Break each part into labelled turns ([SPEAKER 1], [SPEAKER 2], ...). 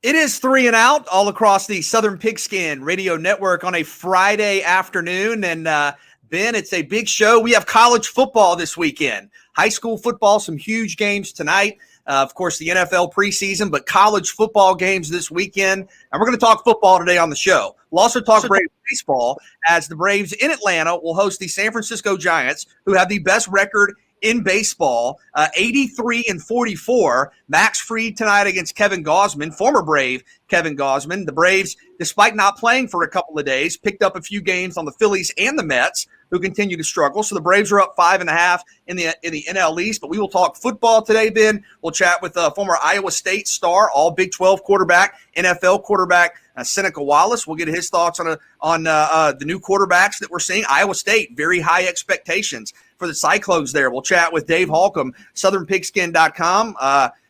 [SPEAKER 1] It is 3 and Out all across the Southern Pigskin Radio Network on a Friday afternoon. And Ben, it's a big show. We have college football this weekend. High school football, some huge games tonight. Of course, the NFL preseason, but college football games this weekend. And we're going to talk football today on the show. We'll also talk Braves baseball as the Braves in Atlanta will host the San Francisco Giants, who have the best record in baseball, 83-44. Max Fried tonight against Kevin Gausman, former Brave Kevin Gausman. The Braves, despite not playing for a couple of days, picked up a few games on the Phillies and the Mets, who continue to struggle. So the Braves are up 5.5 in the NL East. But we will talk football today, Ben. We'll chat with former Iowa State star, all Big 12 quarterback, NFL quarterback, Seneca Wallace. We'll get his thoughts on the new quarterbacks that we're seeing. Iowa State, very high expectations for the Cyclones there. We'll chat with Dave Holcomb, SouthernPigskin.com.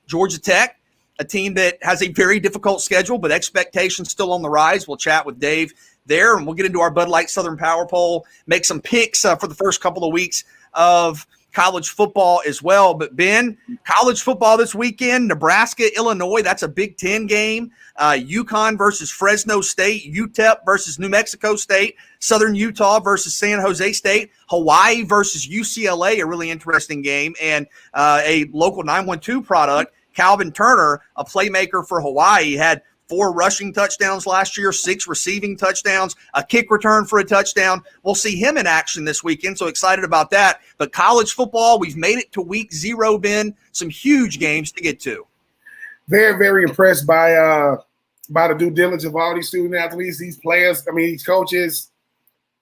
[SPEAKER 1] Georgia Tech, a team that has a very difficult schedule, but expectations still on the rise. We'll chat with Dave there, and we'll get into our Bud Light Southern Power Poll, make some picks for the first couple of weeks of college football as well. But, Ben, college football this weekend, Nebraska, Illinois, that's a Big Ten game. UConn versus Fresno State, UTEP versus New Mexico State, Southern Utah versus San Jose State, Hawaii versus UCLA, a really interesting game, and a local 912 product, Calvin Turner, a playmaker for Hawaii, had 4 rushing touchdowns last year, 6 receiving touchdowns, a kick return for a touchdown. We'll see him in action this weekend, so excited about that. But college football, we've made it to week 0, Ben. Some huge games to get to.
[SPEAKER 2] Very, very impressed by the due diligence of all these student athletes, these players, these coaches,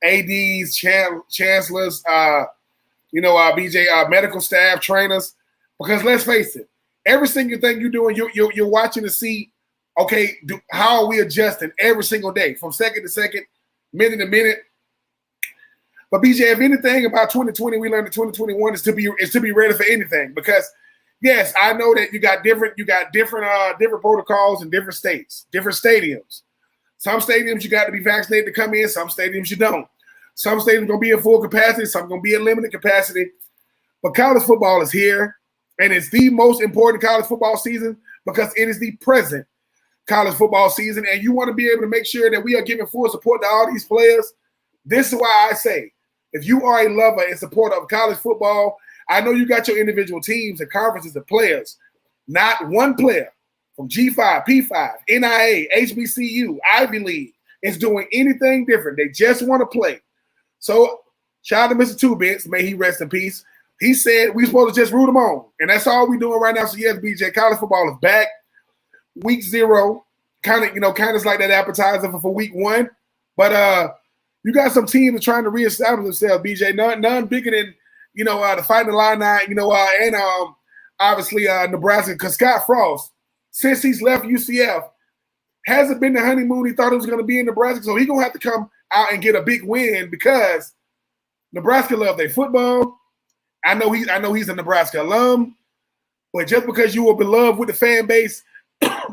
[SPEAKER 2] ADs, chancellors, BJ, medical staff, trainers. Because let's face it, every single thing you're doing, you're watching to see, okay, how are we adjusting every single day from second to second, minute to minute. But BJ, if anything about 2020, we learned that 2021 is to be ready for anything. Because yes, I know that you got different protocols in different states, different stadiums. Some stadiums you got to be vaccinated to come in. Some stadiums you don't. Some stadiums gonna be at full capacity. Some gonna be at limited capacity. But college football is here, and it's the most important college football season because it is the present college football season, and you want to be able to make sure that we are giving full support to all these players. This is why I say, if you are a lover and supporter of college football, I know you got your individual teams and conferences of players. Not one player from G5, P5, NIA, HBCU, Ivy League is doing anything different. They just want to play. So shout out to Mr. Two Bits. May he rest in peace. He said we're supposed to just root them on, and that's all we're doing right now. So yes, BJ, college football is back. Week 0, kind of like that appetizer for week 1. But you got some teams trying to reestablish themselves, BJ. None bigger than, the Fighting Illini, and obviously Nebraska. Because Scott Frost, since he's left UCF, hasn't been the honeymoon he thought it was going to be in Nebraska. So he's going to have to come out and get a big win because Nebraska love their football. I know he's a Nebraska alum. But just because you were beloved with the fan base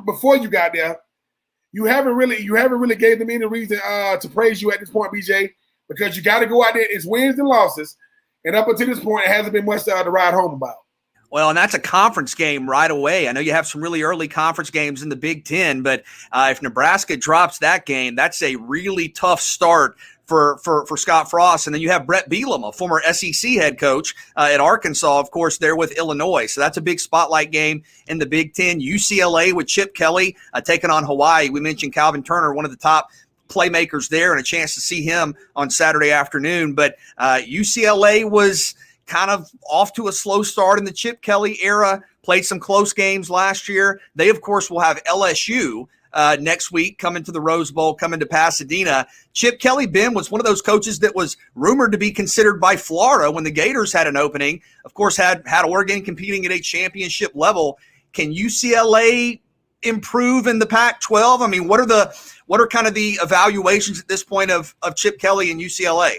[SPEAKER 2] before you got there, you haven't really gave them any reason to praise you at this point, BJ, because you got to go out there. It's wins and losses, and up until this point, it hasn't been much to ride home about.
[SPEAKER 1] Well, and that's a conference game right away. I know you have some really early conference games in the Big Ten, but if Nebraska drops that game, that's a really tough start for Scott Frost. And then you have Brett Bielema, a former SEC head coach at Arkansas, of course, there with Illinois. So that's a big spotlight game in the Big Ten. UCLA with Chip Kelly taking on Hawaii. We mentioned Calvin Turner, one of the top playmakers there, and a chance to see him on Saturday afternoon. But UCLA was kind of off to a slow start in the Chip Kelly era, played some close games last year. They, of course, will have LSU next week, coming to the Rose Bowl, coming to Pasadena. Chip Kelly, Ben, was one of those coaches that was rumored to be considered by Florida when the Gators had an opening. Of course, had Oregon competing at a championship level. Can UCLA improve in the Pac-12? I mean, what are kind of the evaluations at this point of Chip Kelly and UCLA?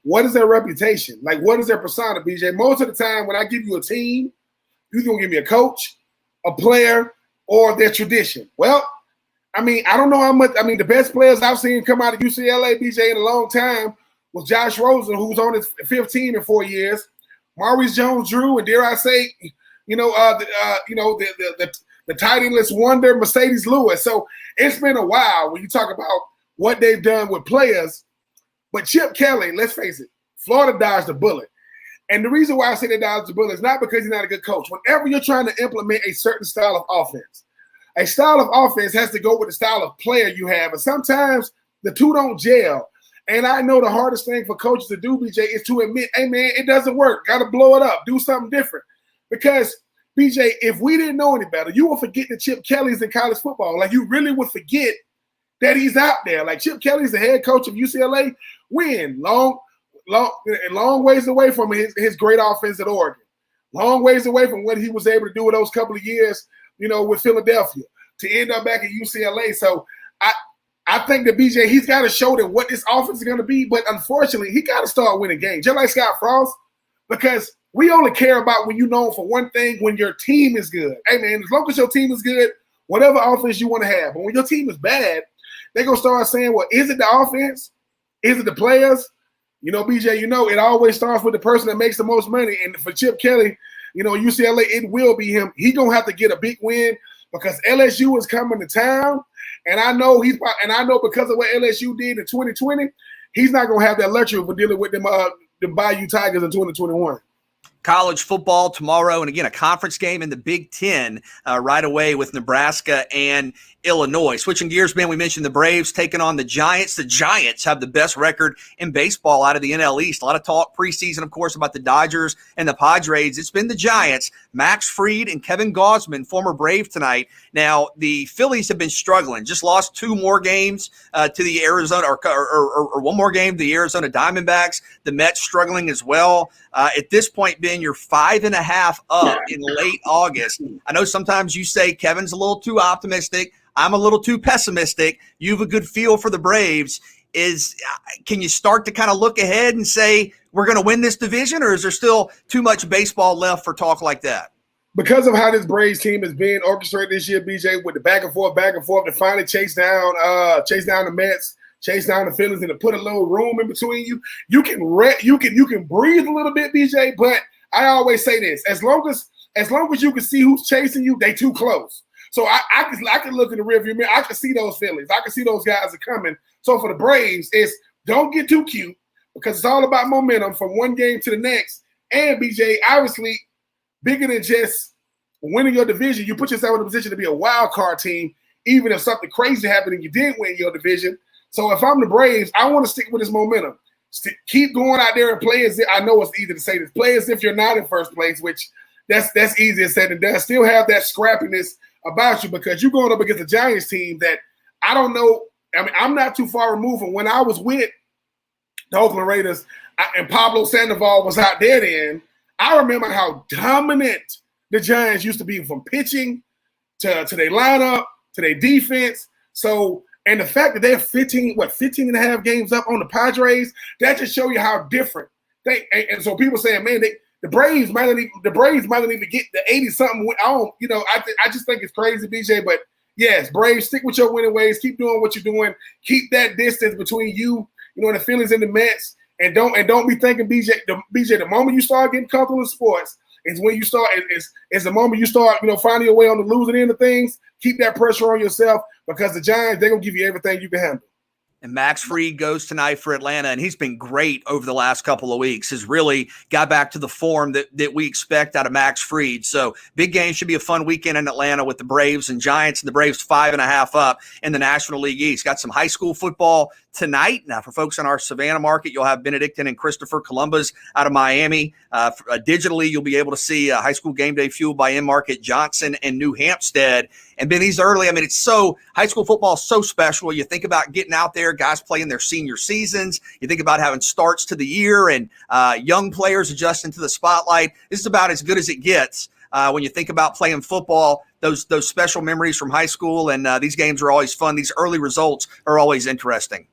[SPEAKER 2] What is their reputation? Like, what is their persona, BJ? Most of the time when I give you a team, you're going to give me a coach, a player, or their tradition. Well, I don't know how much. The best players I've seen come out of UCLA, BJ, in a long time was Josh Rosen, who's on his 5th team in 4 years, Maurice Jones-Drew, and dare I say, the the tight endless wonder, Mercedes Lewis. So it's been a while when you talk about what they've done with players. But Chip Kelly, let's face it, Florida dodged the bullet. And the reason why I say they dodged the bullet is not because he's not a good coach. Whenever you're trying to implement a certain style of offense, a style of offense has to go with the style of player you have. And sometimes the two don't gel. And I know the hardest thing for coaches to do, BJ, is to admit, hey, man, it doesn't work. Got to blow it up. Do something different. Because, BJ, if we didn't know any better, you would forget the Chip Kelly's in college football. Like, you really would forget that he's out there. Like, Chip Kelly's the head coach of UCLA. When? Long ways away from his great offense at Oregon. Long ways away from what he was able to do with those couple of years, with Philadelphia to end up back at UCLA. So I think that BJ, he's got to show them what this offense is going to be. But unfortunately, he got to start winning games, just like Scott Frost, because we only care about when you're known for one thing when your team is good. Hey, man, as long as your team is good, whatever offense you want to have. But when your team is bad, they're going to start saying, well, is it the offense? Is it the players? BJ, it always starts with the person that makes the most money. And for Chip Kelly, UCLA, it will be him. He's going to have to get a big win because LSU is coming to town. And I know because of what LSU did in 2020, he's not going to have that luxury for dealing with them Bayou Tigers in 2021.
[SPEAKER 1] College football tomorrow, and again, a conference game in the Big Ten right away with Nebraska and Illinois. Switching gears, man, we mentioned the Braves taking on the Giants. The Giants have the best record in baseball out of the NL East. A lot of talk preseason, of course, about the Dodgers and the Padres. It's been the Giants. Max Fried and Kevin Gausman, former Brave tonight. Now, the Phillies have been struggling. Just lost two more games to the Arizona, or one more game to the Arizona Diamondbacks. The Mets struggling as well. At this point, Ben, you're 5.5 up in late August. I know sometimes you say Kevin's a little too optimistic. I'm a little too pessimistic. You have a good feel for the Braves. Can you start to kind of look ahead and say we're going to win this division, or is there still too much baseball left for talk like that?
[SPEAKER 2] Because of how this Braves team has been orchestrated this year, BJ, with the back and forth to finally chase down the Mets, chase down the Phillies, and to put a little room in between you, you can breathe a little bit, BJ. But I always say this: as long as you can see who's chasing you, they too close. So I can look in the rearview mirror. I can see those Phillies. I can see those guys are coming. So for the Braves, it's don't get too cute because it's all about momentum from one game to the next. And BJ, obviously, bigger than just winning your division, you put yourself in a position to be a wild card team, even if something crazy happened and you didn't win your division. So if I'm the Braves, I want to stick with this momentum. Keep going out there and play as if, I know it's easy to say this, play as if you're not in first place, which that's easier said than done. Still have that scrappiness about you because you're going up against a Giants team that I don't know. I mean, I'm not too far removed from when I was with the Oakland Raiders and Pablo Sandoval was out there then. I remember how dominant the Giants used to be from pitching to their lineup, to their defense. So, and the fact that they're 15 and a half games up on the Padres, that just show you how different they. And so people saying, man, the Braves might not even get the 80-something. I just think it's crazy, BJ. But yes, Braves, stick with your winning ways. Keep doing what you're doing. Keep that distance between you, and the Phillies and the Mets. And don't be thinking, BJ. The moment you start getting comfortable in sports is when you start. It's the moment you start, finding your way on the losing end of things. Keep that pressure on yourself because the Giants, they're gonna give you everything you can handle.
[SPEAKER 1] And Max Fried goes tonight for Atlanta, and he's been great over the last couple of weeks. Has really got back to the form that we expect out of Max Fried. So big game, should be a fun weekend in Atlanta with the Braves and Giants, and the Braves 5.5 up in the National League East. Got some high school football tonight. Now, for folks in our Savannah market, you'll have Benedictine and Christopher Columbus out of Miami. Digitally, you'll be able to see high school game day fueled by Market Johnson and New Hampstead. And Ben, these early, high school football is so special. You think about getting out there, guys playing their senior seasons. You think about having starts to the year and young players adjusting to the spotlight. This is about as good as it gets when you think about playing football. Those special memories from high school, and these games are always fun. These early results are always interesting.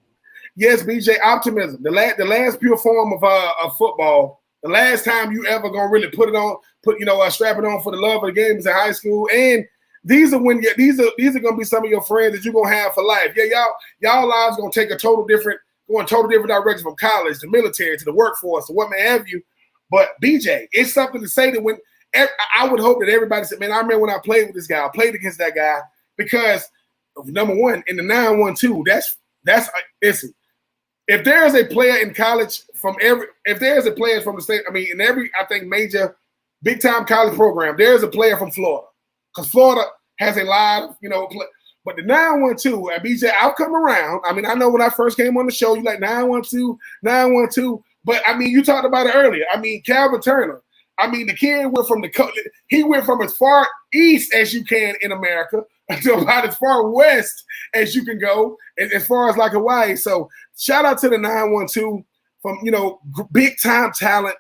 [SPEAKER 2] Yes, BJ, optimism. The last pure form of football. The last time you ever gonna really strap it on for the love of the game is in high school. And these are gonna be some of your friends that you're gonna have for life. Yeah, y'all lives gonna take a total different direction from college, the military, to the workforce, to what may have you. But BJ, it's something to say that when I would hope that everybody said, man, I remember when I played with this guy, I played against that guy, because number one, in the 9-1-2, that's listen. If there is a player in college if there is a player from the state, I mean, in every, I think, major big time college program, there is a player from Florida, because Florida has a lot of, but the 9-1-2, and BJ, I'll come around. I mean, I know when I first came on the show, you like 9-1-2, 9-1-2, but I mean, you talked about it earlier. I mean, Calvin Turner. I mean, the kid he went from as far east as you can in America to about as far west as you can go, as far as like Hawaii. So shout out to the 9-1-2 from, big time talent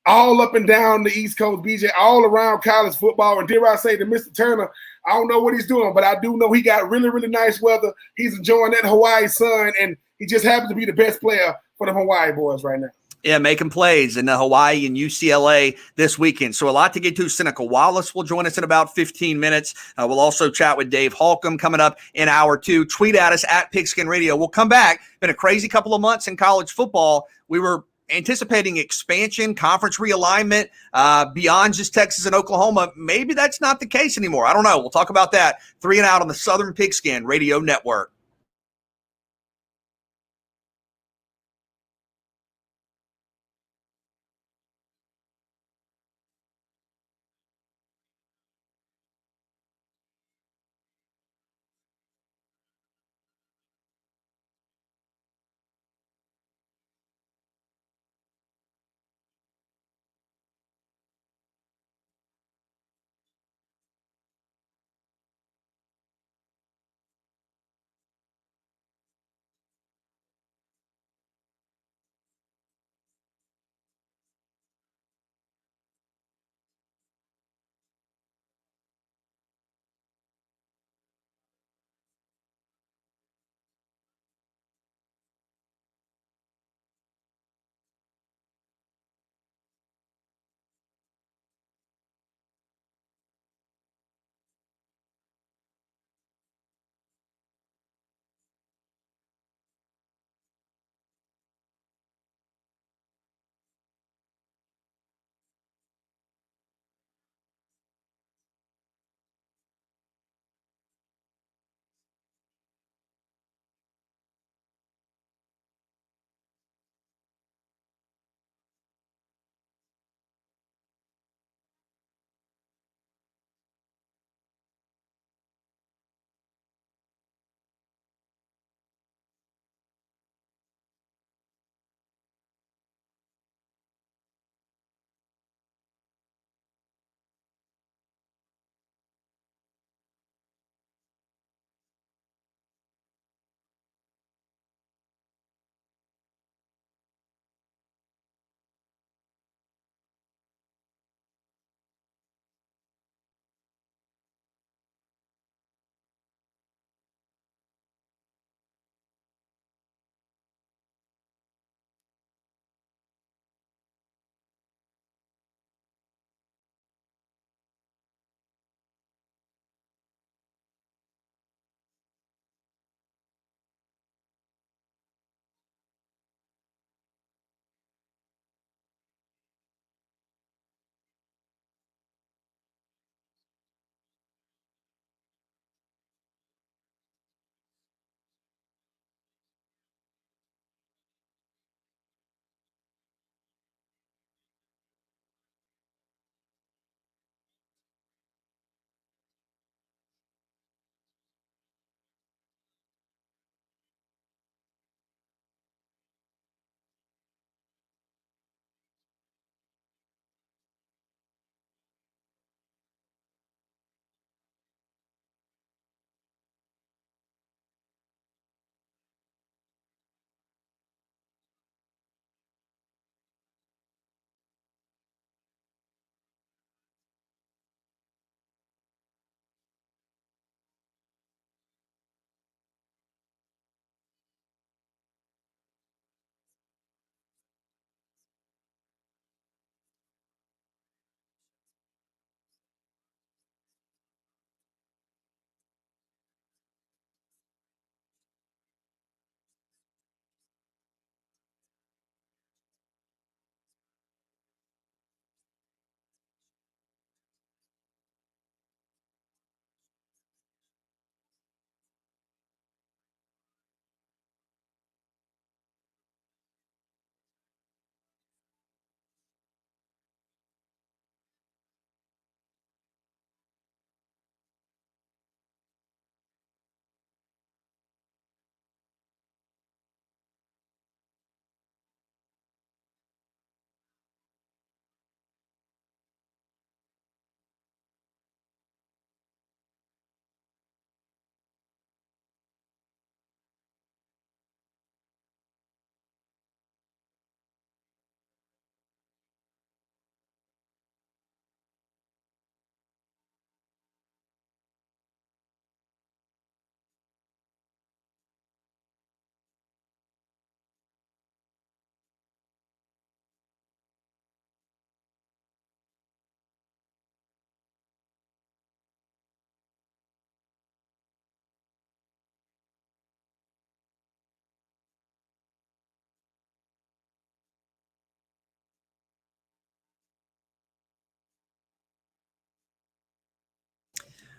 [SPEAKER 2] all up and down the East Coast, BJ, all around college football. And dare I say to Mr. Turner, I don't know what he's doing, but I do know he got really, really nice weather. He's enjoying that Hawaii sun, and he just happens to be the best player for the Hawaii boys right now.
[SPEAKER 1] Yeah, making plays in Hawaii and UCLA this weekend. So a lot to get to. Seneca Wallace will join us in about 15 minutes. We'll also chat with Dave Holcomb coming up in hour 2. Tweet at us at Pigskin Radio. We'll come back. Been a crazy couple of months in college football. We were anticipating expansion, conference realignment beyond just Texas and Oklahoma. Maybe that's not the case anymore. I don't know. We'll talk about that. 3 and Out on the Southern Pigskin Radio Network.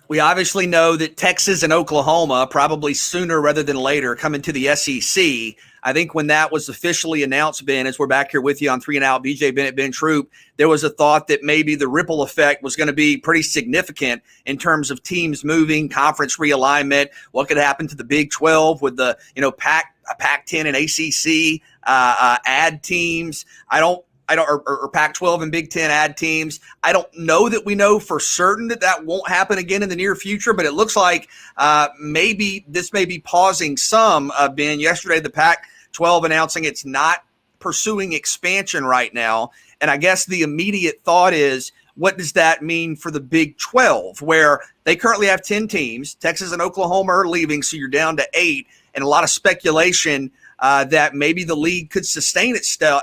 [SPEAKER 1] We obviously know that Texas and Oklahoma, probably sooner rather than later, coming to the SEC. I think when that was officially announced, Ben, as we're back here with you on 3 and Out, BJ Bennett, Ben Troop, there was a thought that maybe the ripple effect was going to be pretty significant in terms of teams moving, conference realignment, what could happen to the Big 12 with the, Pac-10 and ACC add teams. Or Pac-12 and Big 10 add teams. I don't know that we know for certain that won't happen again in the near future, but it looks like maybe this may be pausing some. Ben, yesterday the Pac-12 announcing it's not pursuing expansion right now, and I guess the immediate thought is, what does that mean for the Big 12, where they currently have 10 teams? Texas and Oklahoma are leaving, so you're down to 8, and a lot of speculation that maybe the league could sustain itself.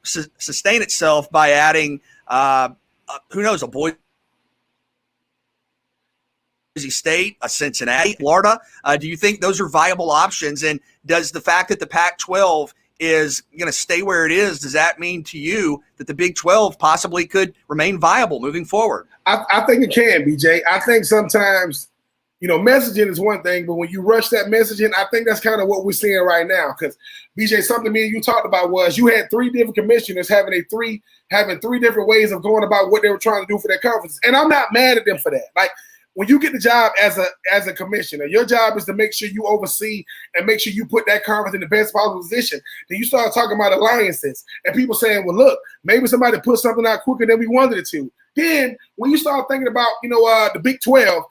[SPEAKER 1] Sustain itself by adding, who knows, a Boise State, a Cincinnati, Florida. Do you think those are viable options? And does the fact that the Pac-12 is going to stay where it is, does that mean to you that the Big 12 possibly could remain viable moving forward?
[SPEAKER 2] I think it can, BJ. I think sometimes, messaging is one thing, but when you rush that messaging, I think that's kind of what we're seeing right now. Because BJ, something me and you talked about was you had 3 different commissioners having three different ways of going about what they were trying to do for their conference, and I'm not mad at them for that. Like, when you get the job as a commissioner, your job is to make sure you oversee and make sure you put that conference in the best possible position. Then you start talking about alliances and people saying, well, look, maybe somebody put something out quicker than we wanted it to. Then when you start thinking about, the Big 12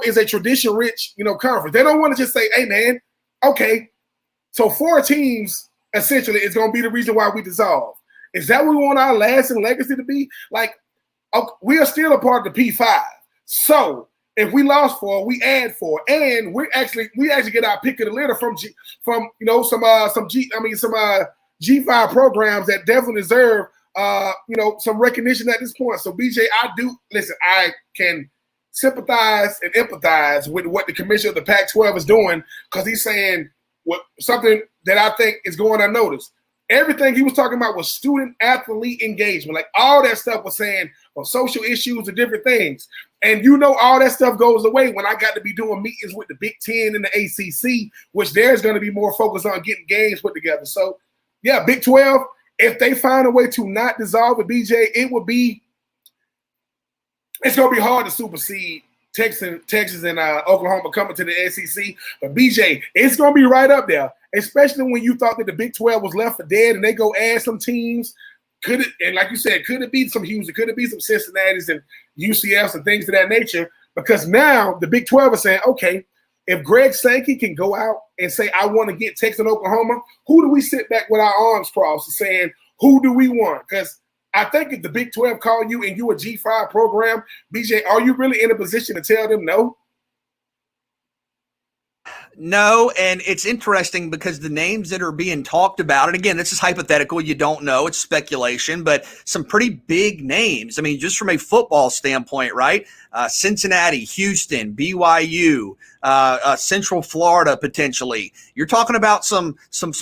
[SPEAKER 2] is a tradition-rich, conference. They don't want to just say, hey, man, okay, so 4 teams essentially is going to be the reason why we dissolve. Is that what we want our lasting legacy to be? Like, we are still a part of the P5. So if we lost 4, we add 4, and we actually get our pick of the litter from some G5 programs that definitely deserve some recognition at this point. So BJ, I can sympathize and empathize with what the commissioner of the Pac-12 is doing, because he's saying something that I think is going unnoticed. Everything he was talking about was student-athlete engagement. Like, all that stuff was saying on social issues and different things. And all that stuff goes away when I got to be doing meetings with the Big 10 and the ACC, which there's going to be more focus on getting games put together. So, yeah, Big 12, if they find a way to not dissolve with BJ, it's going to be hard to supersede Texas and Oklahoma coming to the SEC. But BJ, it's going to be right up there, especially when you thought that the Big 12 was left for dead and they go add some teams. And like you said, could it be some Houston? Could it be some Cincinnati's and UCFs and things of that nature? Because now the Big 12 is saying, okay, if Greg Sankey can go out and say, I want to get Texas and Oklahoma, who do we sit back with our arms crossed and saying, who do we want? Because I think if the Big 12 call you and you a G5 program, BJ, are you really in a position to tell them no?
[SPEAKER 1] No, and it's interesting because the names that are being talked about, and again, this is hypothetical, you don't know, it's speculation, but some pretty big names. I mean, just from a football standpoint, right? Cincinnati, Houston, BYU, Central Florida potentially. You're talking about some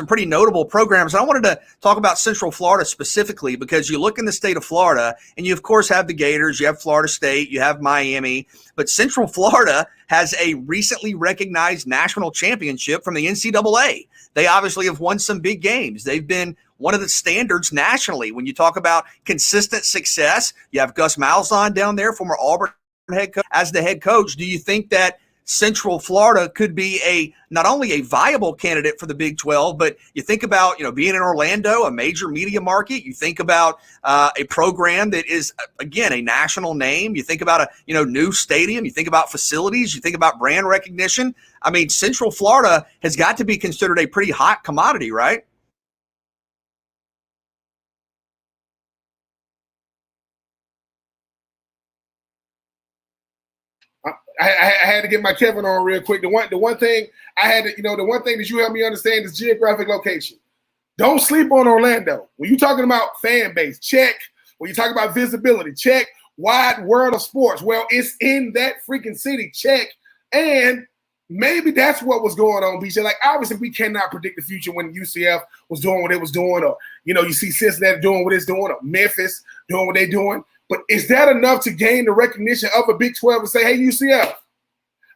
[SPEAKER 1] pretty notable programs. And I wanted to talk about Central Florida specifically because you look in the state of Florida and you, of course, have the Gators, you have Florida State, you have Miami, but Central Florida has a recently recognized national championship from the NCAA. They obviously have won some big games. They've been one of the standards nationally. When you talk about consistent success, you have Gus Malzahn down there, former Auburn head coach, as the head coach. Do you think that Central Florida could be not only a viable candidate for the Big 12, but you think about, being in Orlando, a major media market, you think about a program that is, again, a national name, you think about a, new stadium, you think about facilities, you think about brand recognition. I mean, Central Florida has got to be considered a pretty hot commodity, right?
[SPEAKER 2] I had to get my Kevin on real quick. The one thing I had to, the one thing that you helped me understand is geographic location. Don't sleep on Orlando. When you're talking about fan base, check. When you talk about visibility, check. Wide world of sports. Well, it's in that freaking city. Check. And maybe that's what was going on, BJ. Like, obviously, we cannot predict the future when UCF was doing what it was doing, or, you see Cincinnati doing what it's doing, or Memphis doing what they're doing. But is that enough to gain the recognition of a Big 12 and say, hey, UCF,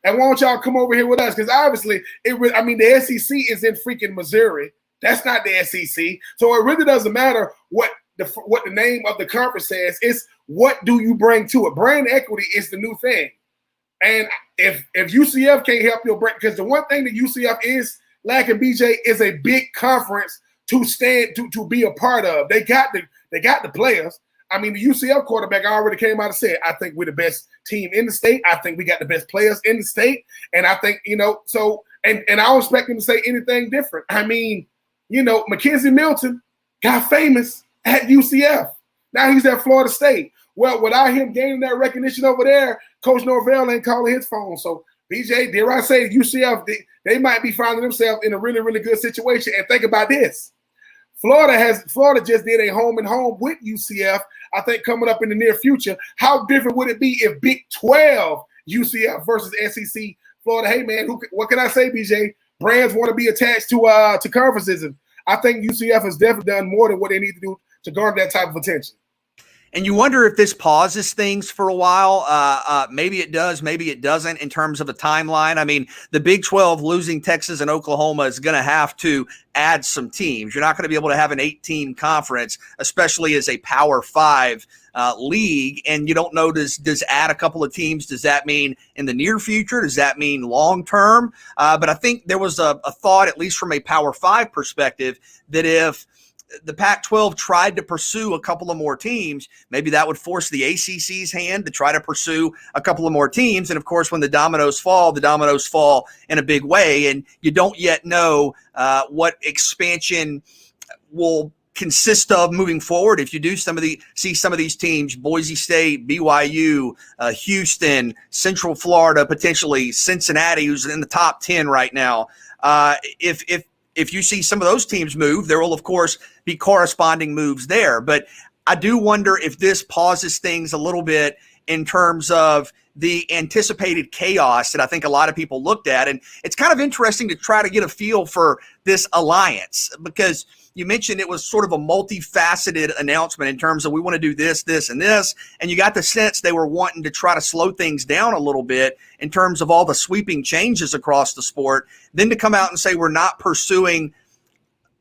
[SPEAKER 2] and why don't y'all come over here with us? Because obviously, the SEC is in freaking Missouri. That's not the SEC. So it really doesn't matter what the name of the conference says. It's what do you bring to it. Brand equity is the new thing. And if UCF can't help your brand, because the one thing that UCF is lacking, BJ, is a big conference to stand to be a part of. They got the players. I mean, the UCF quarterback already came out and said, I think we're the best team in the state. I think we got the best players in the state. And I think, so and I don't expect him to say anything different. I mean, Mackenzie Milton got famous at UCF. Now he's at Florida State. Well, without him gaining that recognition over there, Coach Norvell ain't calling his phone. So, BJ, dare I say, UCF, they might be finding themselves in a really, really good situation. And think about this. Florida just did a home and home with UCF, I think, coming up in the near future. How different would it be if Big 12 UCF versus SEC Florida? Hey, man, what can I say, BJ? Brands want to be attached to conferences, and I think UCF has definitely done more than what they need to do to garner that type of attention.
[SPEAKER 1] And you wonder if this pauses things for a while. Maybe it does, maybe it doesn't in terms of a timeline. I mean, the Big 12 losing Texas and Oklahoma is going to have to add some teams. You're not going to be able to have an 8-team conference, especially as a Power 5 league. And you don't know, does add a couple of teams, does that mean in the near future? Does that mean long term? But I think there was a thought, at least from a Power 5 perspective, that if the Pac-12 tried to pursue a couple of more teams, maybe that would force the ACC's hand to try to pursue a couple of more teams. And of course, when the dominoes fall in a big way. And you don't yet know what expansion will consist of moving forward. If you do see some of these teams, Boise State, BYU, Houston, Central Florida, potentially Cincinnati, who's in the top 10 right now. If you see some of those teams move, there will, of course, be corresponding moves there. But I do wonder if this pauses things a little bit in terms of the anticipated chaos that I think a lot of people looked at. And it's kind of interesting to try to get a feel for this alliance, because you mentioned it was sort of a multifaceted announcement in terms of we want to do this, this, and this. And you got the sense they were wanting to try to slow things down a little bit in terms of all the sweeping changes across the sport. Then to come out and say we're not pursuing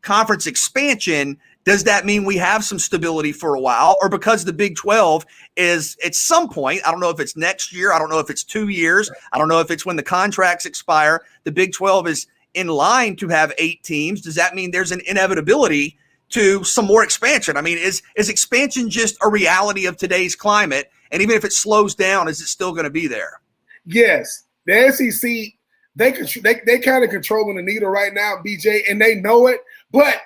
[SPEAKER 1] conference expansion, does that mean we have some stability for a while? Or because the Big 12 is at some point, I don't know if it's next year, I don't know if it's 2 years, I don't know if it's when the contracts expire, the Big 12 is in line to have 8 teams. Does that mean there's an inevitability to some more expansion? I mean, is expansion just a reality of today's climate? And even if it slows down, is it still going to be there?
[SPEAKER 2] Yes. The SEC, they kind of controlling the needle right now, BJ, and they know it. But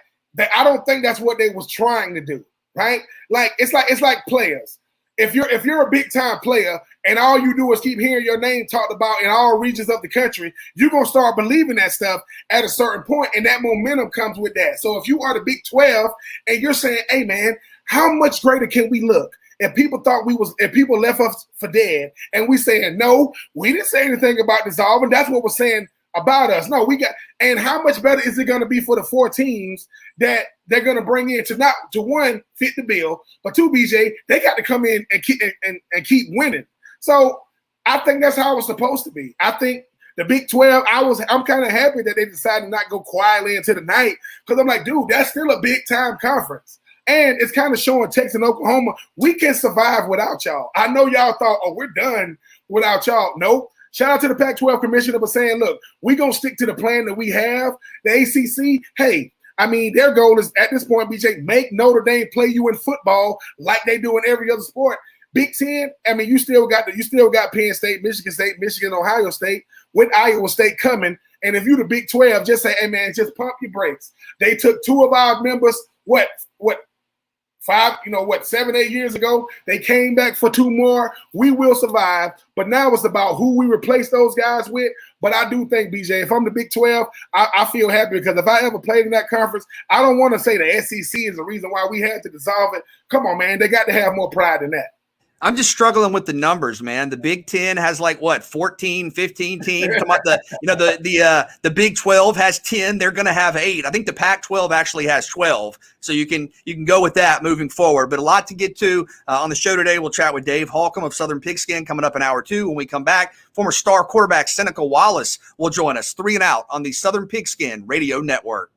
[SPEAKER 2] I don't think that's what they was trying to do, right? Like it's like players. If you're a big time player and all you do is keep hearing your name talked about in all regions of the country, you're gonna start believing that stuff at a certain point, and that momentum comes with that. So if you are the Big 12 and you're saying, "Hey man, how much greater can we look?" If people if people left us for dead, and we saying no, we didn't say anything about dissolving. That's what we're saying about us. No, and how much better is it going to be for the 4 teams that they're going to bring in to one, fit the bill, but 2, BJ, they got to come in and keep winning. So I think that's how it's supposed to be. I think the Big 12, I'm kind of happy that they decided to not go quietly into the night, because I'm like, dude, that's still a big time conference. And it's kind of showing Texas and Oklahoma, we can survive without y'all. I know y'all thought, oh, we're done without y'all. Nope. Shout out to the Pac-12 commissioner for saying, look, we're going to stick to the plan that we have. The ACC, hey, I mean, their goal is at this point, BJ, make Notre Dame play you in football like they do in every other sport. Big Ten, I mean, you still got Penn State, Michigan, Ohio State, with Iowa State coming. And if you're the Big 12, just say, hey, man, just pump your brakes. They took 2 of our members, 7, 8 years ago. They came back for 2 more. We will survive. But now it's about who we replace those guys with. But I do think, BJ, if I'm the Big 12, I feel happy, because if I ever played in that conference, I don't want to say the SEC is the reason why we had to dissolve it. Come on, man. They got to have more pride than that.
[SPEAKER 1] I'm just struggling with the numbers, man. The Big Ten has like what 14, 15 teams. Come up the Big 12 has 10. They're going to have 8. I think the Pac-12 actually has 12. So you can go with that moving forward. But a lot to get to on the show today. We'll chat with Dave Holcomb of Southern Pigskin coming up in hour 2. When we come back, former star quarterback Seneca Wallace will join us 3 and Out on the Southern Pigskin Radio Network.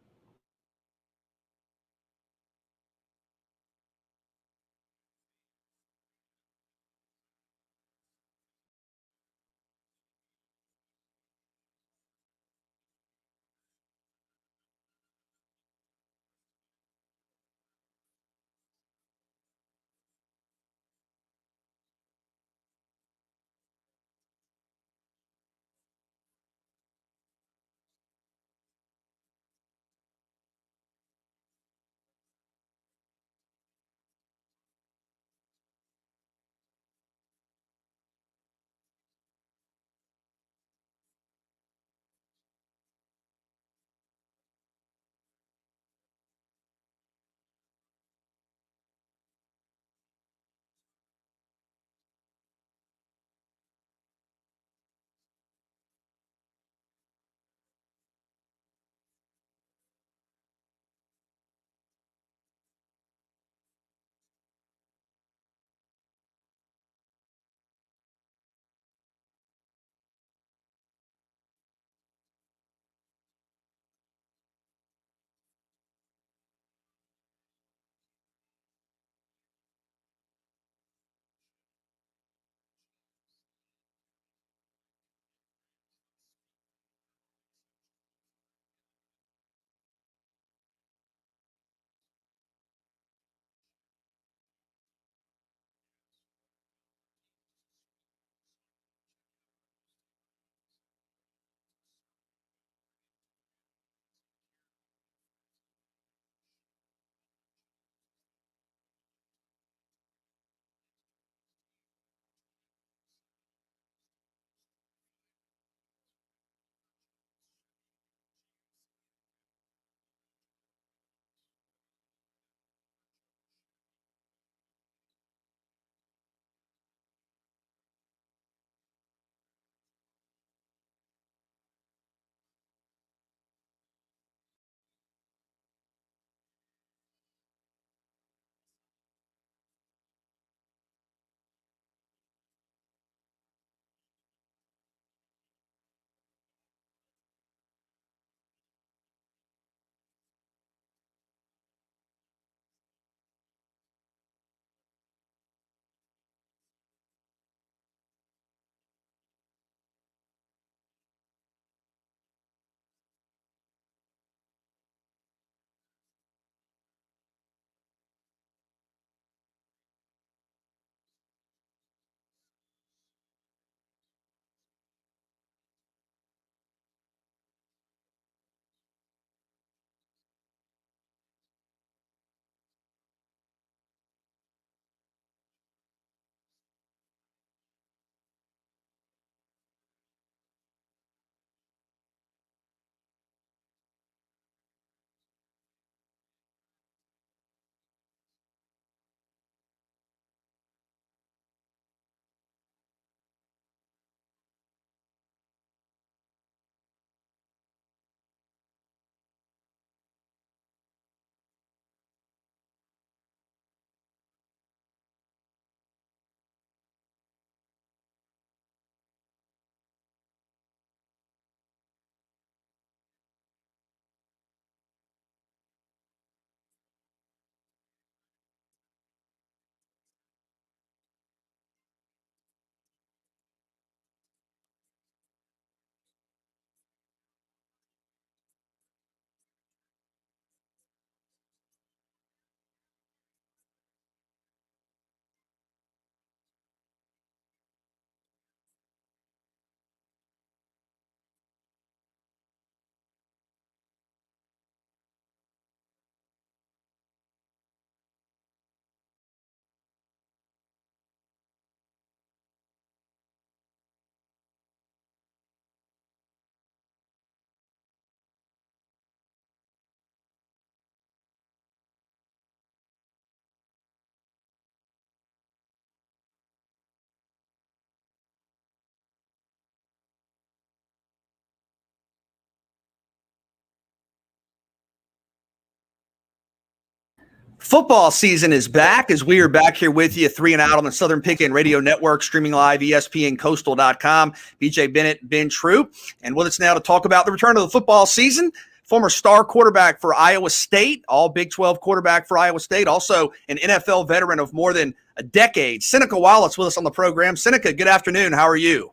[SPEAKER 1] Football season is back as we are back here with you, 3 and Out on the Southern Pickens Radio Network, streaming live, ESPNCoastal.com. BJ Bennett, Ben Troop, and with us now to talk about the return of the football season, former star quarterback for Iowa State, all Big 12 quarterback for Iowa State, also an NFL veteran of more than a decade. Seneca Wallace with us on the program. Seneca, good afternoon. How are you?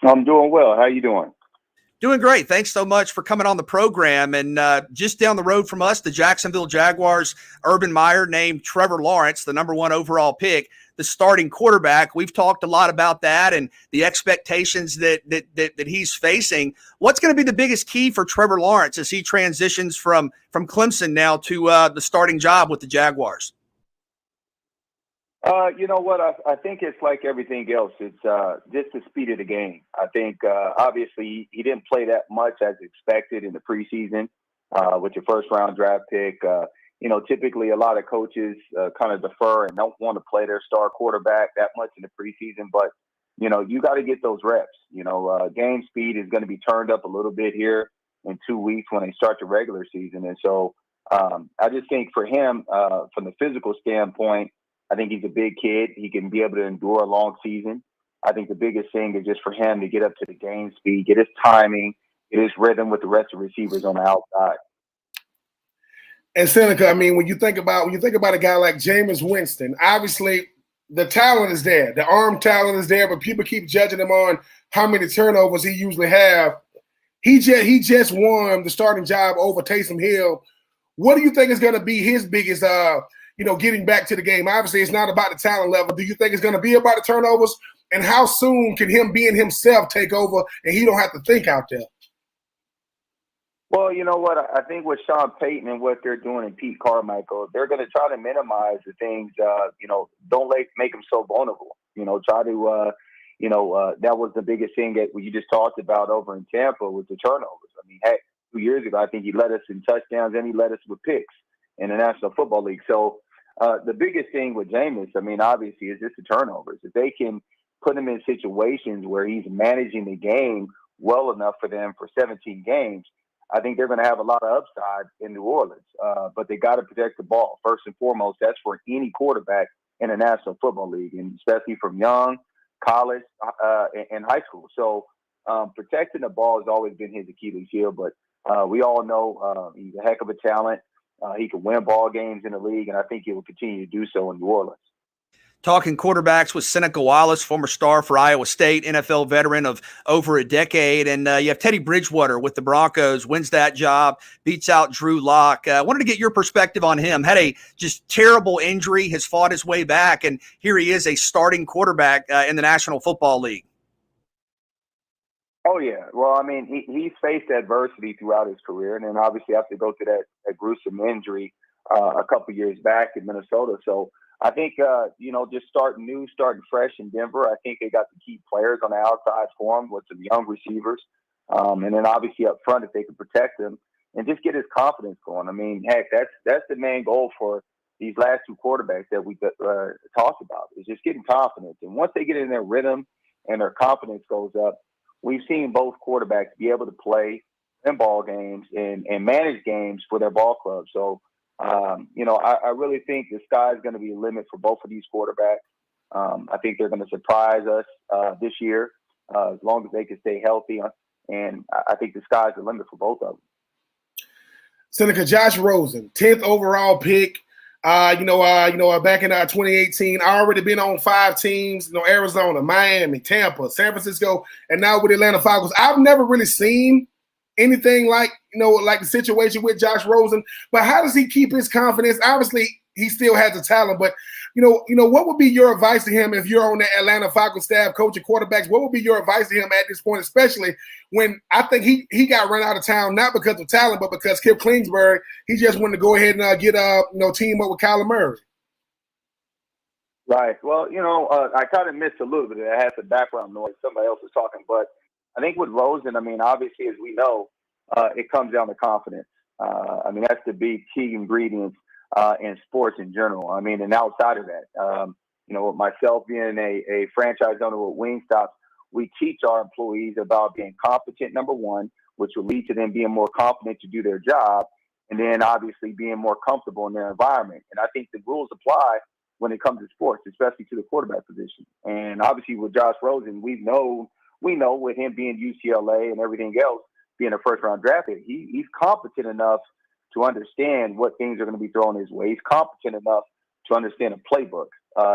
[SPEAKER 3] I'm doing well. How are you doing?
[SPEAKER 1] Doing great. Thanks so much for coming on the program. And just down the road from us, the Jacksonville Jaguars, Urban Meyer named Trevor Lawrence the number 1 overall pick, the starting quarterback. We've talked a lot about that and the expectations that he's facing. What's going to be the biggest key for Trevor Lawrence as he transitions from Clemson now to the starting job with the Jaguars?
[SPEAKER 3] You know what? I think it's like everything else. It's just the speed of the game. I think obviously he didn't play that much as expected in the preseason with your first-round draft pick. Typically a lot of coaches kind of defer and don't want to play their star quarterback that much in the preseason. But, you got to get those reps. Game speed is going to be turned up a little bit here in 2 weeks when they start the regular season. And so I just think for him, from the physical standpoint, I think he's a big kid. He can be able to endure a long season. I think the biggest thing is just for him to get up to the game speed, get his timing, get his rhythm with the rest of the receivers on the outside.
[SPEAKER 2] And Seneca, I mean, when you think about a guy like Jameis Winston, obviously the talent is there, the arm talent is there, but people keep judging him on how many turnovers he usually have. He just won the starting job over Taysom Hill. What do you think is going to be his biggest getting back to the game? Obviously, it's not about the talent level. Do you think it's going to be about the turnovers? And how soon can him being himself take over and he don't have to think out there?
[SPEAKER 3] Well, you know what? I think with Sean Payton and what they're doing and Pete Carmichael, they're going to try to minimize the things, don't make them so vulnerable. Try to, that was the biggest thing that you just talked about over in Tampa with the turnovers. I mean, heck, 2 years ago, I think he led us in touchdowns and he led us with picks in the National Football League. So the biggest thing with Jameis, I mean, obviously, is just the turnovers. If they can put him in situations where he's managing the game well enough for them for 17 games, I think they're going to have a lot of upside in New Orleans. But they got to protect the ball. First and foremost, that's for any quarterback in the National Football League, and especially from young, college, and high school. So protecting the ball has always been his Achilles heel, but we all know he's a heck of a talent. He can win ball games in the league, and I think he will continue to do so in New Orleans.
[SPEAKER 1] Talking quarterbacks with Seneca Wallace, former star for Iowa State, NFL veteran of over a decade. And you have Teddy Bridgewater with the Broncos, wins that job, beats out Drew Lock. I wanted to get your perspective on him. Had a just terrible injury, has fought his way back, and here he is, a starting quarterback in the National Football League.
[SPEAKER 3] Oh, yeah. Well, I mean, he's faced adversity throughout his career, and then obviously have to go through that gruesome injury a couple years back in Minnesota. So I think, just starting fresh in Denver, I think they got the key players on the outside for him with some young receivers. And then obviously up front, if they can protect him and just get his confidence going. I mean, heck, that's the main goal for these last two quarterbacks that we talked about, is just getting confidence. And once they get in their rhythm and their confidence goes up, we've seen both quarterbacks be able to play in ball games and manage games for their ball club. So, I really think the sky's going to be a limit for both of these quarterbacks. I think they're going to surprise us this year as long as they can stay healthy. And I think the sky's the limit for both of them.
[SPEAKER 2] Seneca, Josh Rosen, 10th overall pick. Back in 2018, already been on 5 teams, Arizona, Miami, Tampa, San Francisco, and now with Atlanta Falcons. I've never really seen anything like the situation with Josh Rosen, but how does he keep his confidence? Obviously, he still has the talent, but what would be your advice to him if you're on the Atlanta Falcons staff coaching quarterbacks? What would be your advice to him at this point, especially when I think he got run out of town, not because of talent, but because Kip Kingsbury, he just wanted to go ahead and get team up with Kyler Murray.
[SPEAKER 3] Right. Well, I kind of missed a little bit. I had some background noise. Somebody else was talking, but I think with Rosen, I mean, obviously, as we know, it comes down to confidence. That's the big key ingredient in sports in general. I mean, and outside of that, with myself being a franchise owner with Wingstop, we teach our employees about being competent, number one, which will lead to them being more confident to do their job. and then obviously being more comfortable in their environment. And I think the rules apply when it comes to sports, especially to the quarterback position. And obviously with Josh Rosen, we know with him being UCLA and everything else, being a first-round draft pick, he's competent enough to understand what things are going to be thrown his way. He's competent enough to understand a playbook,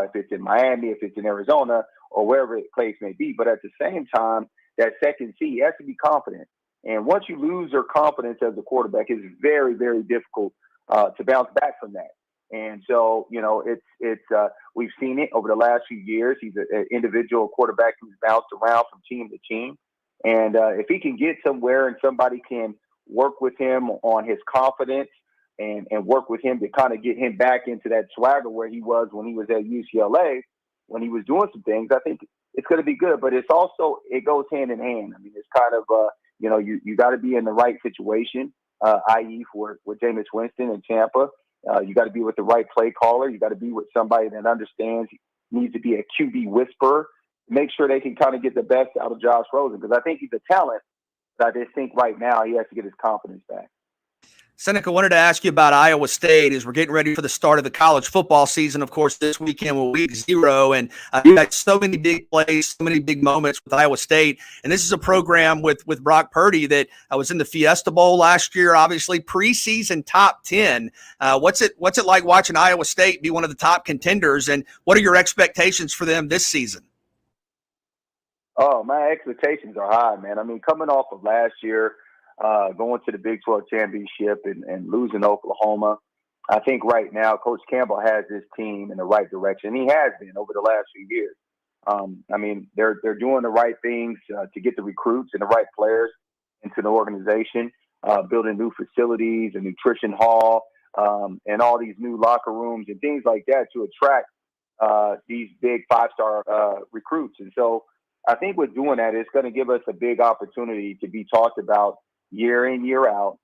[SPEAKER 3] if it's in Miami, if it's in Arizona, or wherever the place may be. But at the same time, that second seed, he has to be confident. And once you lose your confidence as a quarterback, it's very, very difficult to bounce back from that. And so, we've seen it over the last few years. He's an individual quarterback who's bounced around from team to team. And if he can get somewhere and somebody can work with him on his confidence and work with him to kind of get him back into that swagger where he was when he was at UCLA, when he was doing some things, I think it's going to be good. But it's also, it goes hand in hand. I mean, it's kind of, you got to be in the right situation, i.e. with Jameis Winston in Tampa. You got to be with the right play caller. You got to be with somebody that understands, needs to be a QB whisperer. Make sure they can kind of get the best out of Josh Rosen, because I think he's a talent, but I just think right now he has to get his confidence back.
[SPEAKER 1] Seneca, wanted to ask you about Iowa State as we're getting ready for the start of the college football season. Of course, this weekend will week 0, and you had so many big plays, so many big moments with Iowa State. And this is a program with Brock Purdy that was in the Fiesta Bowl last year, obviously preseason top 10. What's it like watching Iowa State be one of the top contenders, and what are your expectations for them this season?
[SPEAKER 3] Oh, my expectations are high, man. I mean, coming off of last year, going to the Big 12 championship and losing Oklahoma, I think right now Coach Campbell has his team in the right direction. He has been over the last few years. I mean, they're doing the right things to get the recruits and the right players into the organization, building new facilities, a nutrition hall, and all these new locker rooms and things like that to attract these big 5-star recruits. And so I think with doing that, it's going to give us a big opportunity to be talked about year in, year out,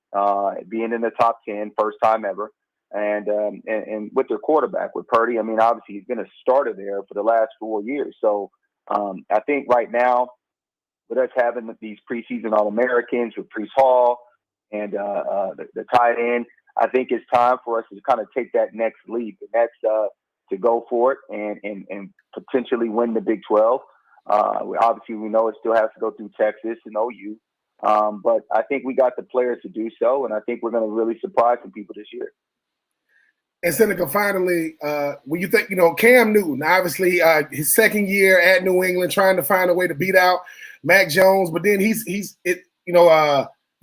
[SPEAKER 3] being in the top 10, first time ever. And with their quarterback, with Purdy, I mean, obviously he's been a starter there for the last 4 years. So I think right now, with us having these preseason All-Americans with Breece Hall and the tight end, I think it's time for us to kind of take that next leap, and that's to go for it and potentially win the Big 12. Obviously, we know it still has to go through Texas and OU. But I think we got the players to do so, and I think we're going to really surprise some people this year.
[SPEAKER 2] And Seneca, finally, when you think, Cam Newton, obviously his second year at New England, trying to find a way to beat out Mac Jones, but then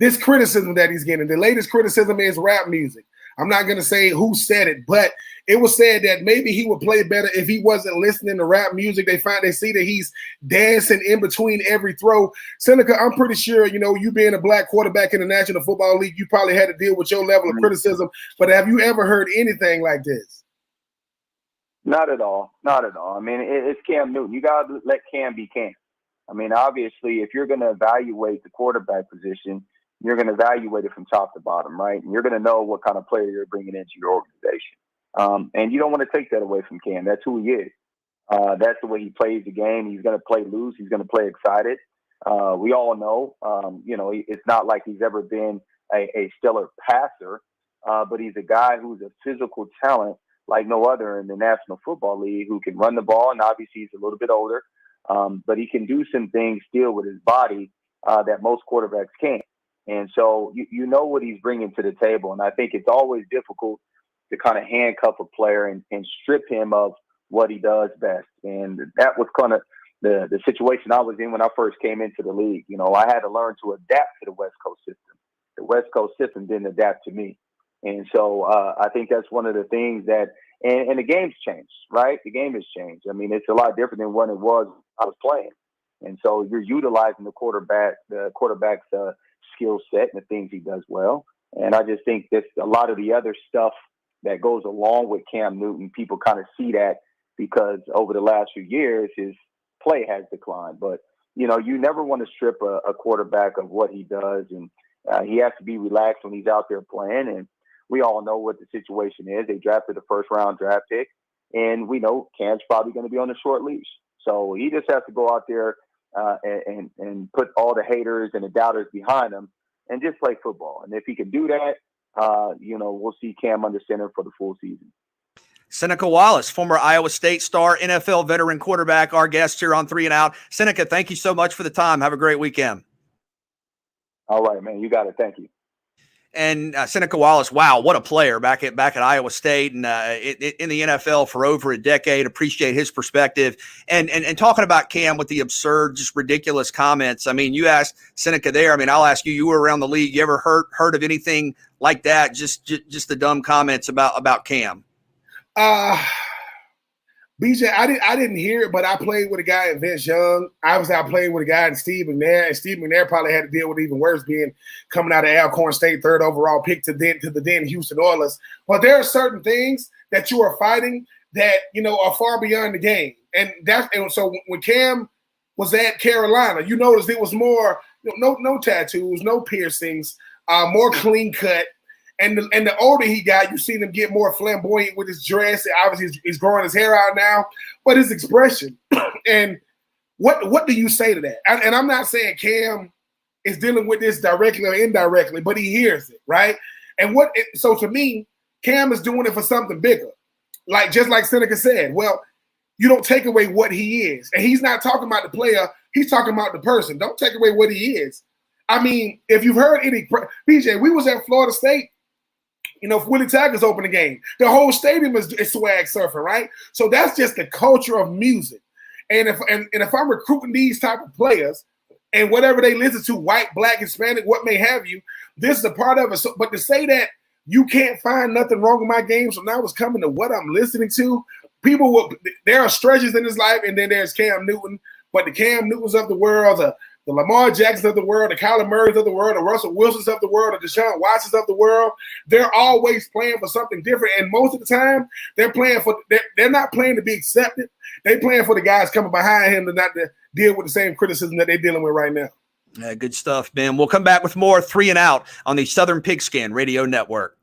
[SPEAKER 2] this criticism that he's getting, the latest criticism is rap music. I'm not going to say who said it, but it was said that maybe he would play better if he wasn't listening to rap music. They see that he's dancing in between every throw. Seneca, I'm pretty sure, you being a black quarterback in the National Football League, you probably had to deal with your level of criticism, but have you ever heard anything like this?
[SPEAKER 3] Not at all. Not at all. I mean, it's Cam Newton. You got to let Cam be Cam. I mean, obviously, if you're going to evaluate the quarterback position, you're going to evaluate it from top to bottom, right? And you're going to know what kind of player you're bringing into your organization. And you don't want to take that away from Cam. That's who he is. That's the way he plays the game. He's going to play loose. He's going to play excited. We all know, it's not like he's ever been a stellar passer, but he's a guy who's a physical talent like no other in the National Football League, who can run the ball. And obviously he's a little bit older, but he can do some things still with his body that most quarterbacks can't. And so you know what he's bringing to the table. And I think it's always difficult to kind of handcuff a player and strip him of what he does best. And that was kind of the situation I was in when I first came into the league. I had to learn to adapt to the West Coast system. The West Coast system didn't adapt to me. And so I think that's one of the things that, and the game's changed, right? The game has changed. I mean, it's a lot different than when it was I was playing. And so you're utilizing the quarterback's skill set and the things he does well. And I just think that a lot of the other stuff that goes along with Cam Newton, people kind of see that because over the last few years, his play has declined. But, you never want to strip a quarterback of what he does. And he has to be relaxed when he's out there playing. And we all know what the situation is. They drafted a first-round draft pick. And we know Cam's probably going to be on a short leash. So he just has to go out there and put all the haters and the doubters behind him and just play football. And if he can do that, we'll see Cam under center for the full season.
[SPEAKER 1] Seneca Wallace, former Iowa State star, NFL veteran quarterback, our guest here on 3 and Out. Seneca, thank you so much for the time. Have a great weekend.
[SPEAKER 3] All right, man. You got it. Thank you.
[SPEAKER 1] And Seneca Wallace, wow, what a player back at Iowa State and in the NFL for over a decade. Appreciate his perspective and talking about Cam with the absurd, just ridiculous comments. I mean, you asked Seneca there. I mean, I'll ask you. You were around the league. You ever heard of anything like that? Just the dumb comments about Cam.
[SPEAKER 2] BJ, I didn't hear it, but I played with a guy in Vince Young. Obviously, I played with a guy in Steve McNair, and Steve McNair probably had to deal with even worse, being coming out of Alcorn State, 3rd overall pick to the then Houston Oilers. But there are certain things that you are fighting that are far beyond the game, and so when Cam was at Carolina, you noticed it was more no tattoos, no piercings, more clean cut. And the older he got, you see him get more flamboyant with his dress. Obviously, he's growing his hair out now, but his expression. And what do you say to that? And I'm not saying Cam is dealing with this directly or indirectly, but he hears it, right? And so to me, Cam is doing it for something bigger. Just like Seneca said, well, you don't take away what he is. And he's not talking about the player, he's talking about the person. Don't take away what he is. I mean, if you've heard any BJ, we was at Florida State. If Willie Taggart's open the game, the whole stadium is swag surfing, right? So that's just the culture of music. And if I'm recruiting these type of players and whatever they listen to, white, black, Hispanic, what may have you, this is a part of it. So, but to say that you can't find nothing wrong with my game, so now it's coming to what I'm listening to, there are stretches in his life, and then there's Cam Newton, but the Cam Newtons of the world, the Lamar Jacksons of the world, the Kyler Murrays of the world, the Russell Wilsons of the world, the Deshaun Watsons of the world, they're always playing for something different. And most of the time, they're not playing to be accepted. They're playing for the guys coming behind him to deal with the same criticism that they're dealing with right now.
[SPEAKER 1] Good stuff, Ben. We'll come back with more 3 and Out on the Southern Pigskin Radio Network.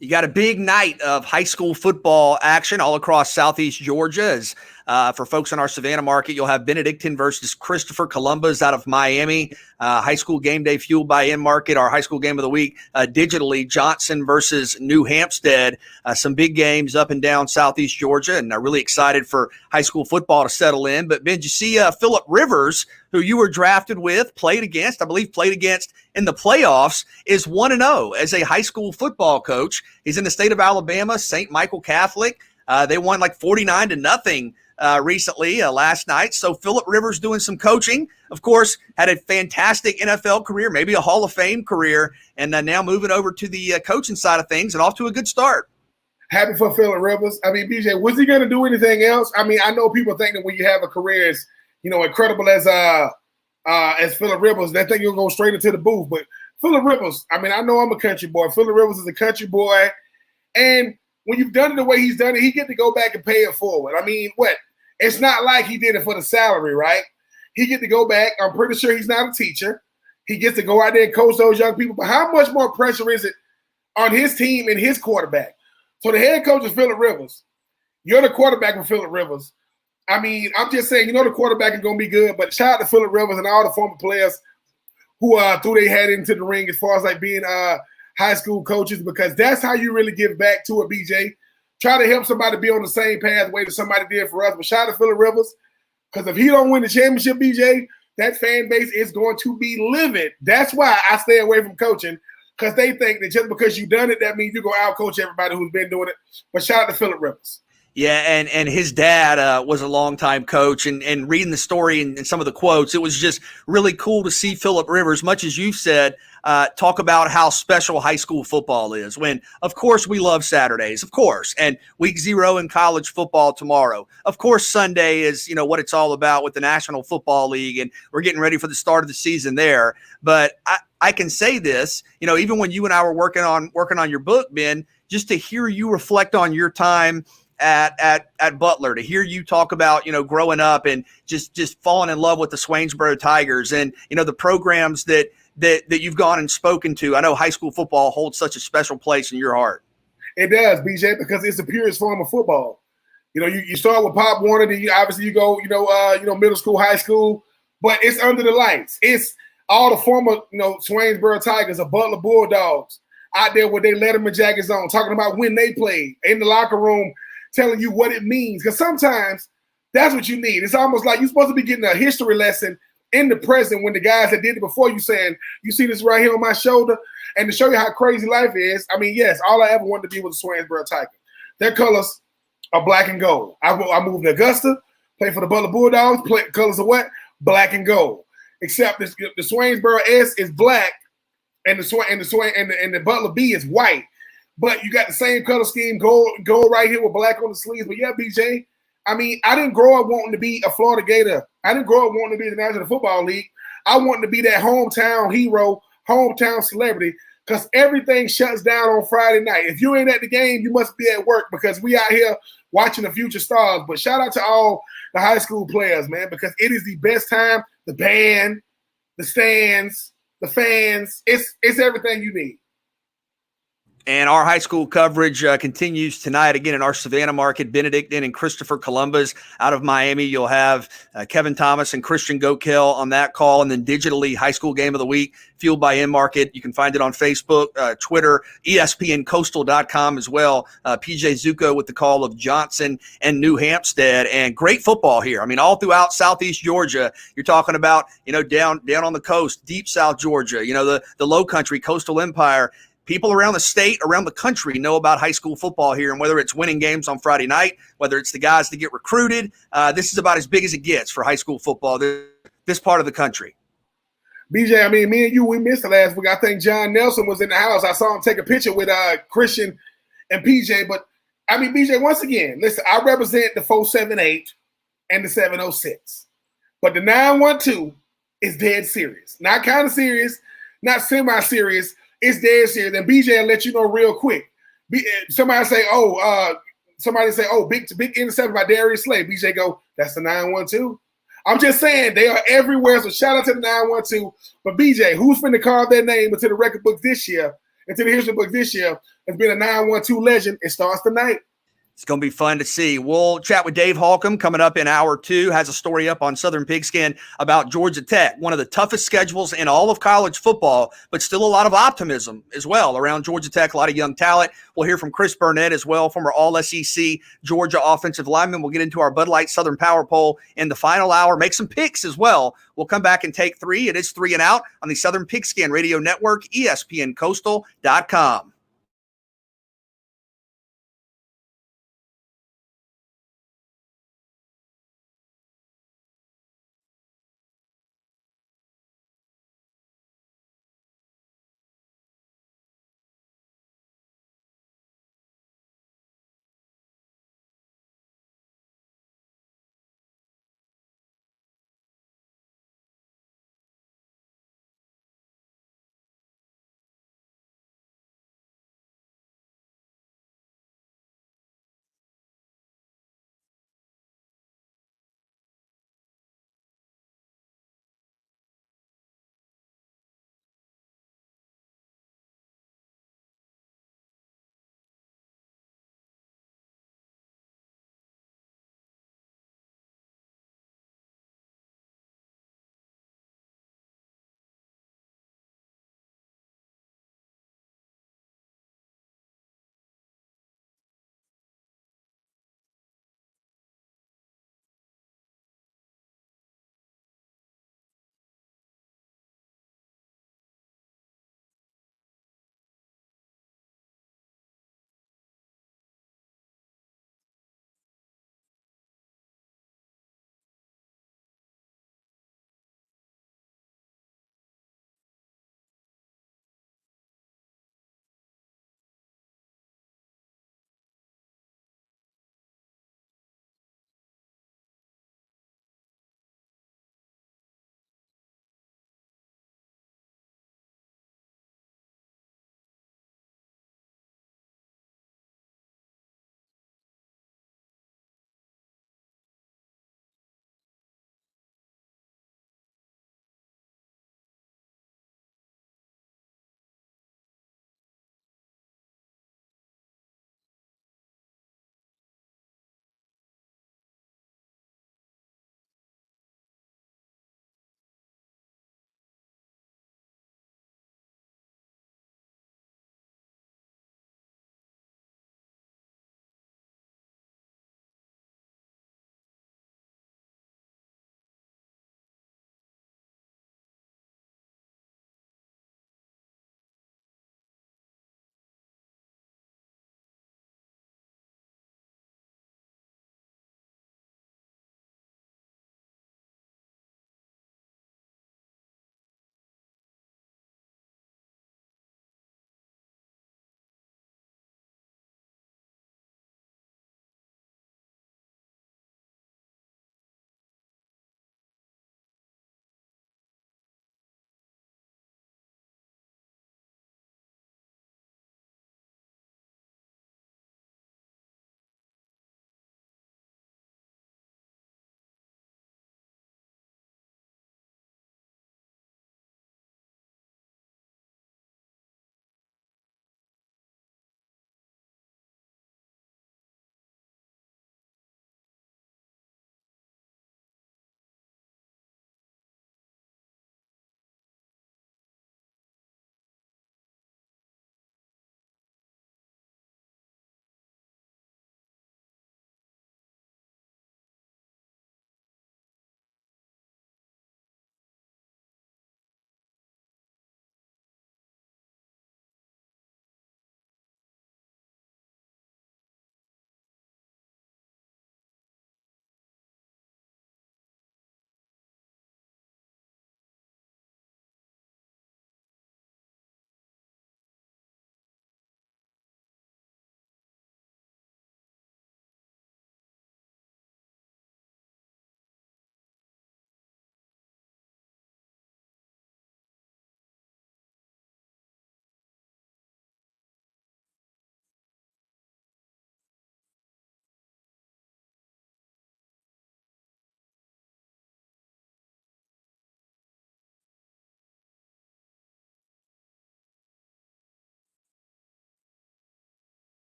[SPEAKER 1] You got a big night of high school football action all across Southeast Georgia. As for folks in our Savannah market, you'll have Benedictine versus Christopher Columbus out of Miami. High school game day fueled by in-market. Our high school game of the week digitally, Johnson versus New Hampstead. Some big games up and down Southeast Georgia, and I'm really excited for high school football to settle in. But, Ben, did you see Philip Rivers, who you were drafted with, played against in the playoffs, is 1-0 as a high school football coach. He's in the state of Alabama, St. Michael Catholic. They won like 49-0 recently last night. So Philip Rivers doing some coaching, of course, had a fantastic NFL career, maybe a Hall of Fame career, and now moving over to the coaching side of things and off to a good start.
[SPEAKER 2] Happy for Philip Rivers. I mean, BJ, was he going to do anything else? I mean, I know people think that when you have a career as, incredible as Philip Rivers, they think you'll go straight into the booth. But Philip Rivers, I mean, I know I'm a country boy. Philip Rivers is a country boy. And when you've done it the way he's done it, he get to go back and pay it forward. I mean, it's not like he did it for the salary, right? He get to go back. I'm pretty sure he's not a teacher. He gets to go out there and coach those young people. But how much more pressure is it on his team and his quarterback? So the head coach is Philip Rivers. You're the quarterback with Philip Rivers. I mean, I'm just saying, the quarterback is going to be good. But shout out to Philip Rivers and all the former players who threw their head into the ring as far as like being high school coaches, because that's how you really give back to it, BJ. Try to help somebody be on the same pathway that somebody did for us. But shout out to Philip Rivers, because if he don't win the championship, BJ, that fan base is going to be livid. That's why I stay away from coaching, because they think that just because you've done it, that means you go out-coach everybody who's been doing it. But shout out to Philip Rivers.
[SPEAKER 1] Yeah, and his dad was a longtime coach, and reading the story and some of the quotes, it was just really cool to see Philip Rivers, much as you've said, talk about how special high school football is, when, of course, we love Saturdays, of course, and week 0 in college football tomorrow. Of course, Sunday is, what it's all about with the National Football League, and we're getting ready for the start of the season there. But I can say this, even when you and I were working on your book, Ben, just to hear you reflect on your time at Butler, to hear you talk about, growing up and just falling in love with the Swainsboro Tigers and, the programs that you've gone and spoken to. I know high school football holds such a special place in your heart.
[SPEAKER 2] It does, BJ, because it's the purest form of football. You start with Pop Warner, then you go, middle school, high school, but it's under the lights. It's all the former, Swainsboro Tigers or Butler Bulldogs out there with their Letterman jackets on, talking about when they played in the locker room, telling you what it means. Because sometimes that's what you need. It's almost like you're supposed to be getting a history lesson in the present when the guys that did it before you saying, you see this right here on my shoulder, and to show you how crazy life is. I mean, yes, all I ever wanted to be was a Swainsboro Tiger. Their colors are black and gold. I moved to Augusta, played for the Butler Bulldogs, colors are what? Black and gold. Except the Swainsboro S is black and the Butler B is white. But you got the same color scheme, gold right here with black on the sleeves. But yeah, BJ, I mean, I didn't grow up wanting to be a Florida Gator. I didn't grow up wanting to be in the National Football League. I wanted to be that hometown hero, hometown celebrity, because everything shuts down on Friday night. If you ain't at the game, you must be at work, because we out here watching the future stars. But shout out to all the high school players, man, because it is the best time. The band, the stands, the fans, it's everything you need.
[SPEAKER 1] And our high school coverage continues tonight again in our Savannah market. Benedictine and Christopher Columbus out of Miami. You'll have Kevin Thomas and Christian Gokel on that call. And then digitally, high school game of the week, fueled by in-market. You can find it on Facebook, Twitter, ESPNcoastal.com as well. PJ Zuko with the call of Johnson and New Hampstead. And great football here. I mean, all throughout Southeast Georgia, you're talking about, down on the coast, deep South Georgia, the low country, coastal empire. People around the state, around the country know about high school football here, and whether it's winning games on Friday night, whether it's the guys that get recruited, this is about as big as it gets for high school football, this part of the country.
[SPEAKER 2] BJ, I mean, me and you, we missed it last week. I think John Nelson was in the house. I saw him take a picture with Christian and PJ. But, I mean, BJ, once again, listen, I represent the 478 and the 706. But the 912 is dead serious. Not kind of serious, not semi-serious. It's dead serious. And BJ will let you know real quick. Somebody say, big interception by Darius Slay. BJ go, that's the 912. I'm just saying they are everywhere. So shout out to the 912. But BJ, who's finna carve their name into the record books this year into the history books this year has been a 9-1-2 legend. It starts tonight.
[SPEAKER 1] It's going to be fun to see. We'll chat with Dave Holcomb coming up in hour 2. Has a story up on Southern Pigskin about Georgia Tech, one of the toughest schedules in all of college football, but still a lot of optimism as well around Georgia Tech, a lot of young talent. We'll hear from Chris Burnett as well, former All-SEC Georgia offensive lineman. We'll get into our Bud Light Southern Power Poll in the final hour, make some picks as well. We'll come back and take 3. It is 3 and Out on the Southern Pigskin Radio Network, ESPNCoastal.com.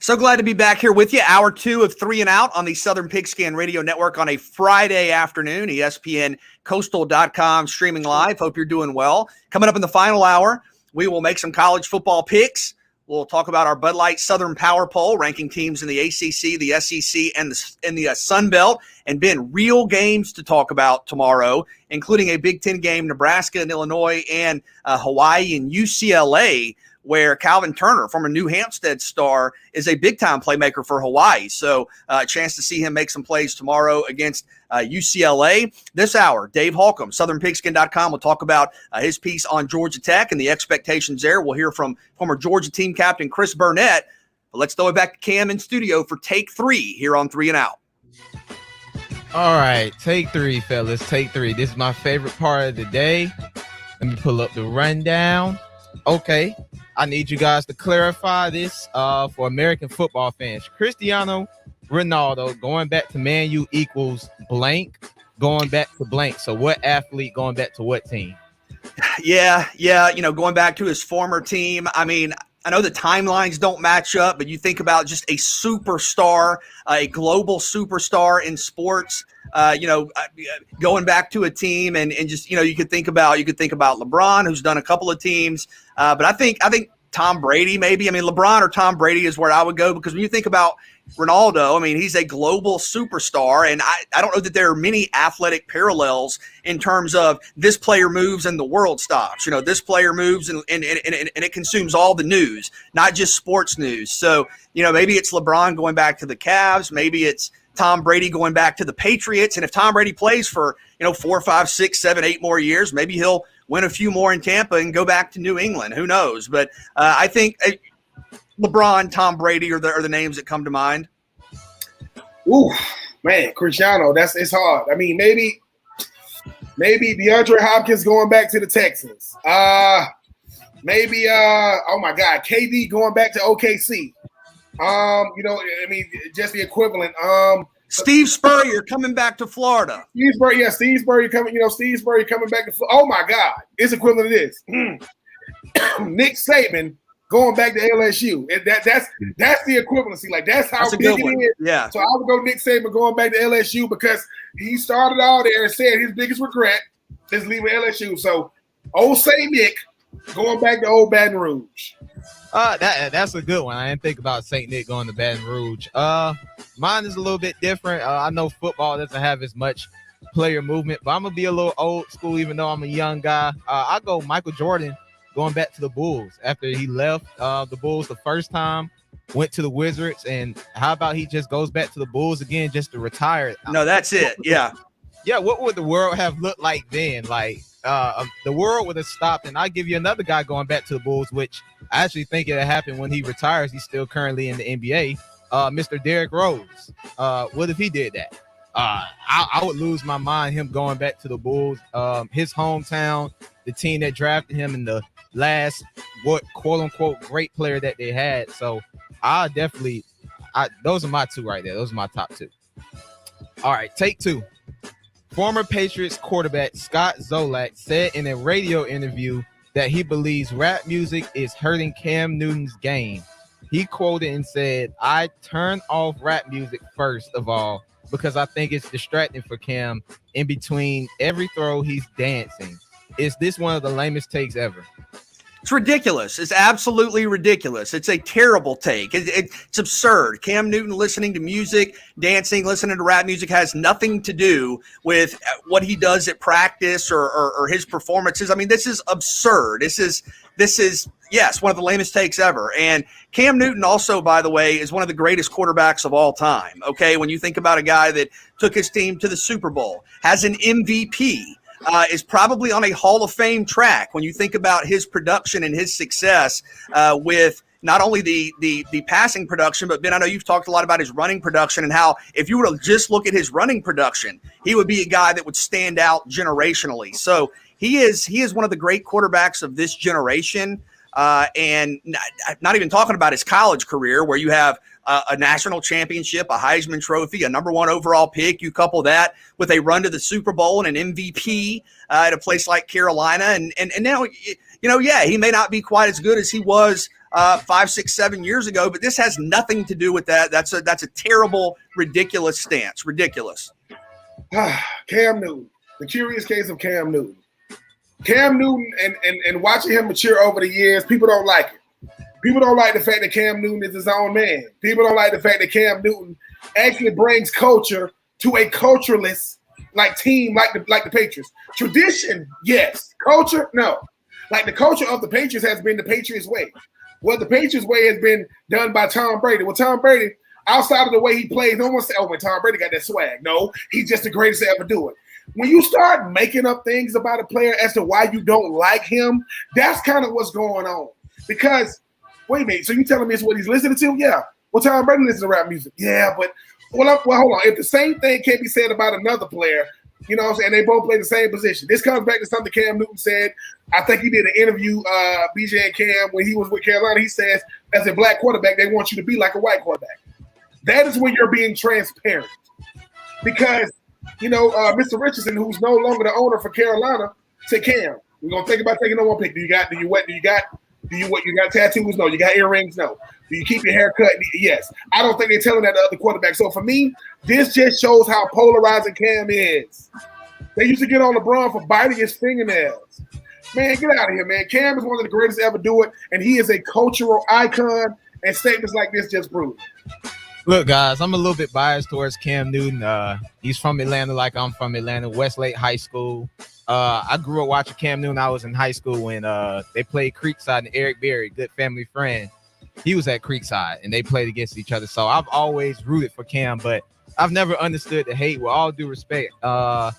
[SPEAKER 1] So glad to be back here with you. Hour 2 of 3 and Out on the Southern Pigskin Radio Network on a Friday afternoon. ESPN Coastal.com streaming live. Hope you're doing well. Coming up in the final hour, we will make some college football picks. We'll talk about our Bud Light Southern Power Poll, ranking teams in the ACC, the SEC, and the Sun Belt. And Ben, real games to talk about tomorrow, including a Big Ten game, Nebraska and Illinois, and Hawaii and UCLA, where Calvin Turner, former New Hampstead star, is a big-time playmaker for Hawaii. So a chance to see him make some plays tomorrow against UCLA. This hour, Dave Holcomb, SouthernPigskin.com, will talk about his piece on Georgia Tech and the expectations there. We'll hear from former Georgia team captain Chris Burnett. But let's throw it back to Cam in studio for Take 3 here on 3 and Out.
[SPEAKER 4] All right, Take 3, fellas. Take 3. This is my favorite part of the day. Let me pull up the rundown. Okay. I need you guys to clarify this for American football fans. Cristiano Ronaldo going back to Man U equals blank, going back to blank. So what athlete going back to what team?
[SPEAKER 1] Yeah, going back to his former team. I mean, I know the timelines don't match up, but you think about just a superstar, a global superstar in sports, going back to a team and just, you could think about LeBron, who's done a couple of teams. But I think Tom Brady, maybe. I mean, LeBron or Tom Brady is where I would go, because when you think about Ronaldo, I mean, he's a global superstar, and I don't know that there are many athletic parallels in terms of this player moves and the world stops. This player moves and it consumes all the news, not just sports news. So, maybe it's LeBron going back to the Cavs. Maybe it's Tom Brady going back to the Patriots. And if Tom Brady plays for, 4, 5, 6, 7, 8 more years, maybe he'll win a few more in Tampa and go back to New England. Who knows? But I think LeBron, Tom Brady are the names that come to mind.
[SPEAKER 2] Ooh, man, Cristiano, it's hard. I mean, maybe DeAndre Hopkins going back to the Texans. Maybe oh my God, KD going back to OKC. Just the equivalent.
[SPEAKER 1] Steve Spurrier coming back to Florida.
[SPEAKER 2] Steve Spurrier coming back to Florida. Oh my God, it's equivalent to this. Nick Saban going back to LSU. That's the equivalency. Like, that's how big it is.
[SPEAKER 1] Yeah.
[SPEAKER 2] So I would go Nick Saban going back to LSU, because he started out there and said his biggest regret is leaving LSU. So old St. Nick going back to old Baton Rouge.
[SPEAKER 4] That's a good one. I didn't think about St. Nick going to Baton Rouge. Mine is a little bit different. I know football doesn't have as much player movement, but I'm going to be a little old school, even though I'm a young guy. I go Michael Jordan going back to the Bulls after he left the Bulls the first time, went to the Wizards, and how about he just goes back to the Bulls again just to retire?
[SPEAKER 1] No, that's it. Yeah.
[SPEAKER 4] Yeah, what would the world have looked like then? Like, the world would have stopped. And I'll give you another guy going back to the Bulls, which I actually think it'll happen when he retires. He's still currently in the NBA. Mr. Derrick Rose. What if he did that? I would lose my mind, him going back to the Bulls. His hometown, the team that drafted him in the last, quote unquote, great player that they had. So those are my two right there. Those are my top two. All right, take 2. Former Patriots quarterback Scott Zolak said in a radio interview that he believes rap music is hurting Cam Newton's game. He quoted and said, "I turn off rap music first of all because I think it's distracting for Cam. In between every throw, he's dancing." Is this one of the lamest takes ever?
[SPEAKER 1] It's ridiculous. It's absolutely ridiculous. It's a terrible take. It's absurd. Cam Newton listening to music, dancing, listening to rap music has nothing to do with what he does at practice or his performances. I mean, this is absurd. This is yes, one of the lamest takes ever. And Cam Newton also, by the way, is one of the greatest quarterbacks of all time. Okay, when you think about a guy that took his team to the Super Bowl, has an MVP, is probably on a Hall of Fame track when you think about his production and his success with not only the passing production, but Ben, I know you've talked a lot about his running production and how if you were to just look at his running production, he would be a guy that would stand out generationally. So he is one of the great quarterbacks of this generation. And not even talking about his college career, where you have a national championship, a Heisman Trophy, a number 1 overall pick. You couple that with a run to the Super Bowl and an MVP at a place like Carolina. And now, yeah, he may not be quite as good as he was 5, 6, 7 years ago. But this has nothing to do with that. That's a terrible, ridiculous stance. Ridiculous.
[SPEAKER 2] Cam Newton, the curious case of Cam Newton. Cam Newton and watching him mature over the years, people don't like it. People don't like the fact that Cam Newton is his own man. People don't like the fact that Cam Newton actually brings culture to a cultureless team like the Patriots. Tradition, yes. Culture, no. Like the culture of the Patriots has been the Patriots way. Well, the Patriots way has been done by Tom Brady. Well, Tom Brady, outside of the way he plays, no one say, "Oh, when Tom Brady got that swag." No, he's just the greatest to ever do it. When you start making up things about a player as to why you don't like him, that's kind of what's going on. Because, wait a minute, so you telling me it's what he's listening to? Yeah. Well, Tom Brady listens to rap music. Yeah, but, well, hold on. If the same thing can't be said about another player, you know what I'm saying, they both play the same position. This comes back to something Cam Newton said. I think he did an interview, BJ and Cam, when he was with Carolina. He says, as a black quarterback, they want you to be like a white quarterback. That is when you're being transparent. Because, Mr. Richardson, who's no longer the owner for Carolina, said, Cam, we're gonna think about taking no one pick. Do you got tattoos? No. You got earrings? No. Do you keep your hair cut? Yes. I don't think they're telling that to other quarterbacks. So for me, this just shows how polarizing Cam is. They used to get on LeBron for biting his fingernails. Man, get out of here, man. Cam is one of the greatest to ever do it, and he is a cultural icon, and statements like this just prove it.
[SPEAKER 4] Look, guys, I'm a little bit biased towards Cam Newton. He's from Atlanta like I'm from Atlanta, Westlake High School. I grew up watching Cam Newton. I was in high school when they played Creekside, and Eric Berry, good family friend, he was at Creekside, and they played against each other. So I've always rooted for Cam, but I've never understood the hate. With all due respect, I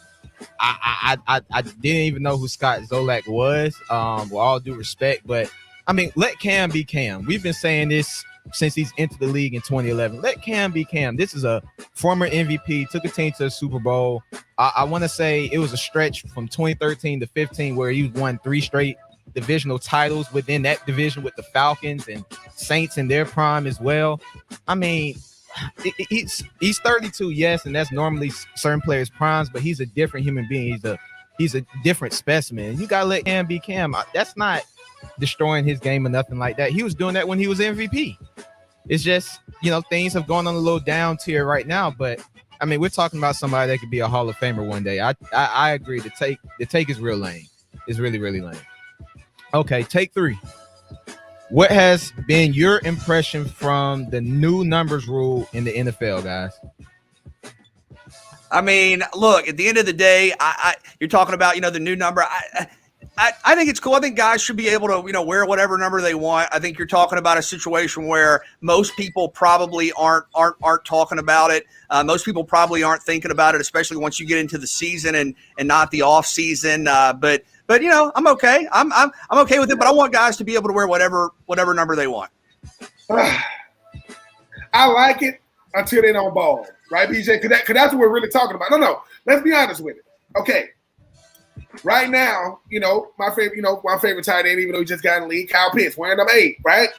[SPEAKER 4] didn't even know who Scott Zolak was. With all due respect, but I mean, let Cam be Cam. We've been saying this since he's entered the league in 2011. Let Cam be Cam. This is a former MVP, took a team to the Super Bowl. I want to say it was a stretch from 2013 to 15 where he won 3 straight divisional titles within that division with the Falcons and Saints in their prime as well. I mean, he's 32, yes, and that's normally certain players' primes, but he's a different human being. He's a different specimen. You gotta let Cam be Cam. That's not destroying his game or nothing like that. He was doing that when he was MVP. It's just, things have gone on a little down tier right now, but I mean, we're talking about somebody that could be a Hall of Famer one day. I agree. The take is real lame. It's really, really lame. Okay, take 3. What has been your impression from the new numbers rule in the NFL, guys?
[SPEAKER 1] I mean, look, at the end of the day, you're talking about, the new number. I think it's cool. I think guys should be able to, wear whatever number they want. I think you're talking about a situation where most people probably aren't talking about it. Most people probably aren't thinking about it, especially once you get into the season and not the off season. But I'm okay. I'm okay with it. But I want guys to be able to wear whatever number they want.
[SPEAKER 2] I like it until they don't ball, right, BJ? Because that's what we're really talking about. No. Let's be honest with it. Okay. Right now, my favorite tight end, even though he just got in the league, Kyle Pitts, wearing number 8, right?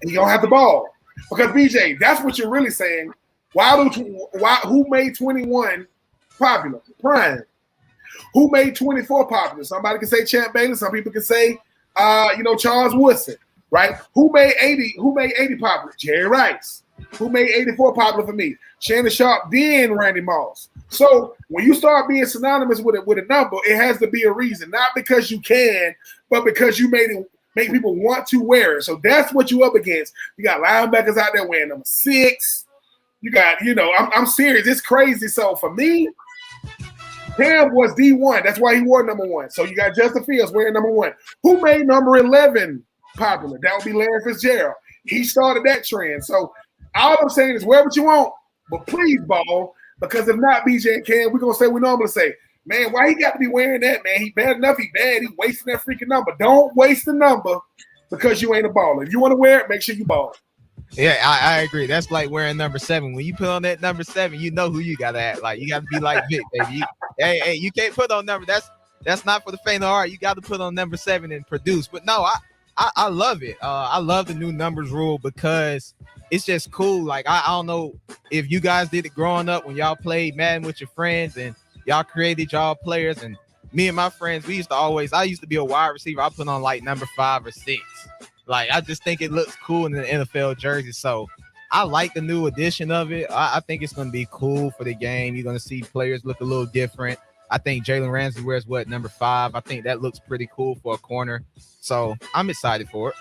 [SPEAKER 2] And you don't have the ball. Because, BJ, that's what you're really saying. Who made 21 popular? Prime. Who made 24 popular? Somebody can say Champ Bailey. Some people can say, Charles Woodson, right? Who made 80 popular? Jerry Rice. Who made 84 popular for me? Shannon Sharp, then Randy Moss. So when you start being synonymous with a number, it has to be a reason, not because you can, but because you make people want to wear it. So that's what you up against. You got linebackers out there wearing number 6. You got, I'm serious. It's crazy. So for me, Cam was D1. That's why he wore number 1. So you got Justin Fields wearing number 1. Who made number 11 popular? That would be Larry Fitzgerald. He started that trend. So all I'm saying is wear what you want, but please ball. Because if not, BJ and Cam, we're going to say we normally say, man, why he got to be wearing that, man? He bad enough, he bad. He wasting that freaking number. Don't waste the number because you ain't a baller. If you want to wear it, make sure you ball.
[SPEAKER 4] Yeah, I agree. That's like wearing number 7. When you put on that number 7, you know who you got to act like. You got to be like Vic, baby. Hey, you can't put on number. That's not for the faint of heart. You got to put on number 7 and produce. But no, I love it. I love the new numbers rule because it's just cool. Like, I don't know if you guys did it growing up when y'all played Madden with your friends and y'all created y'all players. And me and my friends, I used to be a wide receiver. I put on like number 5 or 6. Like, I just think it looks cool in the NFL jersey. So I like the new edition of it. I think it's going to be cool for the game. You're going to see players look a little different. I think Jalen Ramsey wears number 5. I think that looks pretty cool for a corner. So I'm excited for it.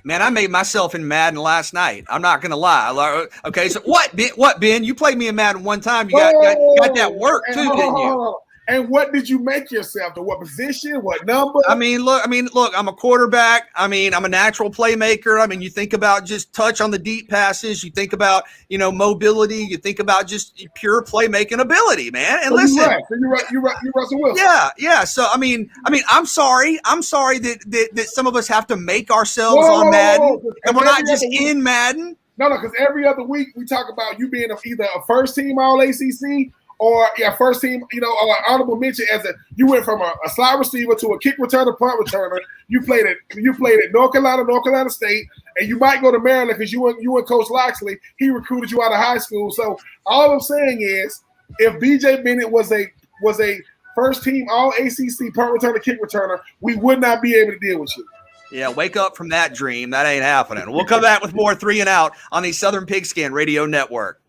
[SPEAKER 1] Man, I made myself in Madden last night. I'm not gonna lie. Okay, so what, Ben? What, Ben? You played me in Madden one time. You got that work too, didn't you?
[SPEAKER 2] And what did you make yourself? To what position? What number?
[SPEAKER 1] I mean, look. I'm a quarterback. I mean, I'm a natural playmaker. I mean, you think about just touch on the deep passes. You think about mobility. You think about just pure playmaking ability, man. And listen,
[SPEAKER 2] you're Russell Wilson.
[SPEAKER 1] Yeah. So I mean, I'm sorry that some of us have to make ourselves on Madden, and we're not just in Madden.
[SPEAKER 2] No, because every other week we talk about you being either a first team All ACC. Or first team, honorable mention you went from a slot receiver to a kick returner, punt returner. You played at North Carolina State, and you might go to Maryland because you and Coach Loxley, he recruited you out of high school. So all I'm saying is, if BJ Bennett was a first team All ACC punt returner, kick returner, we would not be able to deal with you.
[SPEAKER 1] Yeah, wake up from that dream. That ain't happening. We'll come back with more 3 and Out on the Southern Pigskin Radio Network.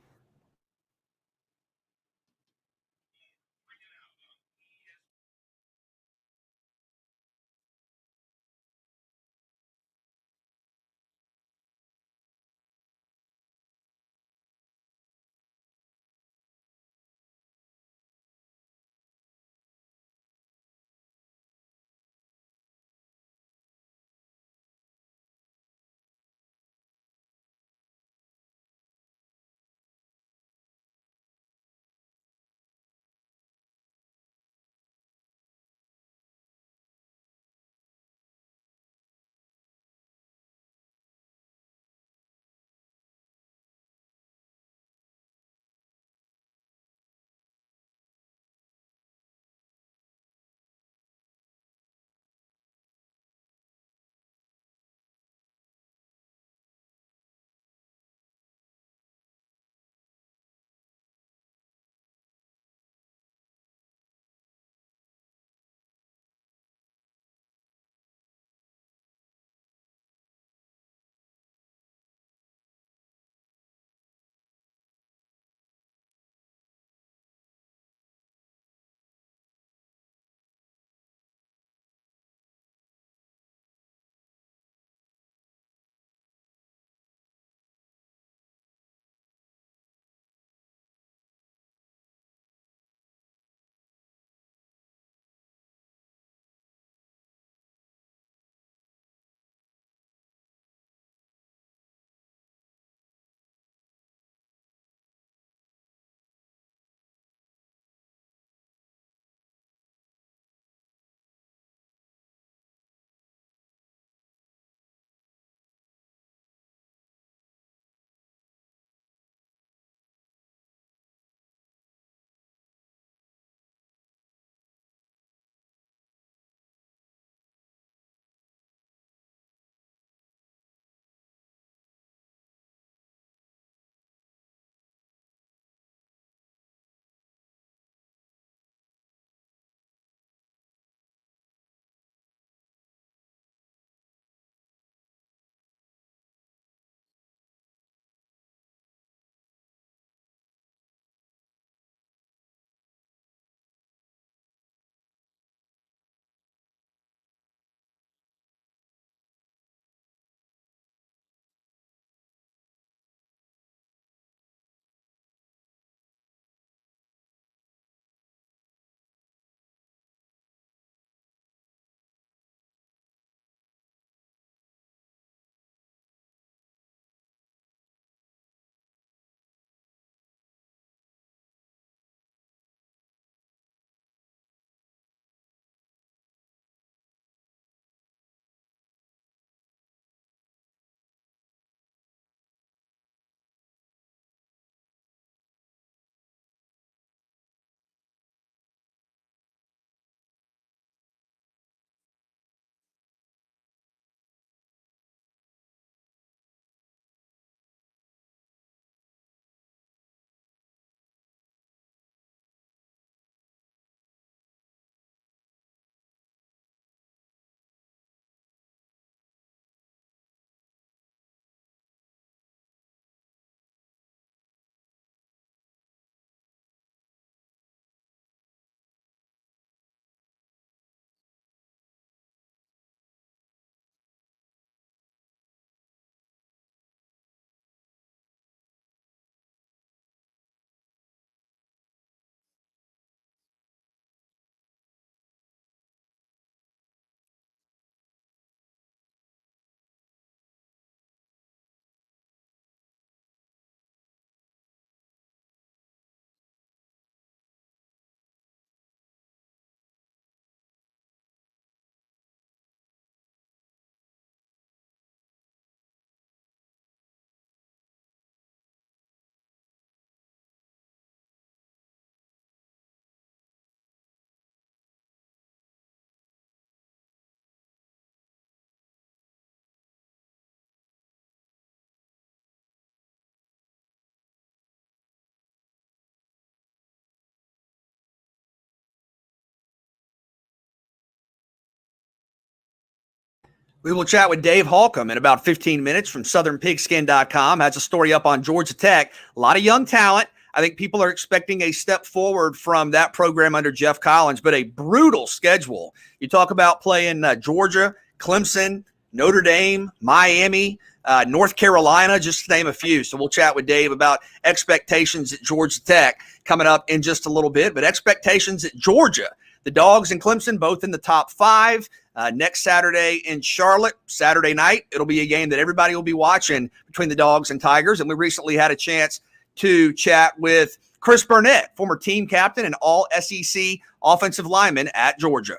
[SPEAKER 1] We will chat with Dave Holcomb in about 15 minutes from SouthernPigskin.com. Has a story up on Georgia Tech. A lot of young talent. I think people are expecting a step forward from that program under Jeff Collins, but a brutal schedule. You talk about playing Georgia, Clemson, Notre Dame, Miami, North Carolina, just to name a few. So we'll chat with Dave about expectations at Georgia Tech coming up in just a little bit, but expectations at Georgia. The Dogs and Clemson both in the top 5. Next Saturday in Charlotte, Saturday night, it'll be a game that everybody will be watching between the Dogs and Tigers. And we recently had a chance to chat with Chris Burnett, former team captain and all SEC offensive lineman at Georgia.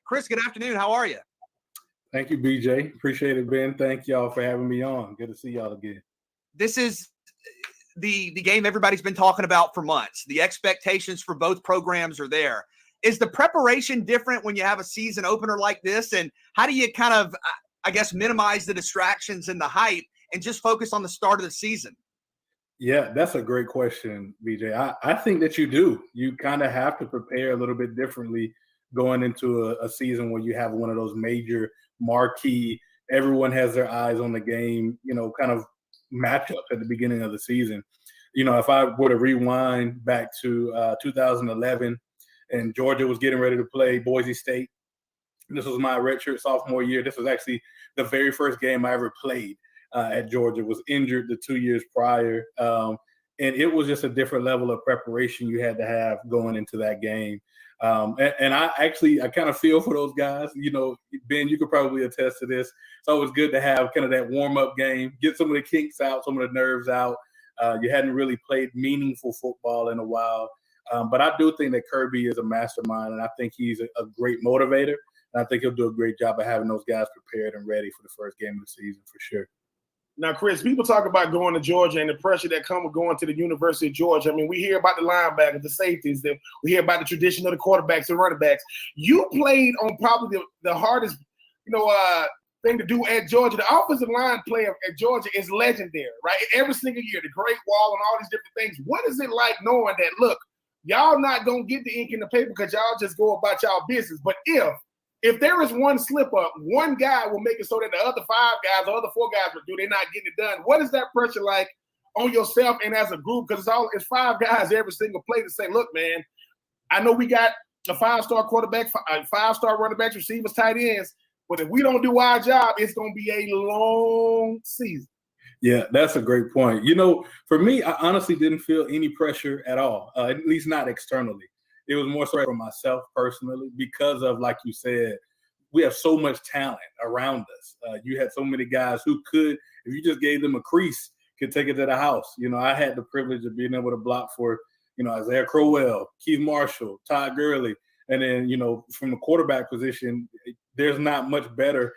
[SPEAKER 1] Chris, good afternoon. How are you?
[SPEAKER 5] Thank you, BJ. Appreciate it, Ben. Thank y'all for having me on. Good to see y'all again.
[SPEAKER 1] This is the game everybody's been talking about for months. The expectations for both programs are there. Is the preparation different when you have a season opener like this? And how do you kind of, I guess, minimize the distractions and the hype and just focus on the start of the season?
[SPEAKER 5] Yeah, that's a great question, BJ. I think that you do. You kind of have to prepare a little bit differently going into a season where you have one of those major marquee, everyone has their eyes on the game, kind of matchups at the beginning of the season. If I were to rewind back to 2011, and Georgia was getting ready to play Boise State. This was my redshirt sophomore year. This was actually the very first game I ever played at Georgia. Was injured the 2 years prior. And it was just a different level of preparation you had to have going into that game. And I kind of feel for those guys. Ben, you could probably attest to this. It's always good to have kind of that warm-up game, get some of the kinks out, some of the nerves out. You hadn't really played meaningful football in a while. But I do think that Kirby is a mastermind, and I think he's a great motivator. And I think he'll do a great job of having those guys prepared and ready for the first game of the season for sure.
[SPEAKER 2] Now, Chris, people talk about going to Georgia and the pressure that comes with going to the University of Georgia. I mean, we hear about the linebackers, the safeties, we hear about the tradition of the quarterbacks and running backs. You played on probably the hardest, thing to do at Georgia. The offensive line play at Georgia is legendary, right? Every single year, the Great Wall and all these different things. What is it like knowing that, look, y'all not going to get the ink in the paper because y'all just go about y'all business. But if there is one slip up, one guy will make it so that the other 5 guys or other 4 guys will do, they're not getting it done. What is that pressure like on yourself and as a group? Because it's 5 guys every single play to say, look, man, I know we got a 5-star quarterback, 5-star running backs, receivers, tight ends, but if we don't do our job, it's going to be a long season.
[SPEAKER 5] Yeah, that's a great point. For me, I honestly didn't feel any pressure at all, at least not externally. It was more so for myself personally because of, like you said, we have so much talent around us. You had so many guys who could, if you just gave them a crease, could take it to the house. I had the privilege of being able to block for, Isaiah Crowell, Keith Marshall, Todd Gurley. And then, from the quarterback position, there's not much better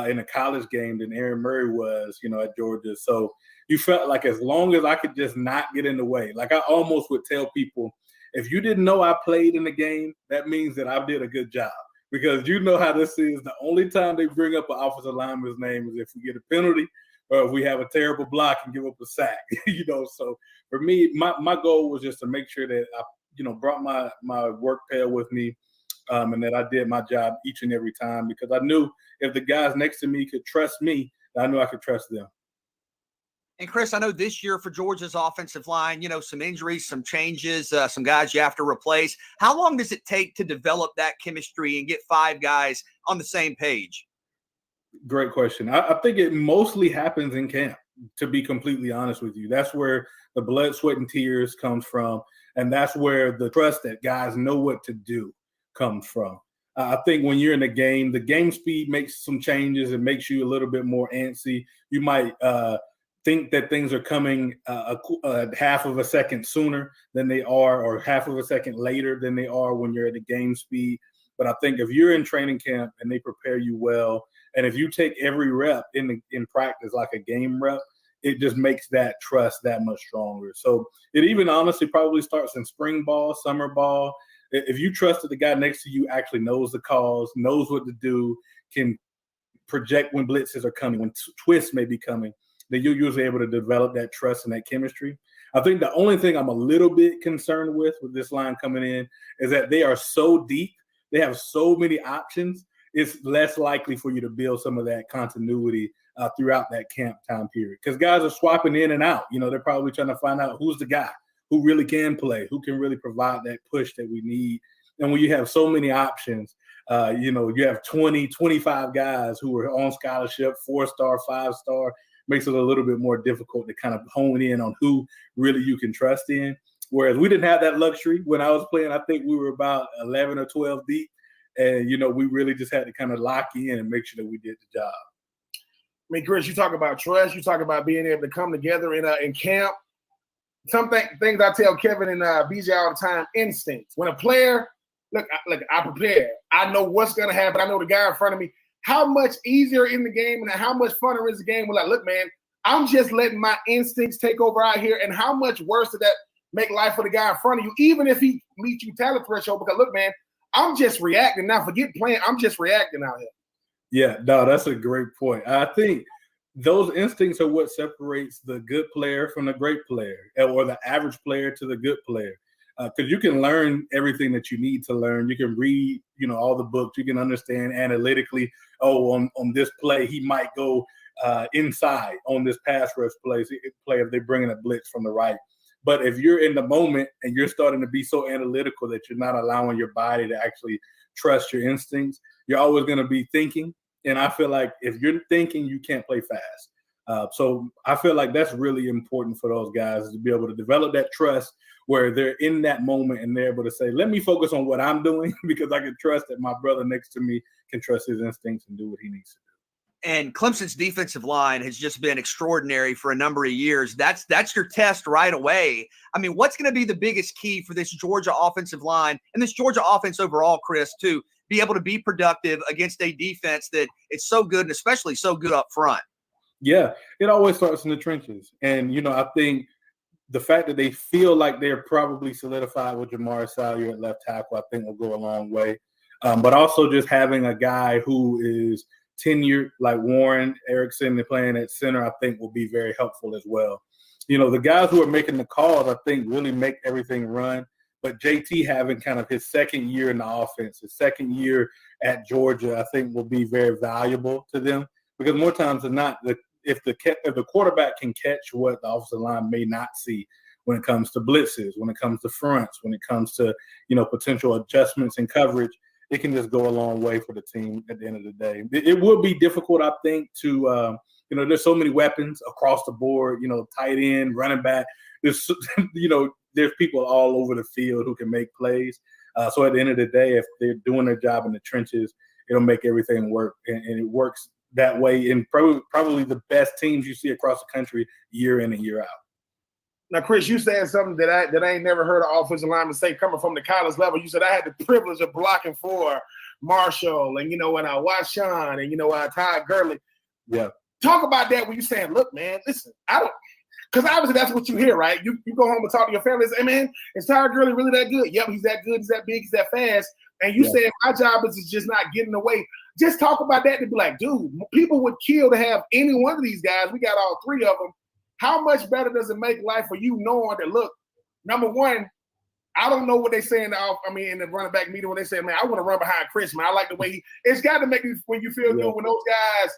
[SPEAKER 5] in a college game than Aaron Murray was, at Georgia. So you felt like as long as I could just not get in the way, like I almost would tell people, if you didn't know I played in the game, that means that I did a good job. Because you know how this is. The only time they bring up an offensive lineman's name is if we get a penalty or if we have a terrible block and give up a sack. So for me, my goal was just to make sure that I, brought my work pail with me. And that I did my job each and every time because I knew if the guys next to me could trust me, I knew I could trust them.
[SPEAKER 1] And Chris, I know this year for Georgia's offensive line, some injuries, some changes, some guys you have to replace. How long does it take to develop that chemistry and get 5 guys on the same page?
[SPEAKER 5] Great question. I think it mostly happens in camp, to be completely honest with you. That's where the blood, sweat, and tears comes from. And that's where the trust that guys know what to do comes from. I think when you're in the game speed makes some changes. It makes you a little bit more antsy. You might think that things are coming a half of a second sooner than they are or half of a second later than they are when you're at the game speed. But I think if you're in training camp and they prepare you well, and if you take every rep in practice like a game rep, it just makes that trust that much stronger. So it even honestly probably starts in spring ball, summer ball. If you trust that the guy next to you actually knows the calls, knows what to do, can project when blitzes are coming, when twists may be coming, then you're usually able to develop that trust and that chemistry. I think the only thing I'm a little bit concerned with this line coming in is that they are so deep. They have so many options. it's less likely for you to build some of that continuity throughout that camp time period, because guys are swapping in and out. They're probably trying to find out who's the guy who really can play, who can really provide that push that we need. And when you have so many options, you have 20, 25 guys who are on scholarship, 4-star, 5-star, makes it a little bit more difficult to kind of hone in on who really you can trust in. Whereas we didn't have that luxury when I was playing. I think we were about 11 or 12 deep. And, we really just had to kind of lock in and make sure that we did the job.
[SPEAKER 2] I mean, Chris, you talk about trust. You talk about being able to come together in camp. Some things I tell Kevin and BJ all the time, instincts. When a player, look, I prepare. I know what's going to happen. I know the guy in front of me. How much easier in the game and how much funner is the game? We're like, look, man, I'm just letting my instincts take over out here. And how much worse did that make life for the guy in front of you, even if he meets you talent threshold? Because, look, man, I'm just reacting. Now, forget playing. I'm just reacting out here.
[SPEAKER 5] Yeah, no, that's a great point. I think those instincts are what separates the good player from the great player, or the average player to the good player. Because you can learn everything that you need to learn. You can read, all the books. You can understand analytically, on this play, he might go inside on this pass rush play if they bring in a blitz from the right. But if you're in the moment and you're starting to be so analytical that you're not allowing your body to actually trust your instincts, you're always going to be thinking. And I feel like if you're thinking, you can't play fast. So I feel like that's really important for those guys, to be able to develop that trust where they're in that moment and they're able to say, let me focus on what I'm doing, because I can trust that my brother next to me can trust his instincts and do what he needs to do.
[SPEAKER 1] And Clemson's defensive line has just been extraordinary for a number of years. That's your test right away. I mean, what's going to be the biggest key for this Georgia offensive line and this Georgia offense overall, Chris, to be able to be productive against a defense that it's so good and especially so good up front?
[SPEAKER 5] Yeah, it always starts in the trenches. And, I think the fact that they feel like they're probably solidified with Jamari Salyer at left tackle, I think will go a long way. But also just having a guy who is tenured like Warren Erickson and playing at center, I think will be very helpful as well. The guys who are making the calls, I think, really make everything run. But JT having kind of his second year in the offense, his second year at Georgia, I think will be very valuable to them, because more times than not, if the quarterback can catch what the offensive line may not see when it comes to blitzes, when it comes to fronts, when it comes to, potential adjustments in coverage, it can just go a long way for the team at the end of the day. It will be difficult, I think, to, there's so many weapons across the board, tight end, running back. There's, there's people all over the field who can make plays. So at the end of the day, if they're doing their job in the trenches, it'll make everything work. And it works that way in probably the best teams you see across the country year in and year out.
[SPEAKER 2] Now, Chris, you said something that I ain't never heard an offensive lineman say coming from the college level. You said I had the privilege of blocking for Marshall and, and I watched Sean and, Todd Gurley.
[SPEAKER 5] Yeah.
[SPEAKER 2] Talk about that when you're saying, look, man, listen, I don't – because obviously that's what you hear, right? You go home and talk to your family and say, hey, man, is Todd Gurley really that good? Yep, he's that good, he's that big, he's that fast. And you saying my job is just not getting away. Just talk about that and be like, dude, people would kill to have any one of these guys. We got all three of them. How much better does it make life for you knowing that, look, number one, I don't know what they say in the running back meeting when they say, man, I want to run behind Chris, man. I like the way it's got to make you when you feel good when those guys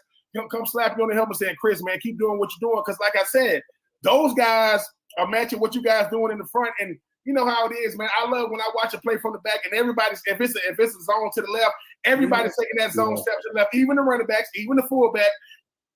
[SPEAKER 2] come slap you on the helmet saying, Chris, man, keep doing what you're doing. Because like I said, those guys are matching what you guys doing in the front. And you know how it is, man. I love when I watch a play from the back and everybody's, if it's a zone to the left, everybody's taking that zone step to the left, even the running backs, even the fullback.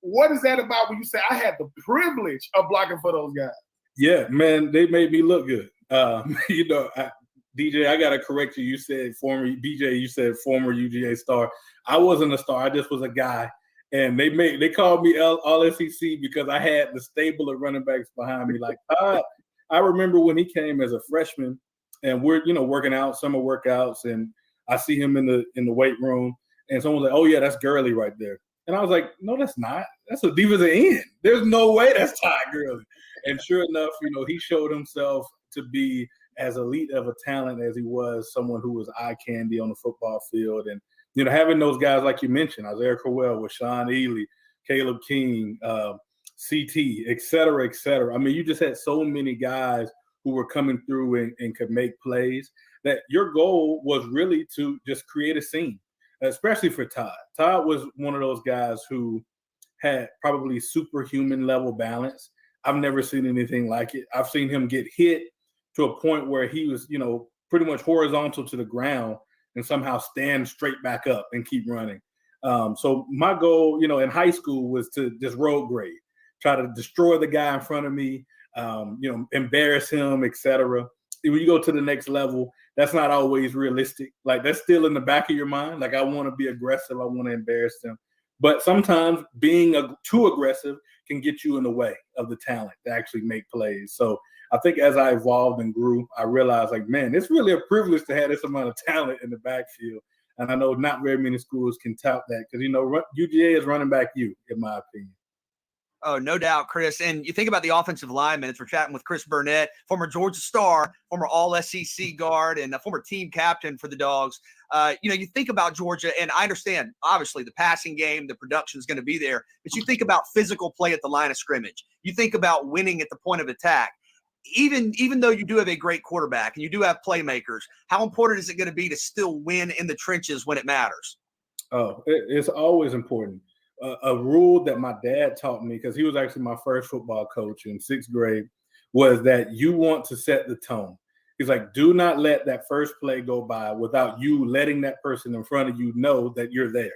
[SPEAKER 2] What is that about when you say I had the privilege of blocking for those guys?
[SPEAKER 5] Yeah, man, they made me look good. DJ, I got to correct you. You said you said former UGA star. I wasn't a star. I just was a guy. And they called me all SEC because I had the stable of running backs behind me. Like, I remember when he came as a freshman and we're, working out, summer workouts, and I see him in the weight room and someone's like, oh yeah, that's Gurley right there. And I was like, no, that's not. That's a defensive end. There's no way that's Todd Gurley. And sure enough, he showed himself to be as elite of a talent as he was someone who was eye candy on the football field. And, having those guys, like you mentioned, Isaiah Crowell with Sean Ely, Caleb King, CT, et cetera, et cetera. I mean, you just had so many guys who were coming through and could make plays that your goal was really to just create a scene. especially for Todd. Todd was one of those guys who had probably superhuman level balance. I've never seen anything like it. I've seen him get hit to a point where he was, pretty much horizontal to the ground and somehow stand straight back up and keep running. So my goal, in high school was to just road grade, try to destroy the guy in front of me, embarrass him, etc. When you go to the next level, that's not always realistic. Like, that's still in the back of your mind. Like, I want to be aggressive. I want to embarrass them. But sometimes being too aggressive can get you in the way of the talent to actually make plays. So I think as I evolved and grew, I realized, like, man, it's really a privilege to have this amount of talent in the backfield. And I know not very many schools can tout that because, UGA is running back you, in my opinion.
[SPEAKER 1] Oh, no doubt, Chris. And you think about the offensive linemen, as we're chatting with Chris Burnett, former Georgia star, former All-SEC guard, and a former team captain for the Dogs. You think about Georgia, and I understand, obviously, the passing game, the production is going to be there, but you think about physical play at the line of scrimmage. You think about winning at the point of attack. Even though you do have a great quarterback and you do have playmakers, how important is it going to be to still win in the trenches when it matters?
[SPEAKER 5] Oh, it's always important. A rule that my dad taught me, because he was actually my first football coach in 6th grade, was that you want to set the tone. He's like, do not let that first play go by without you letting that person in front of you know that you're there.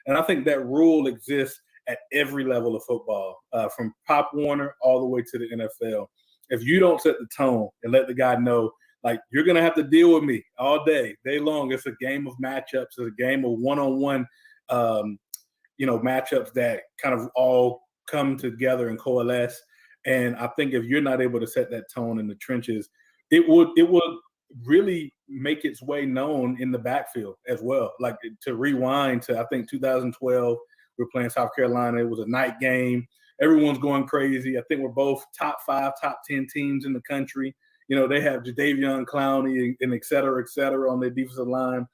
[SPEAKER 5] And I think that rule exists at every level of football, from Pop Warner all the way to the NFL. If you don't set the tone and let the guy know, like, you're going to have to deal with me all day long. It's a game of matchups. It's a game of one-on-one matchups that kind of all come together and coalesce. And I think if you're not able to set that tone in the trenches, it would really make its way known in the backfield as well. Like, to rewind to, I think, 2012, we were playing South Carolina. It was a night game. Everyone's going crazy. I think we're both top 5, top 10 teams in the country. They have Jadeveon Clowney and et cetera on their defensive line.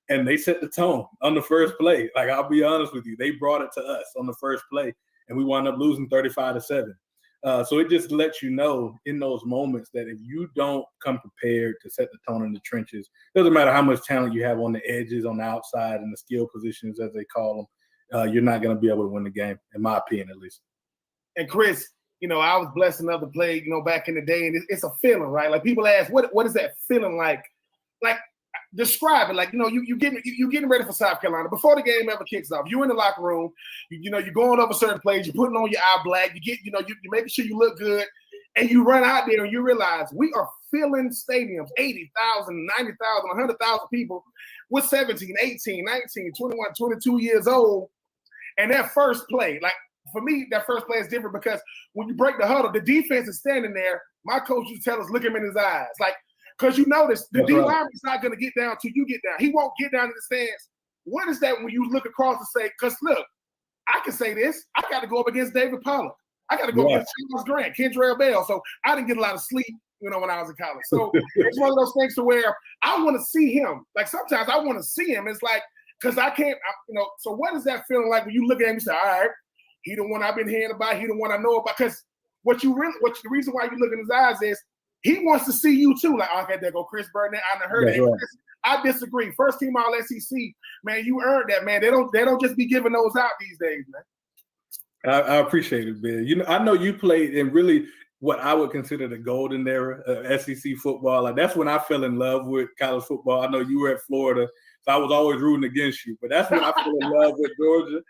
[SPEAKER 5] And they set the tone on the first play. Like, I'll be honest with you, they brought it to us on the first play, and we wound up losing 35-7. So it just lets you know in those moments that if you don't come prepared to set the tone in the trenches, doesn't matter how much talent you have on the edges, on the outside, and the skill positions, as they call them, you're not going to be able to win the game, in my opinion, at least.
[SPEAKER 2] And Chris, I was blessed enough to play, back in the day, and it's a feeling, right? Like, people ask, what is that feeling like? Like, describe it. Like, you getting ready for South Carolina before the game ever kicks off. You're in the locker room. You're going over certain plays. You're putting on your eye black. You're making sure you look good, and you run out there and you realize we are filling stadiums, 80,000, 90,000, 100,000 people with 17, 18, 19, 21, 22 years old. And that first play, like, for me, that first play is different because when you break the huddle, the defense is standing there. My coach used to tell us, look him in his eyes. Like, because you notice the D-lineman's not going to get down till you get down. He won't get down in the stands. What is that when you look across and say, because look, I can say this. I got to go up against David Pollack. I got to go against Charles Grant, Kentrell Bell. So I didn't get a lot of sleep, when I was in college. So it's one of those things to where I want to see him. Like, sometimes I want to see him. It's like, because I can't, so what is that feeling like when you look at him and say, all right, he the one I've been hearing about, he the one I know about? Because the reason why you look in his eyes is he wants to see you too. Like, okay, there go Chris Burnett. I done heard it. Right. I disagree. First team All SEC, man. You earned that, man. They don't just be giving those out these days, man.
[SPEAKER 5] I appreciate it, Ben. I know you played in really what I would consider the golden era of SEC football. Like, that's when I fell in love with college football. I know you were at Florida, so I was always rooting against you. But that's when I fell in love with Georgia.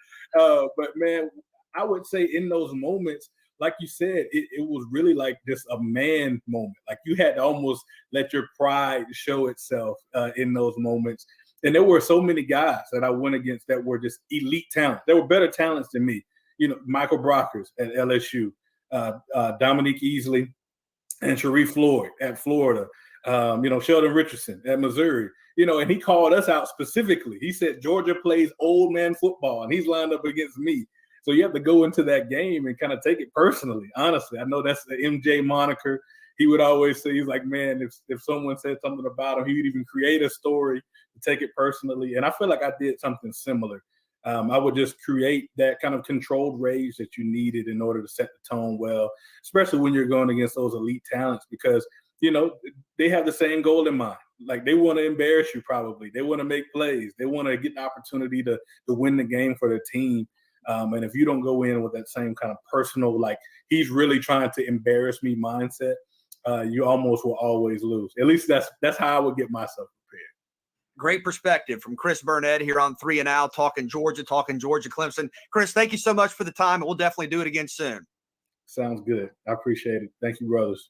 [SPEAKER 5] But man, I would say in those moments, like you said, it was really like just a man moment. Like, you had to almost let your pride show itself in those moments. And there were so many guys that I went against that were just elite talent. There were better talents than me. Michael Brockers at LSU, Dominique Easley, and Sharif Floyd at Florida. Sheldon Richardson at Missouri. And he called us out specifically. He said Georgia plays old man football, and he's lined up against me. So you have to go into that game and kind of take it personally. Honestly, I know that's the MJ moniker. He would always say, he's like, man, if someone said something about him, he would even create a story to take it personally. And I feel like I did something similar. I would just create that kind of controlled rage that you needed in order to set the tone well, especially when you're going against those elite talents, because, they have the same goal in mind. Like they want to embarrass you probably. They want to make plays. They want to get the opportunity to win the game for their team. And if you don't go in with that same kind of personal, like he's really trying to embarrass me mindset, you almost will always lose. At least that's how I would get myself prepared.
[SPEAKER 1] Great perspective from Chris Burnett here on 3 and Out, talking Georgia Clemson. Chris, thank you so much for the time, and we'll definitely do it again soon.
[SPEAKER 5] Sounds good. I appreciate it. Thank you, brothers.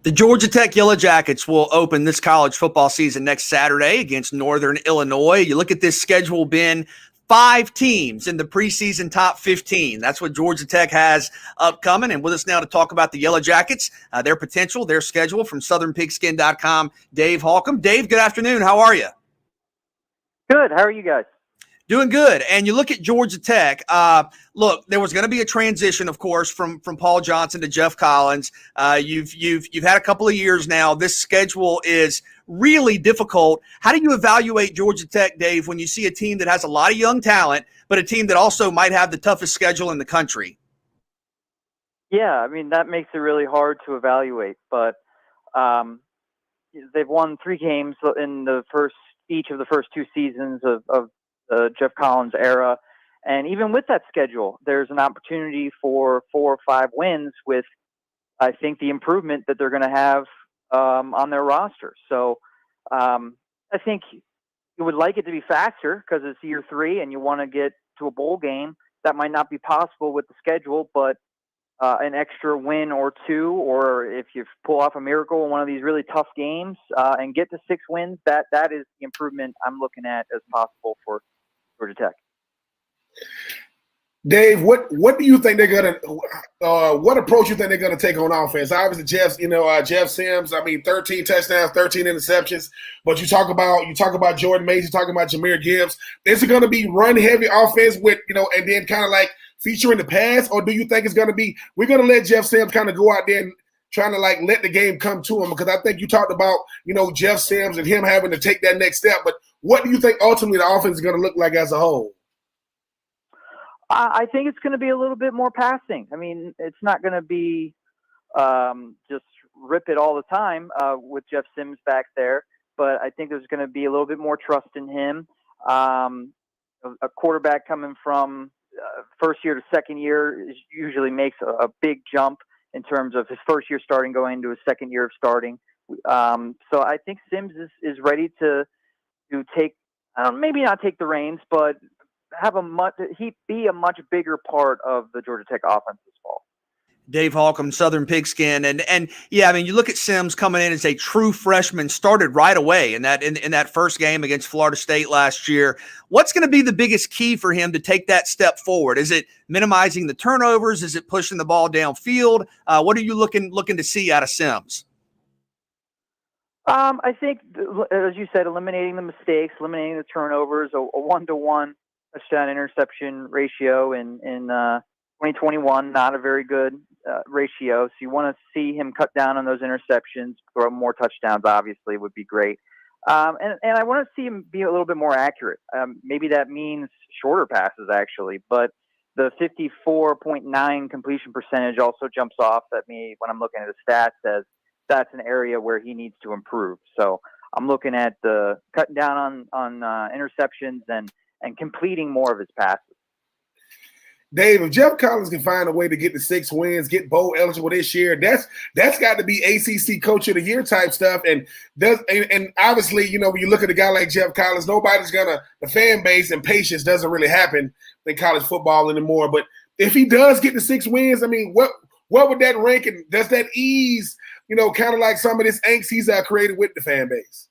[SPEAKER 1] The Georgia Tech Yellow Jackets will open this college football season next Saturday against Northern Illinois. You look at this schedule, Ben, 5 teams in the preseason top 15. That's what Georgia Tech has upcoming. And with us now to talk about the Yellow Jackets, their potential, their schedule from SouthernPigskin.com, Dave Holcomb. Dave, good afternoon. How are you?
[SPEAKER 6] Good. How are you guys?
[SPEAKER 1] Doing good. And you look at Georgia Tech. Look, there was going to be a transition, of course, from Paul Johnson to Jeff Collins. You've had a couple of years now. This schedule is really difficult. How do you evaluate Georgia Tech, Dave, when you see a team that has a lot of young talent, but a team that also might have the toughest schedule in the country?
[SPEAKER 6] Yeah, I mean, that makes it really hard to evaluate. But they've won 3 games in each of the first 2 seasons of the Jeff Collins era. And even with that schedule, there's an opportunity for 4 or 5 wins with, I think, the improvement that they're going to have on their roster. So I think you would like it to be faster because it's year 3 and you want to get to a bowl game. That might not be possible with the schedule, but an extra win or 2, or if you pull off a miracle in one of these really tough games and get to 6 wins, that is the improvement I'm looking at as possible for Georgia Tech.
[SPEAKER 2] Dave, what do you think they're gonna? What approach you think they're gonna take on offense? Obviously, Jeff Sims. I mean, 13 touchdowns, 13 interceptions. But you talk about Jordan Mason, talking about Jahmyr Gibbs. Is it gonna be run heavy offense with and then kind of like featuring the pass, or do you think it's gonna be we're gonna let Jeff Sims kind of go out there and trying to like let the game come to him? Because I think you talked about Jeff Sims and him having to take that next step. But what do you think ultimately the offense is gonna look like as a whole?
[SPEAKER 6] I think it's going to be a little bit more passing. I mean, it's not going to be just rip it all the time with Jeff Sims back there, but I think there's going to be a little bit more trust in him. A quarterback coming from first year to second year usually makes a big jump in terms of his first year starting going into his second year of starting. So I think Sims is ready to take, maybe not take the reins, but be a much bigger part of the Georgia Tech offense this fall.
[SPEAKER 1] Dave Holcomb, Southern Pigskin, and yeah, I mean, you look at Sims coming in as a true freshman, started right away in that first game against Florida State last year. What's going to be the biggest key for him to take that step forward? Is it minimizing the turnovers? Is it pushing the ball downfield? What are you looking to see out of Sims?
[SPEAKER 6] I think, as you said, eliminating the mistakes, eliminating the turnovers, a 1-to-1 touchdown interception ratio in 2021, not a very good ratio. So you want to see him cut down on those interceptions, throw more touchdowns, obviously, would be great. And I want to see him be a little bit more accurate. Maybe that means shorter passes, actually, but the 54.9 completion percentage also jumps off at me when I'm looking at his stats as that's an area where he needs to improve. So I'm looking at the cutting down on interceptions and completing more of his passes.
[SPEAKER 2] Dave, if Jeff Collins can find a way to get to 6 wins, get bowl eligible this year, that's got to be ACC Coach of the Year type stuff. And obviously, when you look at a guy like Jeff Collins, the fan base and patience doesn't really happen in college football anymore. But if he does get to 6 wins, I mean, what would that rank? And does that ease, kind of like some of this angst he's created with the fan base?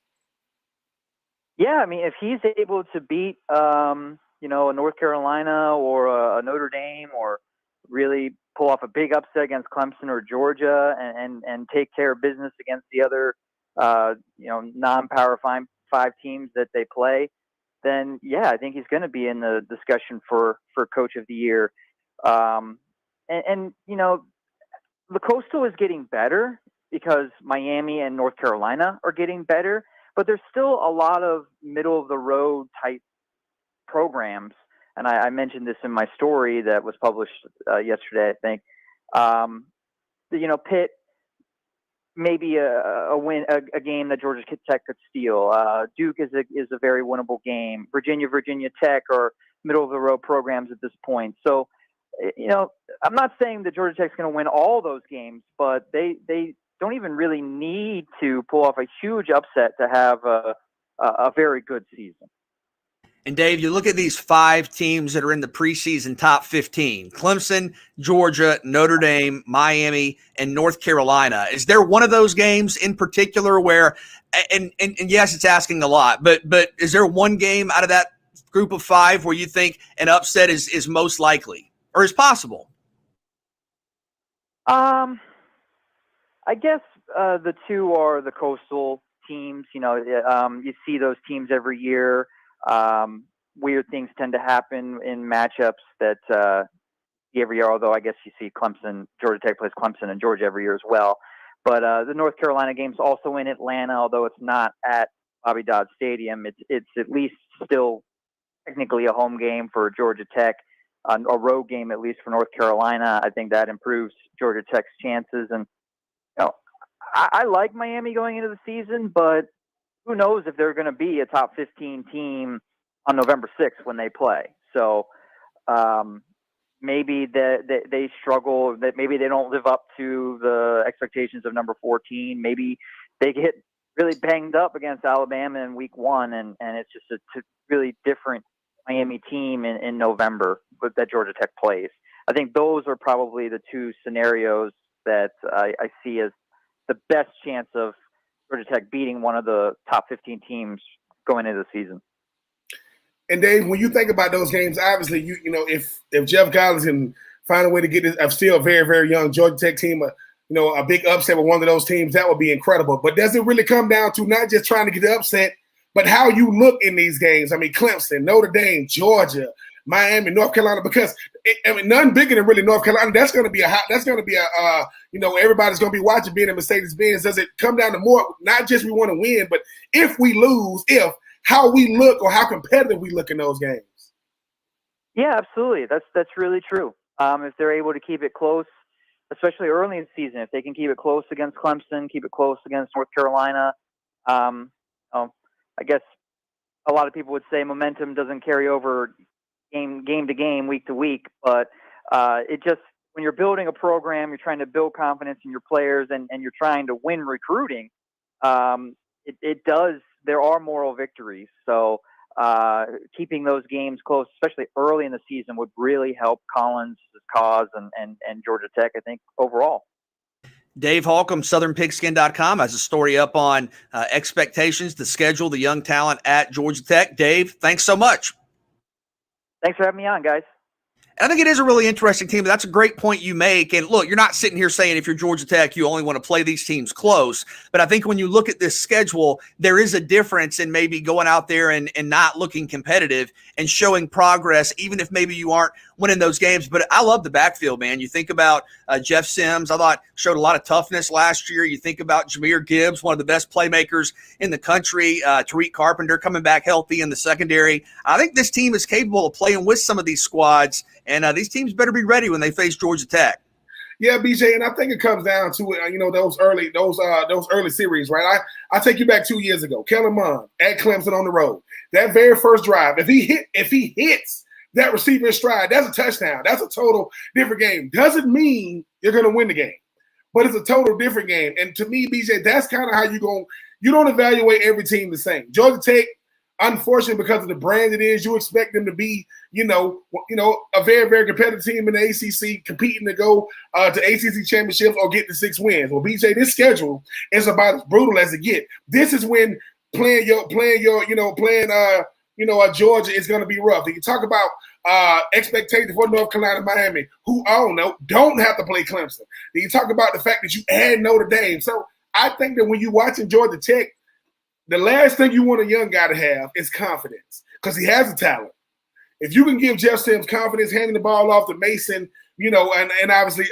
[SPEAKER 6] Yeah, I mean, if he's able to beat, a North Carolina or a Notre Dame, or really pull off a big upset against Clemson or Georgia, and take care of business against the other, non-Power 5 teams that they play, then yeah, I think he's going to be in the discussion for Coach of the Year. The Coastal is getting better because Miami and North Carolina are getting better. But there's still a lot of middle-of-the-road type programs, and I mentioned this in my story that was published yesterday, I think. Pitt, maybe a game that Georgia Tech could steal. Duke is a very winnable game. Virginia Tech are middle-of-the-road programs at this point. So, I'm not saying that Georgia Tech's going to win all those games, but they don't even really need to pull off a huge upset to have a very good season.
[SPEAKER 1] And Dave, you look at these 5 teams that are in the preseason top 15: Clemson, Georgia, Notre Dame, Miami, and North Carolina. Is there one of those games in particular where, and yes, it's asking a lot, but is there one game out of that group of 5 where you think an upset is most likely or is possible?
[SPEAKER 6] I guess the 2 are the coastal teams. You see those teams every year. Weird things tend to happen in matchups that every year, although I guess you see Georgia Tech plays Clemson and Georgia every year as well. But the North Carolina game's also in Atlanta, although it's not at Bobby Dodd Stadium. It's at least still technically a home game for Georgia Tech, a road game at least for North Carolina. I think that improves Georgia Tech's chances. And I like Miami going into the season, but who knows if they're going to be a top 15 team on November 6th when they play. So maybe they struggle, that maybe they don't live up to the expectations of number 14. Maybe they get really banged up against Alabama in week 1, and it's just a really different Miami team in November that Georgia Tech plays. I think those are probably the 2 scenarios that I see as the best chance of Georgia Tech beating one of the top 15 teams going into the season.
[SPEAKER 2] And Dave, when you think about those games, obviously, you know, if Jeff Collins can find a way to get this, I'm still a very, very young Georgia Tech team, a big upset with one of those teams, that would be incredible. But does it really come down to not just trying to get the upset, but how you look in these games? I mean, Clemson, Notre Dame, Georgia, Miami, North Carolina, because none bigger than really North Carolina. That's going to be everybody's going to be watching being a Mercedes-Benz. Does it come down to more, not just we want to win, but if we lose, how we look or how competitive we look in those games?
[SPEAKER 6] Yeah, absolutely. That's really true. If they're able to keep it close, especially early in the season, if they can keep it close against Clemson, keep it close against North Carolina, I guess a lot of people would say momentum doesn't carry over game to game, week to week, but it just, when you're building a program, you're trying to build confidence in your players and you're trying to win recruiting, there are moral victories. So keeping those games close, especially early in the season, would really help Collins' cause and Georgia Tech, I think, overall.
[SPEAKER 1] Dave Holcomb, SouthernPigskin.com, has a story up on expectations, the schedule, the young talent at Georgia Tech. Dave, thanks so much.
[SPEAKER 6] Thanks for having me on, guys.
[SPEAKER 1] I think it is a really interesting team. That's a great point you make. And look, you're not sitting here saying if you're Georgia Tech, you only want to play these teams close. But I think when you look at this schedule, there is a difference in maybe going out there and not looking competitive and showing progress, even if maybe you aren't winning those games. But I love the backfield, man. You think about Jeff Sims, I thought showed a lot of toughness last year. You think about Jahmyr Gibbs, one of the best playmakers in the country. Tariq Carpenter coming back healthy in the secondary. I think this team is capable of playing with some of these squads. And these teams better be ready when they face Georgia Tech.
[SPEAKER 2] Yeah, BJ, and I think it comes down to those early series, right? I take you back 2 years ago. Kellen Mond at Clemson on the road. That very first drive, if he hits that receiver stride, that's a touchdown. That's a total different game. Doesn't mean you're going to win the game, but it's a total different game. And to me, BJ, that's kind of how you don't evaluate every team the same. Georgia Tech, unfortunately, because of the brand it is, you expect them to be, a very, very competitive team in the ACC, competing to go to ACC championships or get the 6 wins. Well, BJ, this schedule is about as brutal as it gets. This is when playing Georgia is going to be rough. You talk about expectations for North Carolina, Miami, who I don't know, don't have to play Clemson. Then you talk about the fact that you add Notre Dame. So I think that when you're watching Georgia Tech, the last thing you want a young guy to have is confidence, because he has the talent. If you can give Jeff Sims confidence, handing the ball off to Mason, and obviously,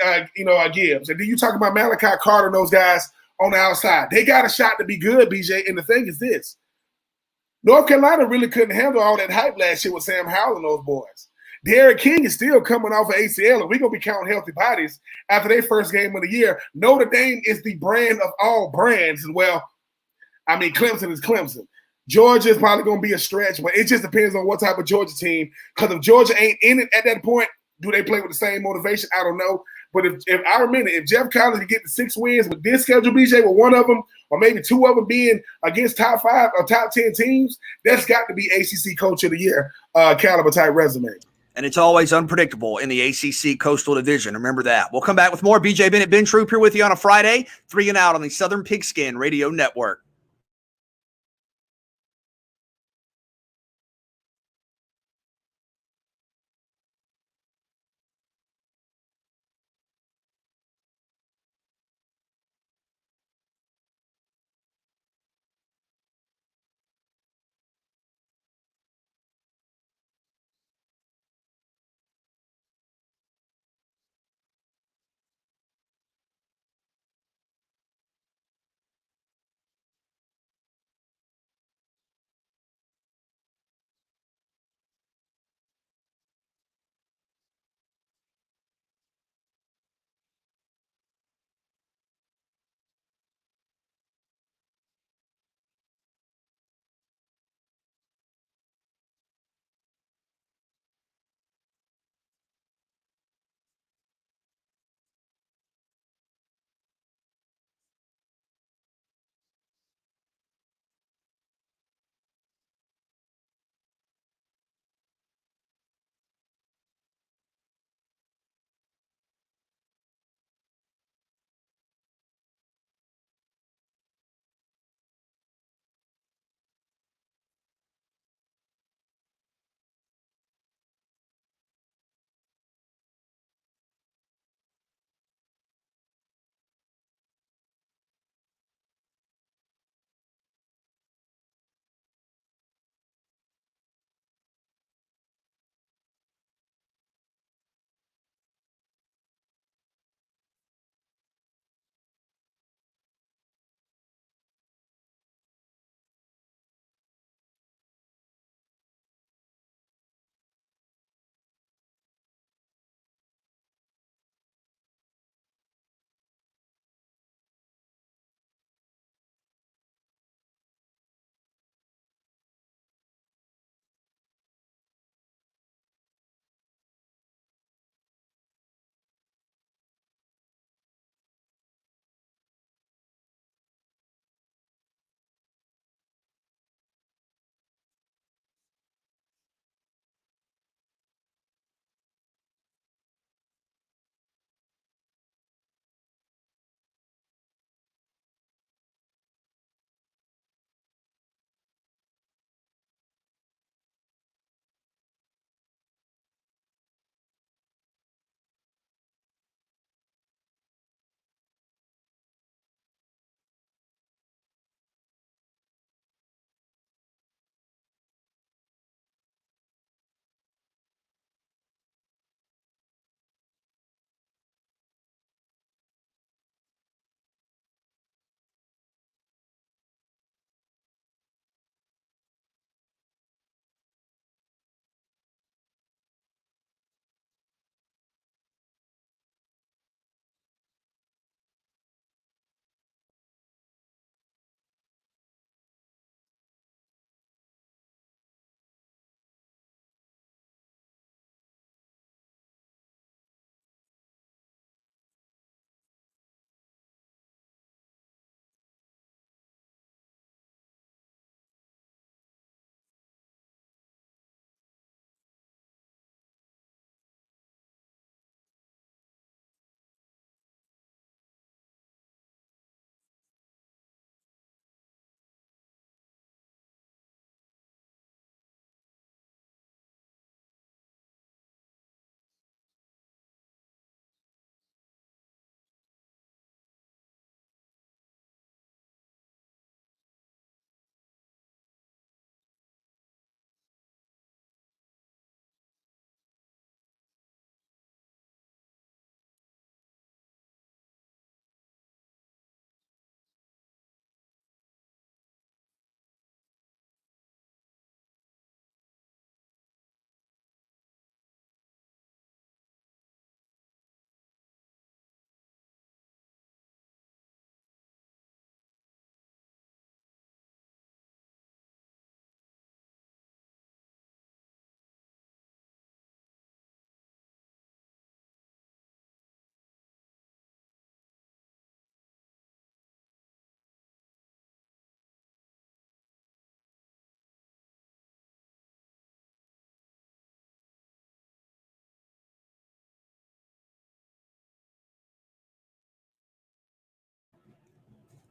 [SPEAKER 2] Gibbs. And then you talk about Malachi Carter and those guys on the outside. They got a shot to be good, BJ. And the thing is this. North Carolina really couldn't handle all that hype last year with Sam Howell and those boys. Derek King is still coming off of ACL, and we're going to be counting healthy bodies after their first game of the year. Notre Dame is the brand of all brands. And, Clemson is Clemson. Georgia is probably going to be a stretch, but it just depends on what type of Georgia team. Because if Georgia ain't in it at that point, do they play with the same motivation? I don't know. But if I remember, if Jeff Collins could get the 6 wins with this schedule, BJ, with one of them or maybe 2 of them being against top 5 or top 10 teams, that's got to be ACC Coach of the Year caliber type resume.
[SPEAKER 1] And it's always unpredictable in the ACC Coastal Division. Remember that. We'll come back with more. BJ Bennett, Ben Troop here with you on a Friday, 3 and Out on the Southern Pigskin Radio Network.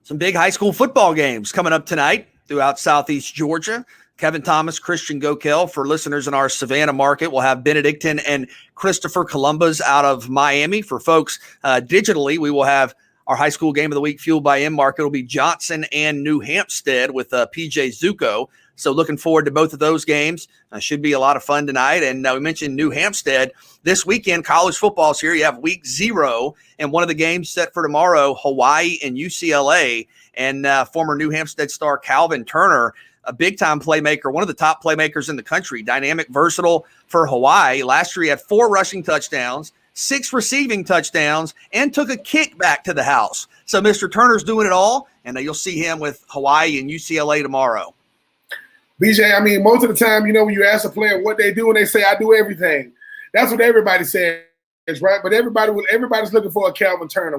[SPEAKER 1] Some big high school football games coming up tonight throughout Southeast Georgia. Kevin Thomas, Christian Gokel. For listeners in our Savannah market, we'll have Benedictine and Christopher Columbus out of Miami. For folks digitally, we will have our high school game of the week fueled by M market. It'll be Johnson and New Hampstead with PJ Zuko. So looking forward to both of those games. Should be a lot of fun tonight. And we mentioned New Hampstead. This weekend, college football's here. You have week 0, and one of the games set for tomorrow, Hawaii and UCLA. And former New Hampstead star Calvin Turner, a big-time playmaker, one of the top playmakers in the country, dynamic, versatile for Hawaii. Last year, he had 4 rushing touchdowns, 6 receiving touchdowns, and took a kick back to the house. So Mr. Turner's doing it all, and you'll see him with Hawaii and UCLA tomorrow.
[SPEAKER 2] BJ, I mean, most of the time, when you ask a player what they do, and they say, I do everything. That's what everybody says, right? But everybody's looking for a Calvin Turner.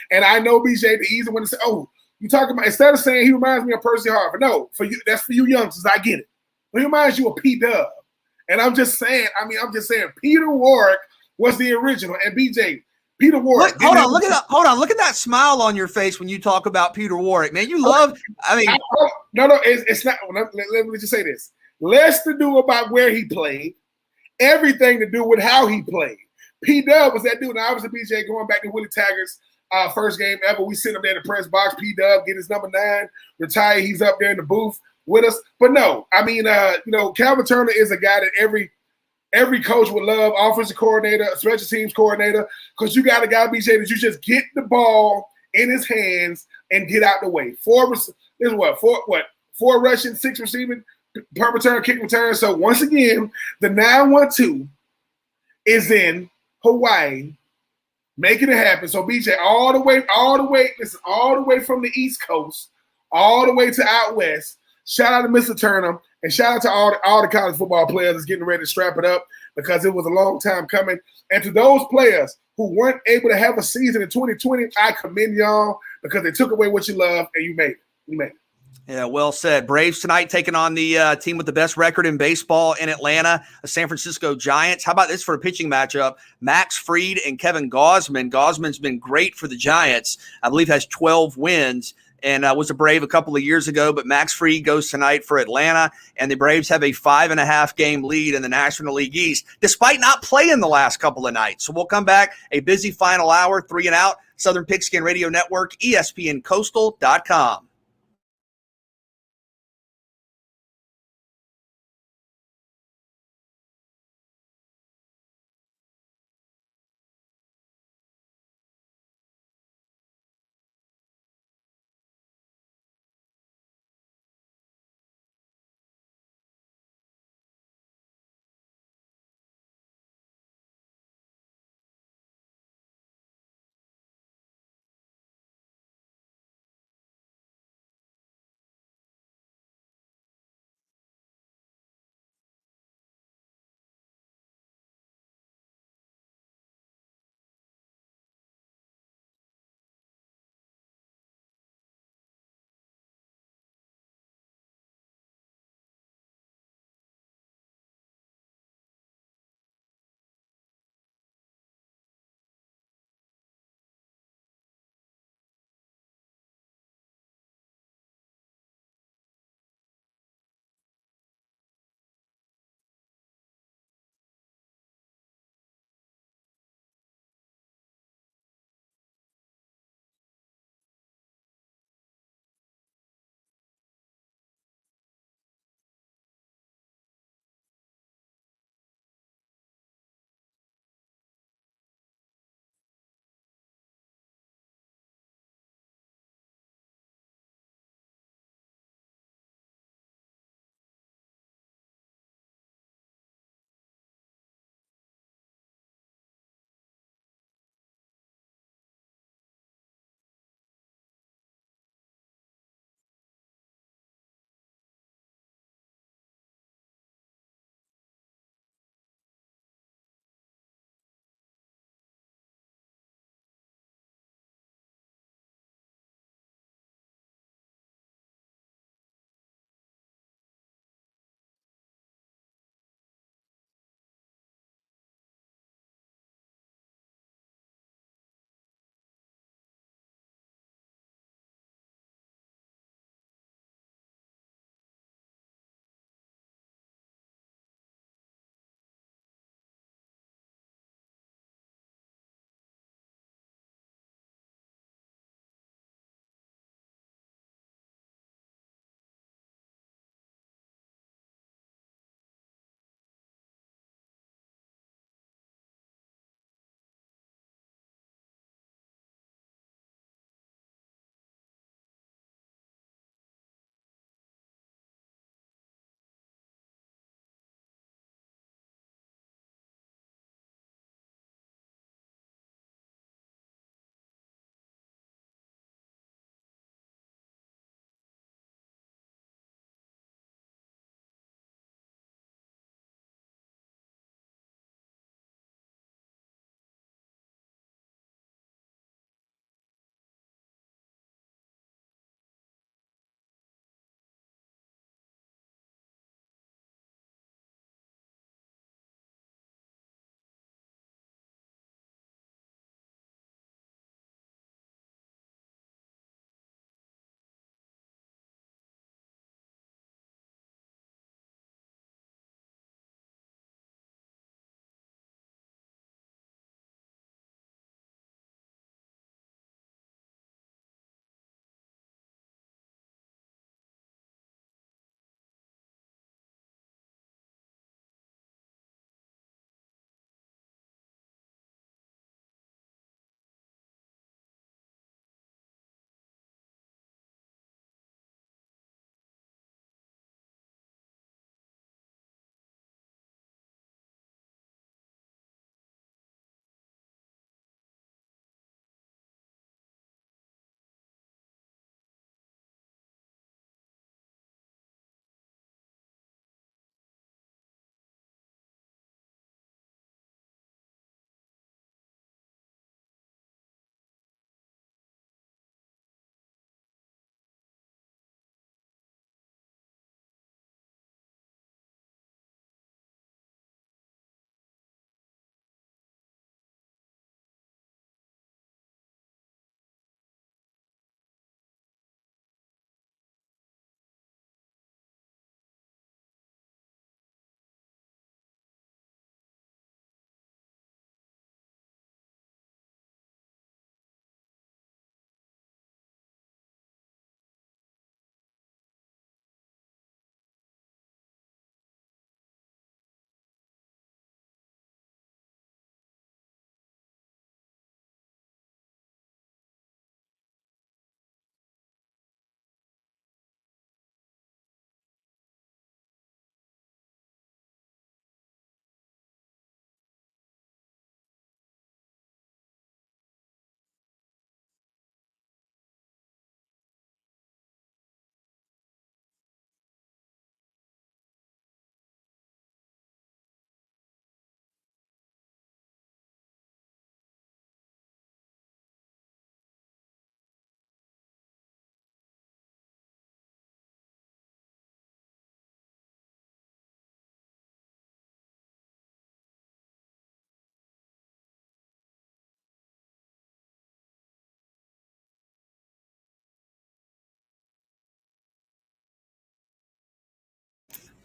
[SPEAKER 2] And I know, BJ, the easy one to say, oh, you talking about, instead of saying he reminds me of Percy Harvin. No, for you, that's for you youngsters. I get it. But he reminds you of P-Dub. And I'm just saying, Peter Warrick was the original. And BJ, Peter Warrick.
[SPEAKER 1] Hold on, look at that smile on your face when you talk about Peter Warrick, man. You love.
[SPEAKER 2] No, it's not. Let me just say this: less to do about where he played, everything to do with how he played. P Dub was that dude. And obviously, BJ, going back to Willie Taggart's first game ever, we sit up there in the press box. P Dub get his number 9, retire. He's up there in the booth with us. But no, Calvin Turner is a guy that every coach would love, offensive coordinator, special teams coordinator, because you got a guy, BJ, that you just get the ball in his hands and get out the way. 4 rushing, 6 receiving, punt return, kick return. So once again, the 9-1-2 is in Hawaii, making it happen. So BJ, all the way from the East Coast, all the way to out west. Shout out to Mr. Turner. And shout out to all the college football players that's getting ready to strap it up, because it was a long time coming. And to those players who weren't able to have a season in 2020, I commend y'all, because they took away what you love and you made it. You made it.
[SPEAKER 1] Yeah, well said. Braves tonight taking on the team with the best record in baseball in Atlanta, the San Francisco Giants. How about this for a pitching matchup? Max Fried and Kevin Gausman. Gausman's been great for the Giants. I believe has 12 wins. And was a Brave a couple of years ago, but Max Fried goes tonight for Atlanta, and the Braves have a 5.5 game lead in the National League East, despite not playing the last couple of nights. So we'll come back, a busy final hour, 3 and Out, Southern Pigskin Radio Network, ESPNCoastal.com.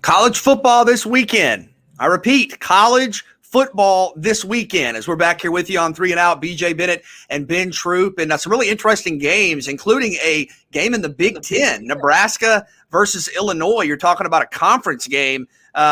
[SPEAKER 1] College football this weekend. I repeat, college football this weekend as we're back here with you on 3 and Out. BJ Bennett and Ben Troop, and some really interesting games, including a game in the Big Ten, Nebraska versus Illinois. You're talking about a conference game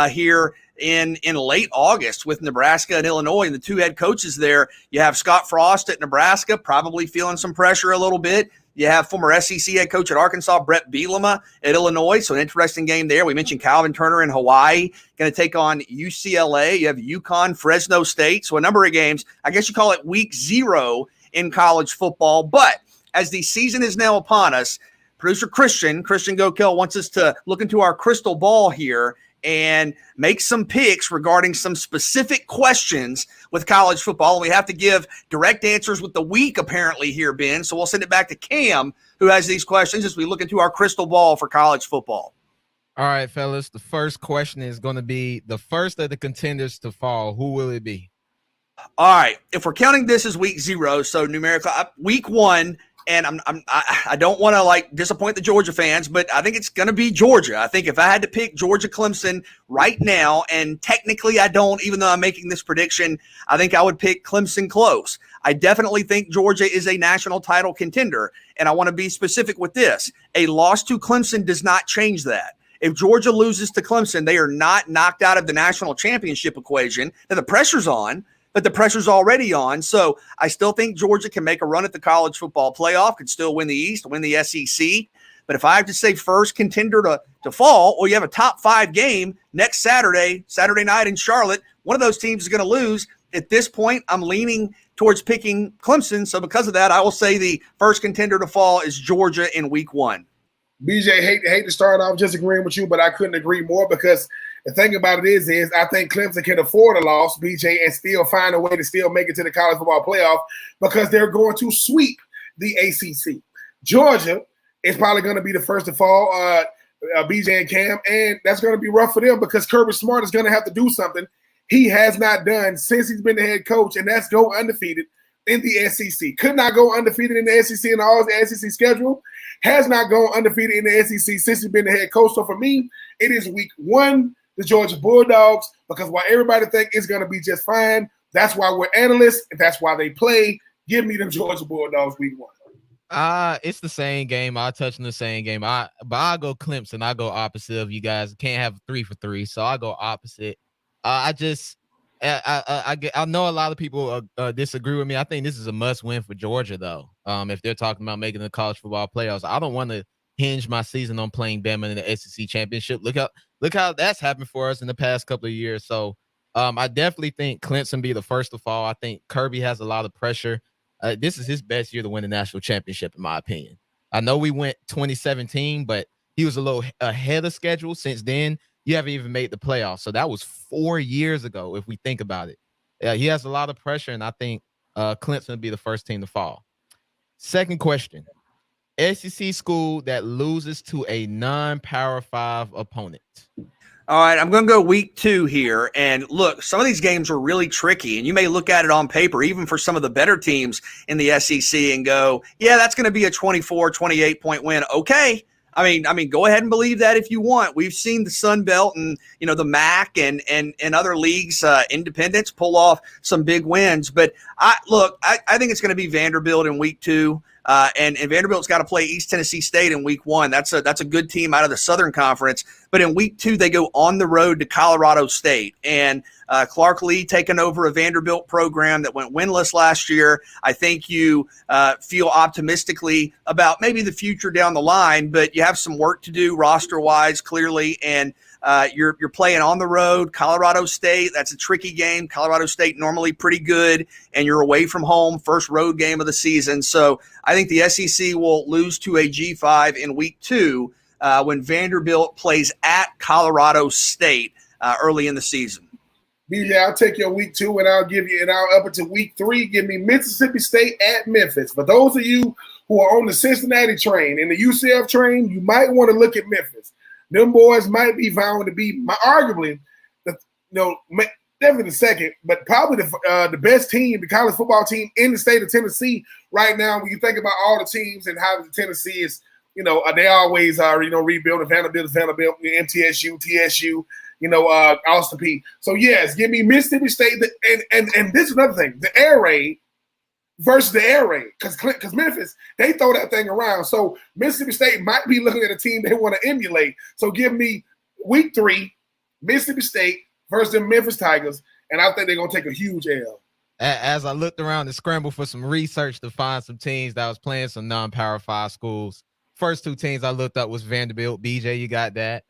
[SPEAKER 1] here in late August with Nebraska and Illinois, and the two head coaches there. You have Scott Frost at Nebraska, probably feeling some pressure a little bit. You have former SEC head coach at Arkansas, Brett Bielema at Illinois. So an interesting game there. We mentioned Calvin Turner in Hawaii going to take on UCLA. You have UConn, Fresno State. So a number of games. I guess you call it week 0 in college football. But as the season is now upon us, producer Christian Gokel wants us to look into our crystal ball here and make some picks regarding some specific questions with college football. And we have to give direct answers with the week, apparently, here, Ben. So we'll send it back to Cam, who has these questions as we look into our crystal ball for college football.
[SPEAKER 4] All right, fellas. The first question is going to be the first of the contenders to fall. Who will it be?
[SPEAKER 1] All right. If we're counting this as week 0, so numerical, week 1, and I don't want to disappoint the Georgia fans, but I think it's going to be Georgia. I think if I had to pick Georgia Clemson right now, and technically I don't, even though I'm making this prediction, I think I would pick Clemson close. I definitely think Georgia is a national title contender, and I want to be specific with this. A loss to Clemson does not change that. If Georgia loses to Clemson, they are not knocked out of the national championship equation. Now the pressure's on, but the pressure's already on. So I still think Georgia can make a run at the college football playoff, could still win the East, win the SEC. But if I have to say first contender to fall, well, you have a top 5 game next Saturday night in Charlotte. One of those teams is going to lose. At this point, I'm leaning towards picking Clemson. So because of that, I will say the first contender to fall is Georgia in week 1.
[SPEAKER 2] BJ, hate to start off just agreeing with you, but I couldn't agree more because the thing about it is I think Clemson can afford a loss, BJ, and still find a way to still make it to the college football playoff because they're going to sweep the ACC. Georgia is probably going to be the first to fall, BJ and Cam, and that's going to be rough for them because Kirby Smart is going to have to do something he has not done since he's been the head coach, and that's go undefeated in the SEC. Could not go undefeated in the SEC in all the SEC schedule. Has not gone undefeated in the SEC since he's been the head coach. So for me, it is week 1, the Georgia Bulldogs, because while everybody think it's going to be just fine, that's why we're analysts, and that's why they play. Give me them Georgia Bulldogs week 1.
[SPEAKER 4] It's the same game. I'll touch on the same game. But I'll go Clemson. I'll go opposite of you guys. Can't have 3 for 3, so I'll go opposite. I know a lot of people disagree with me. I think this is a must-win for Georgia, though. If they're talking about making the college football playoffs, I don't want to hinge my season on playing Bama in the SEC championship. Look how that's happened for us in the past couple of years. So I definitely think Clemson be the first to fall. I think Kirby has a lot of pressure. This is his best year to win the national championship, in my opinion. I know we went 2017, but he was a little ahead of schedule. Since then, you haven't even made the playoffs. So that was 4 years ago, if we think about it. He has a lot of pressure, and I think Clemson would be the first team to fall. Second question. SEC school that loses to a non-Power 5 opponent.
[SPEAKER 1] All right, I'm going to go week 2 here. And look, some of these games are really tricky, and you may look at it on paper, even for some of the better teams in the SEC, and go, yeah, that's going to be a 24, 28-point win. Okay. I mean, go ahead and believe that if you want. We've seen the Sun Belt and, the MAC and other leagues, independents pull off some big wins. But I think it's going to be Vanderbilt in week 2. And Vanderbilt's got to play East Tennessee State in week 1. That's a good team out of the Southern Conference. But in week 2, they go on the road to Colorado State. And Clark Lee taking over a Vanderbilt program that went winless last year. I think you feel optimistically about maybe the future down the line, but you have some work to do roster-wise, clearly. And you're playing on the road, Colorado State. That's a tricky game. Colorado State normally pretty good, and you're away from home, first road game of the season. So I think the SEC will lose to a G5 in week 2 when Vanderbilt plays at Colorado State early in the season.
[SPEAKER 2] BJ, I'll take your week 2, and I'll up it to week 3. Give me Mississippi State at Memphis. For those of you who are on the Cincinnati train and the UCF train, you might want to look at Memphis. Them boys might be vowing to be arguably, definitely the second, but probably the best team, the college football team in the state of Tennessee right now. When you think about all the teams and how Tennessee is, they always are, rebuilding Vanderbilt, MTSU, TSU, Austin Peay. So yes, give me Mississippi State, and this is another thing, the air raid versus the air raid, because Memphis, they throw that thing around. So Mississippi State might be looking at a team they want to emulate. So give me week 3, Mississippi State versus the Memphis Tigers, and I think they're going to take a huge L.
[SPEAKER 4] As I looked around and scrambled for some research to find some teams that was playing some non-Power 5 schools, first 2 teams I looked up was Vanderbilt. BJ, you got that.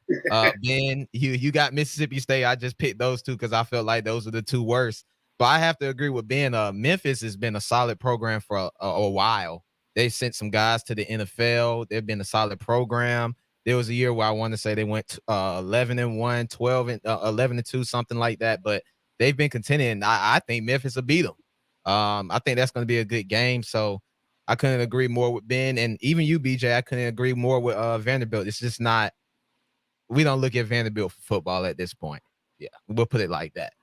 [SPEAKER 4] Ben, you got Mississippi State. I just picked those 2 because I felt like those are the 2 worst. But I have to agree with Ben. Memphis has been a solid program for a while. They sent some guys to the NFL. They've been a solid program. There was a year where I want to say they went 11-1, 11-2, something like that. But they've been contending. I think Memphis will beat them. I think that's going to be a good game. So I couldn't agree more with Ben, and even you, BJ. I couldn't agree more with Vanderbilt. It's just not. We don't look at Vanderbilt for football at this point. Yeah, we'll put it like that.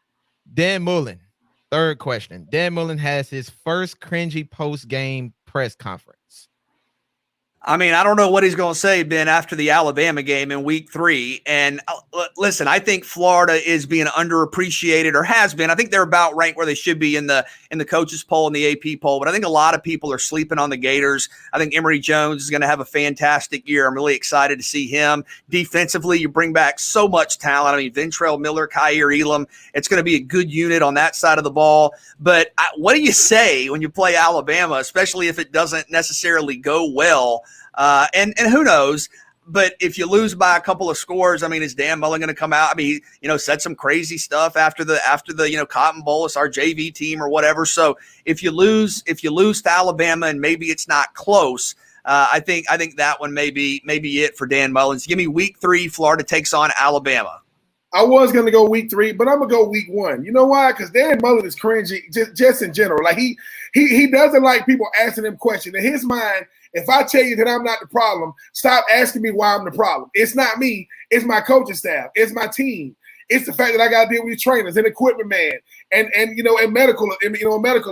[SPEAKER 4] Dan Mullen. Third question. Dan Mullen has his first cringy post-game press conference.
[SPEAKER 1] I mean, I don't know what he's going to say, Ben, after the Alabama game in week 3. And listen, I think Florida is being underappreciated, or has been. I think they're about ranked where they should be in the coaches poll and the AP poll. But I think a lot of people are sleeping on the Gators. I think Emory Jones is going to have a fantastic year. I'm really excited to see him. Defensively, you bring back so much talent. I mean, Ventrell Miller, Kaiir Elam. It's going to be a good unit on that side of the ball. But what do you say when you play Alabama, especially if it doesn't necessarily go well? And who knows? But if you lose by a couple of scores, I mean, is Dan Mullen going to come out? I mean, he, said some crazy stuff after the Cotton Bowl, it's our JV team or whatever. So if you lose to Alabama and maybe it's not close, I think that one may be it for Dan Mullen. So give me week 3, Florida takes on Alabama.
[SPEAKER 2] I was going to go week 3, but I'm going to go week 1. You know why? Because Dan Mullen is cringy just in general. Like he doesn't like people asking him questions. In his mind, if I tell you that I'm not the problem, stop asking me why I'm the problem. It's not me. It's my coaching staff. It's my team. It's the fact that I got to deal with these trainers and equipment man and medical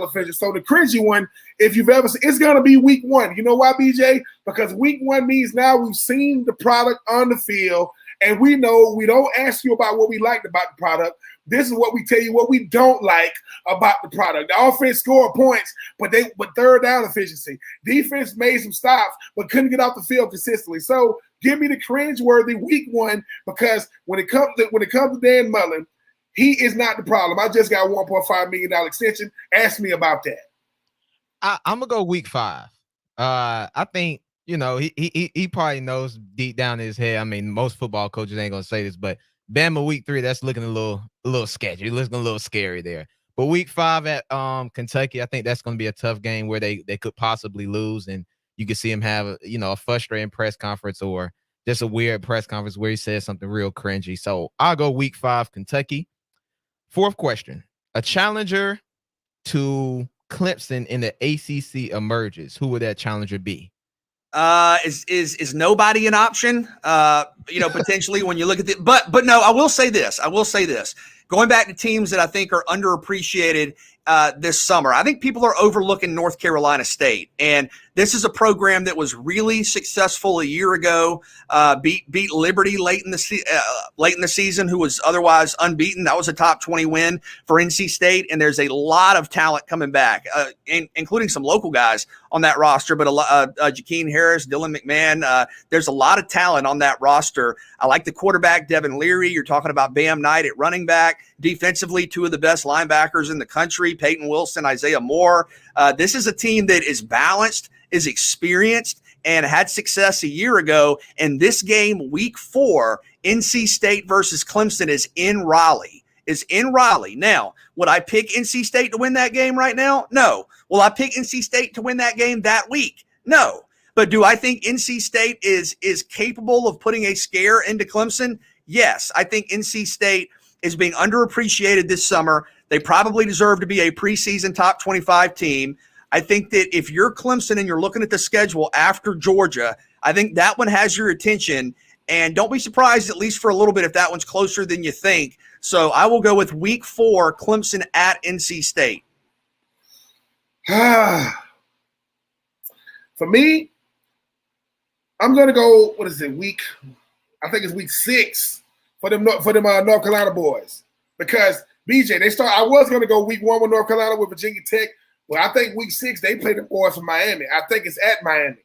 [SPEAKER 2] officials. So the cringy one, if you've ever seen, it's going to be week 1. You know why, BJ? Because week 1 means now we've seen the product on the field. And we know we don't ask you about what we liked about the product. This is what we tell you what we don't like about the product. The offense scored points, but third down efficiency. Defense made some stops, but couldn't get off the field consistently. So give me the cringeworthy week 1, because when it comes to Dan Mullen, he is not the problem. I just got a $1.5 million extension. Ask me about that.
[SPEAKER 4] I'm gonna go week 5. I think. He probably knows deep down in his head. I mean, most football coaches ain't gonna say this, but Bama week 3, that's looking a little sketchy. Looking a little scary there. But week 5 at Kentucky, I think that's gonna be a tough game where they could possibly lose, and you could see him have a frustrating press conference or just a weird press conference where he says something real cringy. So I'll go week 5, Kentucky. Fourth question: a challenger to Clemson in the ACC emerges. Who would that challenger be?
[SPEAKER 1] Is nobody an option? Potentially when you look at it, but no, I will say this. Going back to teams that I think are underappreciated this summer, I think people are overlooking North Carolina State, and this is a program that was really successful a year ago. Beat Liberty late in the season, who was otherwise unbeaten. That was a top 20 win for NC State, and there's a lot of talent coming back, including some local guys on that roster. But Jakeem Harris, Dylan McMahon, there's a lot of talent on that roster. I like the quarterback Devin Leary. You're talking about Bam Knight at running back. Defensively, 2 of the best linebackers in the country, Peyton Wilson, Isaiah Moore. This is a team that is balanced, is experienced, and had success a year ago. And this game, week 4, NC State versus Clemson, is in Raleigh. Now, would I pick NC State to win that game right now? No. Will I pick NC State to win that game that week? No. But do I think NC State is capable of putting a scare into Clemson? Yes. I think NC State is being underappreciated this summer. They probably deserve to be a preseason top 25 team. I think that if you're Clemson and you're looking at the schedule after Georgia, I think that one has your attention. And don't be surprised, at least for a little bit, if that one's closer than you think. So I will go with week 4, Clemson at NC State.
[SPEAKER 2] For me, I'm gonna go. What is it? I think it's week 6 for them North Carolina boys, because BJ they start. I was gonna go week 1 with North Carolina with Virginia Tech, but I think week 6 they play the boys from Miami. I think it's at Miami,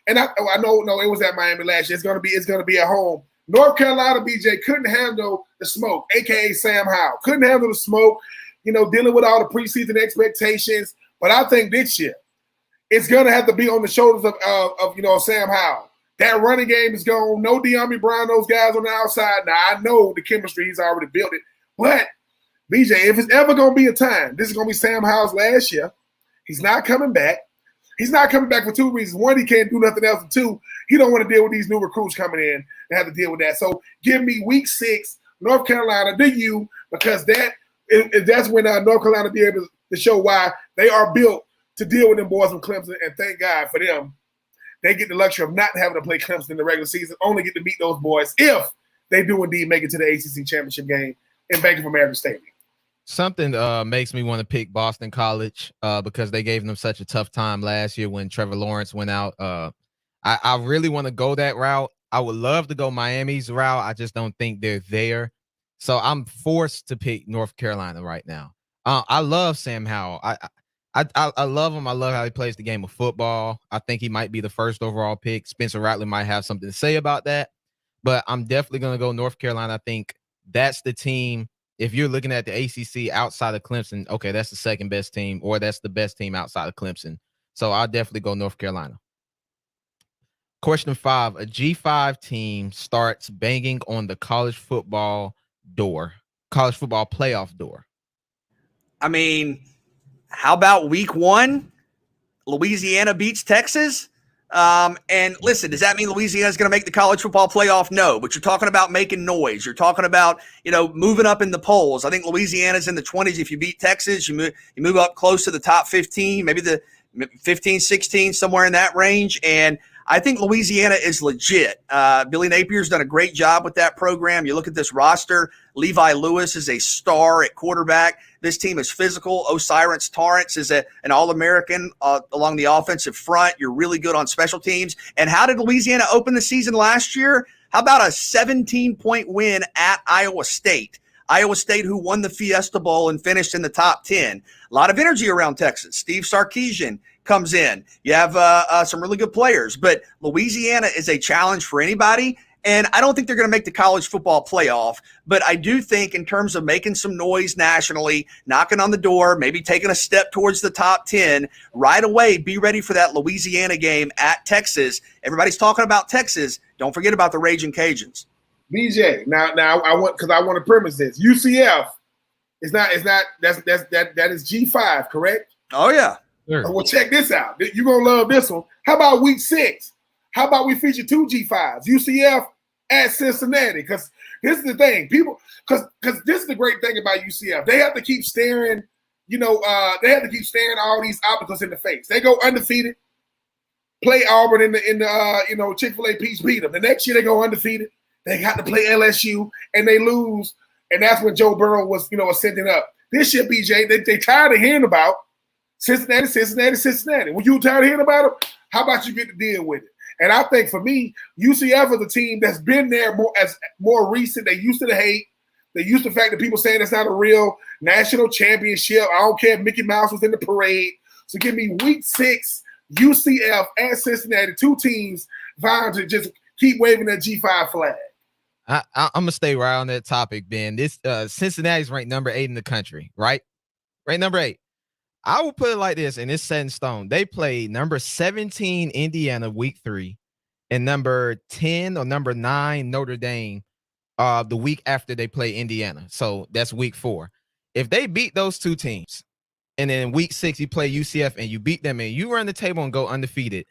[SPEAKER 2] and I know no, it was at Miami last year. It's gonna be at home. North Carolina BJ couldn't handle the smoke, aka Sam Howell couldn't handle the smoke. Dealing with all the preseason expectations. But I think this year it's gonna have to be on the shoulders of Sam Howell. That running game is gone. No De'Ami Brown, those guys on the outside. Now, I know the chemistry, he's already built it. But, BJ, if it's ever going to be a time, this is going to be Sam Howell's last year. He's not coming back. He's not coming back for 2 reasons. One, he can't do nothing else. And 2, he don't want to deal with these new recruits coming in and have to deal with that. So, give me week 6, North Carolina, the U, because that's when North Carolina be able to show why they are built to deal with them boys from Clemson. And thank God for them. They get the luxury of not having to play Clemson in the regular season, only get to meet those boys if they do indeed make it to the ACC championship game in Bank of America Stadium.
[SPEAKER 4] Something makes me want to pick Boston College because they gave them such a tough time last year when Trevor Lawrence went out. I really want to go that route. I would love to go Miami's route. I just don't think they're there. So I'm forced to pick North Carolina right now. I love Sam Howell. I love him. I love how he plays the game of football. I think he might be the first overall pick. Spencer Rattler might have something to say about that, but I'm definitely going to go North Carolina. I think that's the team. If you're looking at the ACC outside of Clemson, okay, that's the second best team, or that's the best team outside of Clemson. So I'll definitely go North Carolina. Question 5, a G5 team starts banging on the college football playoff door.
[SPEAKER 1] I mean, how about week 1? Louisiana beats Texas. And listen, does that mean Louisiana is going to make the college football playoff? No, but you're talking about making noise. You're talking about, moving up in the polls. I think Louisiana's in the 20s. If you beat Texas, you move up close to the top 15, maybe the 15, 16, somewhere in that range. And I think Louisiana is legit. Billy Napier's done a great job with that program. You look at this roster. Levi Lewis is a star at quarterback. This team is physical. O'Cyrus Torrance is an All-American along the offensive front. You're really good on special teams. And how did Louisiana open the season last year? How about a 17-point win at Iowa State? Iowa State, who won the Fiesta Bowl and finished in the top 10. A lot of energy around Texas. Steve Sarkisian comes in. You have some really good players, but Louisiana is a challenge for anybody. And I don't think they're going to make the college football playoff, but I do think in terms of making some noise nationally, knocking on the door, maybe taking a step towards the top 10, right away, be ready for that Louisiana game at Texas. Everybody's talking about Texas. Don't forget about the Raging Cajuns.
[SPEAKER 2] BJ, now I want to premise this. UCF is not that is G5, correct?
[SPEAKER 1] Oh yeah.
[SPEAKER 4] Sure.
[SPEAKER 2] Well, check this out. You're gonna love this one. How about week 6? How about we feature 2 G5s? UCF at Cincinnati. Because this is the thing. People, because this is the great thing about UCF. They have to keep staring, all these obstacles in the face. They go undefeated, play Auburn in the Chick-fil-A Peach beat them. The next year they go undefeated. They got to play LSU and they lose. And that's when Joe Burrow was ascending up. This year, BJ, they tired of hearing about Cincinnati. When you tired of hearing about them, how about you get to deal with it? And I think for me, UCF is a team that's been there more recent. They used to the hate. They used to the fact that people saying it's not a real national championship. I don't care if Mickey Mouse was in the parade. So give me week 6, UCF at Cincinnati, 2 teams vying to just keep waving that G5 flag.
[SPEAKER 4] I'm gonna stay right on that topic, Ben. This Cincinnati's ranked number 8 in the country, right? Ranked number 8. I will put it like this, and it's set in stone. They played number 17 Indiana week 3, and number 10 or number 9 Notre Dame the week after they play Indiana. So that's week 4. If they beat those 2 teams, and then week 6 you play UCF and you beat them, and you run the table and go undefeated.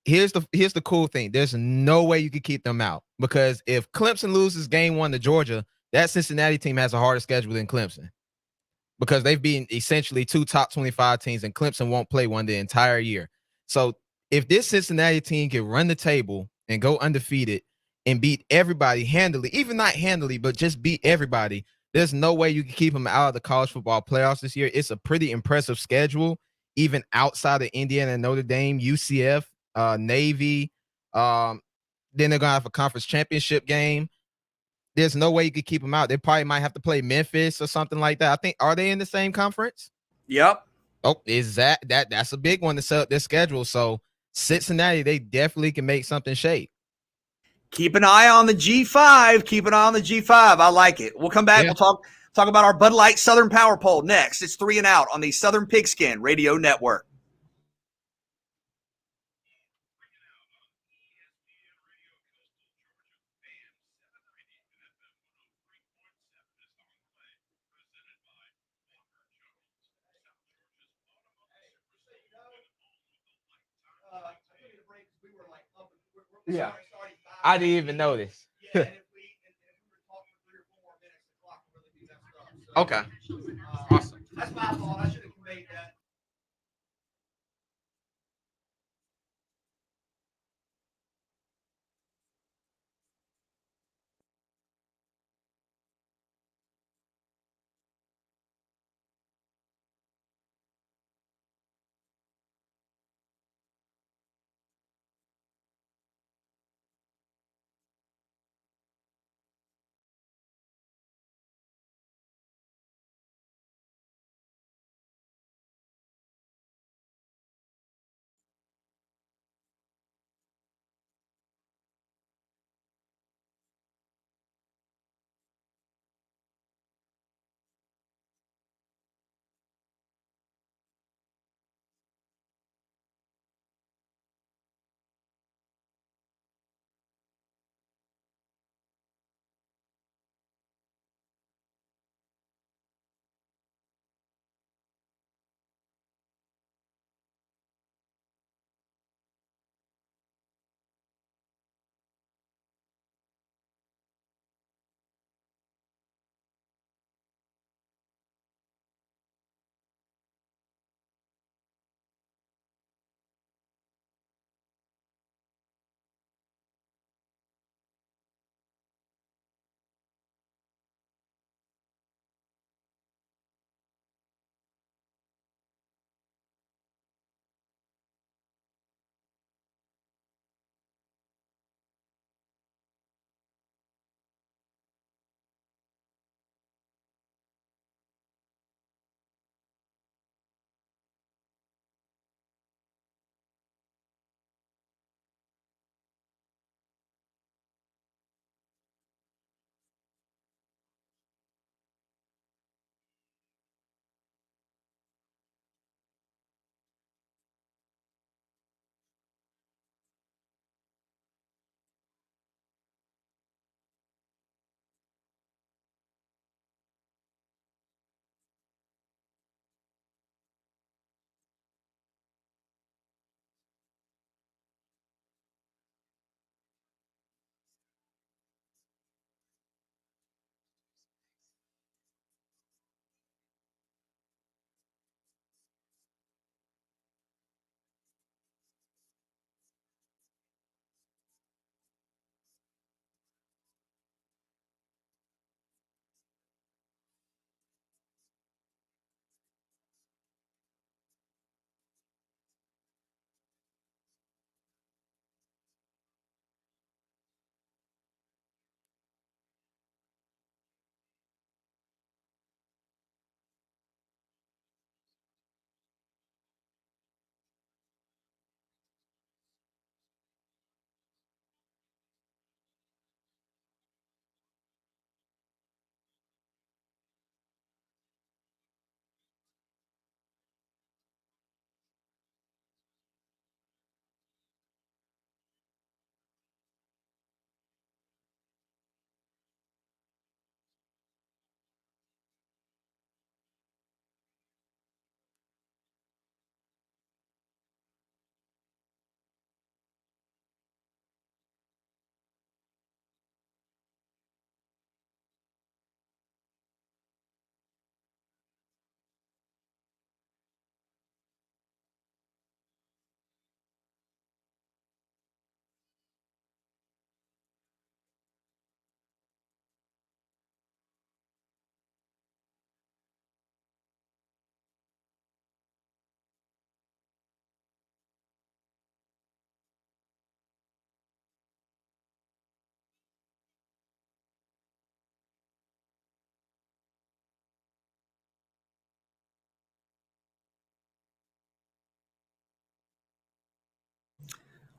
[SPEAKER 4] Here's the cool thing. There's no way you can keep them out, because if Clemson loses game 1 to Georgia, that Cincinnati team has a harder schedule than Clemson, because they've beaten essentially 2 top 25 teams, and Clemson won't play one the entire year. So if this Cincinnati team can run the table and go undefeated and beat everybody handily, even not handily, but just beat everybody, there's no way you can keep them out of the college football playoffs this year. It's a pretty impressive schedule, even outside of Indiana and Notre Dame, UCF, Navy, Then they're gonna have a conference championship game. There's no way you could keep them out. They probably might have to play Memphis or something like that. I think, are they in the same conference?
[SPEAKER 1] Yep.
[SPEAKER 4] Oh, is that's a big one to set up their schedule. So Cincinnati, they definitely can make something shake.
[SPEAKER 1] Keep an eye on the G5. Keep an eye on the G5. I like it. We'll come back.
[SPEAKER 4] Yeah.
[SPEAKER 1] We'll talk about our Bud Light Southern Power Poll next. It's 3 and Out on the Southern Pigskin Radio Network.
[SPEAKER 4] Yeah. I didn't even notice. Okay. Awesome.
[SPEAKER 1] That's my fault. I should have conveyed that.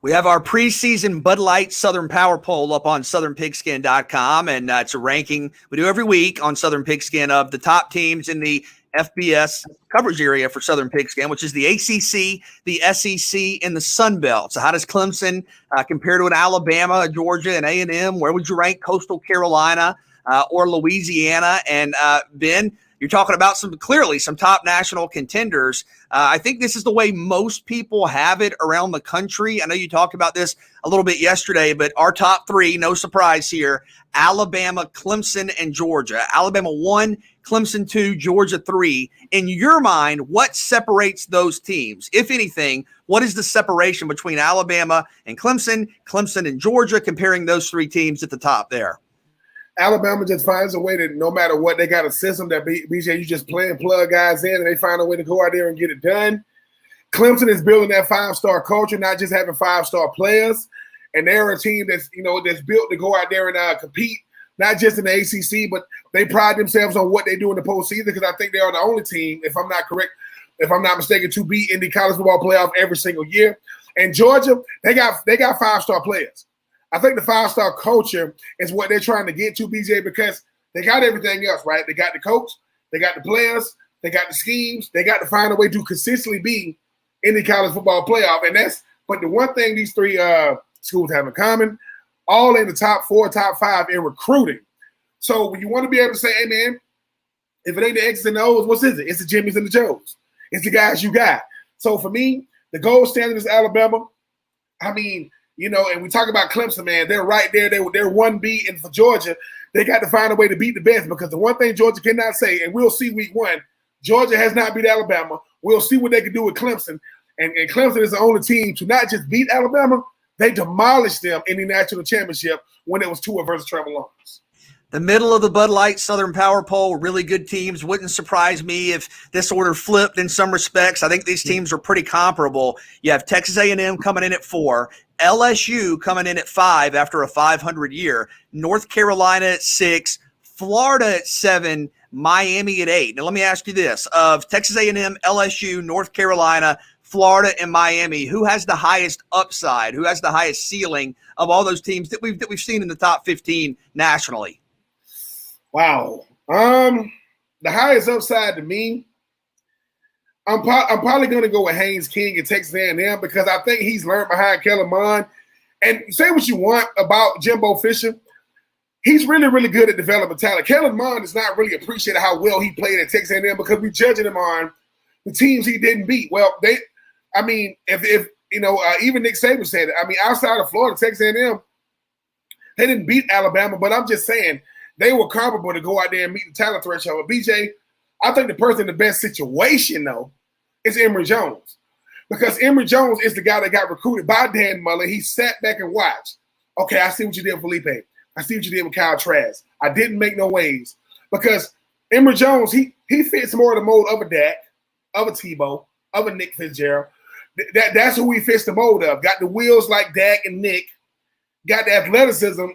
[SPEAKER 1] We have our preseason Bud Light Southern Power Poll up on southernpigskin.com, and it's a ranking we do every week on Southern Pigskin of the top teams in the FBS coverage area for Southern Pigskin, which is the ACC, the SEC, and the Sun Belt. So how does Clemson compare to an Alabama, a Georgia, an A&M? Where would you rank Coastal Carolina or Louisiana? And Ben, you're talking about some top national contenders. I think this is the way most people have it around the country. I know you talked about this a little bit yesterday, but our top three, no surprise here, Alabama, Clemson, and Georgia. Alabama 1, Clemson 2, Georgia 3. In your mind, what separates those teams? If anything, what is the separation between Alabama and Clemson, Clemson and Georgia, comparing those three teams at the top there?
[SPEAKER 2] Alabama just finds a way to, no matter what, they got a system that BJ, you just play and plug guys in, and they find a way to go out there and get it done. Clemson is building that 5-star culture, not just having 5-star players. And they're a team that's built to go out there and compete, not just in the ACC, but they pride themselves on what they do in the postseason, because I think they are the only team, if I'm not mistaken, to be in the college football playoff every single year. And Georgia, they got 5-star players. I think the 5-star culture is what they're trying to get to, BJ, because they got everything else, right? They got the coach, they got the players, they got the schemes, they got to find a way to consistently be in the college football playoff. But the one thing these three schools have in common, all in the top 4, top 5 in recruiting. So when you want to be able to say, hey, man, if it ain't the X's and O's, what is it? It's the Jimmys and the Joes. It's the guys you got. So for me, the gold standard is Alabama. I mean, and we talk about Clemson, man, they're right there. They're 1B, and for Georgia, they got to find a way to beat the best, because the one thing Georgia cannot say, and we'll see week 1, Georgia has not beat Alabama. We'll see what they can do with Clemson. And Clemson is the only team to not just beat Alabama, they demolished them in the national championship when it was Tua versus Trevor Lawrence.
[SPEAKER 1] The middle of the Bud Light Southern Power Poll, really good teams. Wouldn't surprise me if this order flipped in some respects. I think these teams are pretty comparable. You have Texas A&M coming in at 4, LSU coming in at 5 after a 500 year, North Carolina at 6, Florida at 7, Miami at 8. Now let me ask you this: of Texas A&M, LSU, North Carolina, Florida, and Miami, who has the highest upside? Who has the highest ceiling of all those teams that we've seen in the top 15 nationally?
[SPEAKER 2] Wow. The highest upside to me, I'm probably going to go with Haynes King and Texas A&M, because I think he's learned behind Kellen Mond. And say what you want about Jimbo Fisher, he's really, really good at developing talent. Kellen Mond is not really appreciated how well he played at Texas A&M, because we're judging him on the teams he didn't beat. Well, if even Nick Saban said it. I mean, outside of Florida, Texas A&M, they didn't beat Alabama, but I'm just saying they were comparable to go out there and meet the talent threshold. But BJ, I think the person in the best situation, though, is Emory Jones. Because Emory Jones is the guy that got recruited by Dan Mullen. He sat back and watched. Okay, I see what you did with Felipe. I see what you did with Kyle Trask. I didn't make no waves. Because Emory Jones, he fits more of the mold of a Dak, of a Tebow, of a Nick Fitzgerald. That's who he fits the mold of. Got the wheels like Dak and Nick. Got the athleticism,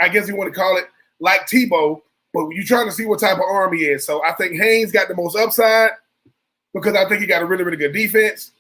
[SPEAKER 2] I guess you want to call it, like Tebow, but you're trying to see what type of arm he is. So I think Haynes got the most upside, because I think he got a really, really good defense.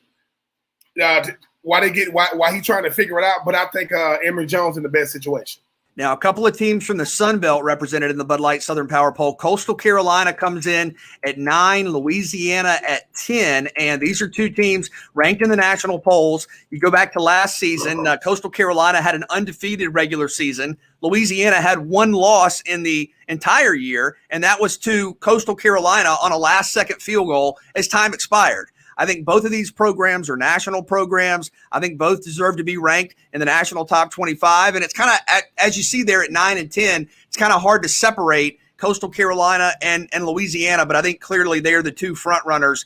[SPEAKER 2] Why he's trying to figure it out, but I think Emory Jones in the best situation.
[SPEAKER 1] Now, a couple of teams from the Sun Belt represented in the Bud Light Southern Power Poll. Coastal Carolina comes in at 9, Louisiana at 10, and these are two teams ranked in the national polls. You go back to last season, Coastal Carolina had an undefeated regular season. Louisiana had one loss in the entire year, and that was to Coastal Carolina on a last-second field goal as time expired. I think both of these programs are national programs. I think both deserve to be ranked in the national top 25. And it's kind of, as you see there at 9 and 10, it's kind of hard to separate Coastal Carolina and Louisiana. But I think clearly they're the two front runners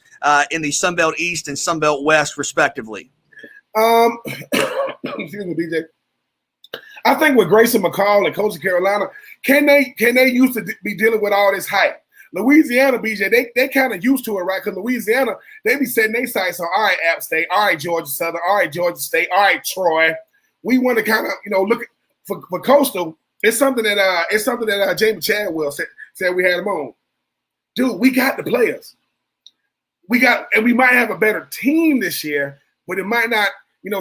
[SPEAKER 1] in the Sun Belt East and Sun Belt West, respectively.
[SPEAKER 2] Excuse me, BJ. I think with Grayson McCall and Coastal Carolina, can they used to be dealing with all this hype? Louisiana, BJ, they kind of used to it, right? Because Louisiana, they be setting their sights on, all right, App State, all right, Georgia Southern, all right, Georgia State, all right, Troy. We want to kind of, look for Coastal. It's something that Jamie Chadwell said we had him on. Dude, we got the players. And we might have a better team this year, but it might not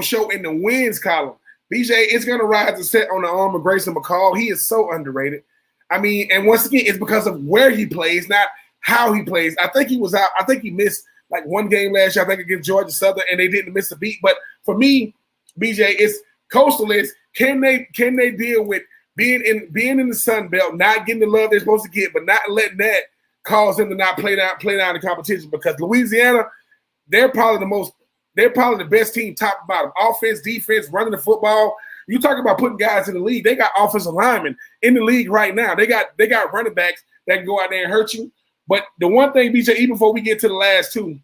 [SPEAKER 2] show in the wins column. BJ is going to rise and set on the arm of Grayson McCall. He is so underrated. I mean, and once again, it's because of where he plays, not how he plays. I think he was out. I think he missed like one game last year, I think against Georgia Southern, and they didn't miss a beat. But for me, BJ, it's Coastal is can they deal with being in the Sun Belt, not getting the love they're supposed to get, but not letting that cause them to not play down the competition, because Louisiana, they're probably the best team top to bottom. Offense, defense, running the football. You talk about putting guys in the league. They got offensive linemen in the league right now. They got running backs that can go out there and hurt you. But the one thing, BJ, even before we get to the last two,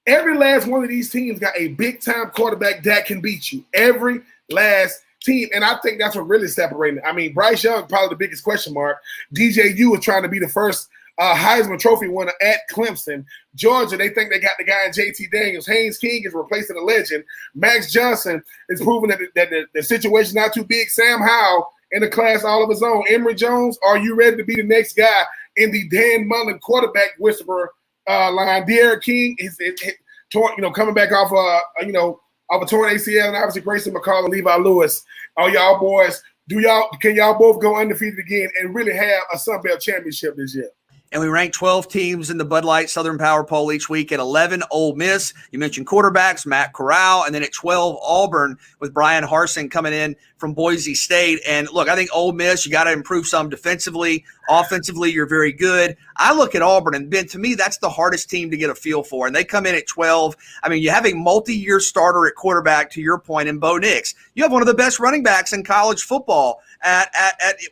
[SPEAKER 2] every last one of these teams got a big-time quarterback that can beat you. Every last team. And I think that's what really separated. I mean, Bryce Young, probably the biggest question mark. DJU is trying to be the first Heisman Trophy winner at Clemson. Georgia, they think they got the guy in JT Daniels. Haynes King is replacing a legend. Max Johnson is proving that the situation is not too big. Sam Howell in a class all of his own. Emory Jones, are you ready to be the next guy in the Dan Mullen quarterback whisperer line? Derek King is coming back off of a torn ACL, and obviously Grayson McCall and Levi Lewis. Oh, y'all boys, can y'all both go undefeated again and really have a Sun Belt championship this year?
[SPEAKER 1] And we rank 12 teams in the Bud Light Southern Power Poll each week. At 11, Ole Miss. You mentioned quarterbacks, Matt Corral. And then at 12, Auburn, with Brian Harsin coming in from Boise State. And look, I think Ole Miss, you got to improve some defensively. Offensively, you're very good. I look at Auburn, and Ben, to me, that's the hardest team to get a feel for. And they come in at 12. I mean, you have a multi-year starter at quarterback, to your point, in Bo Nix. You have one of the best running backs in college football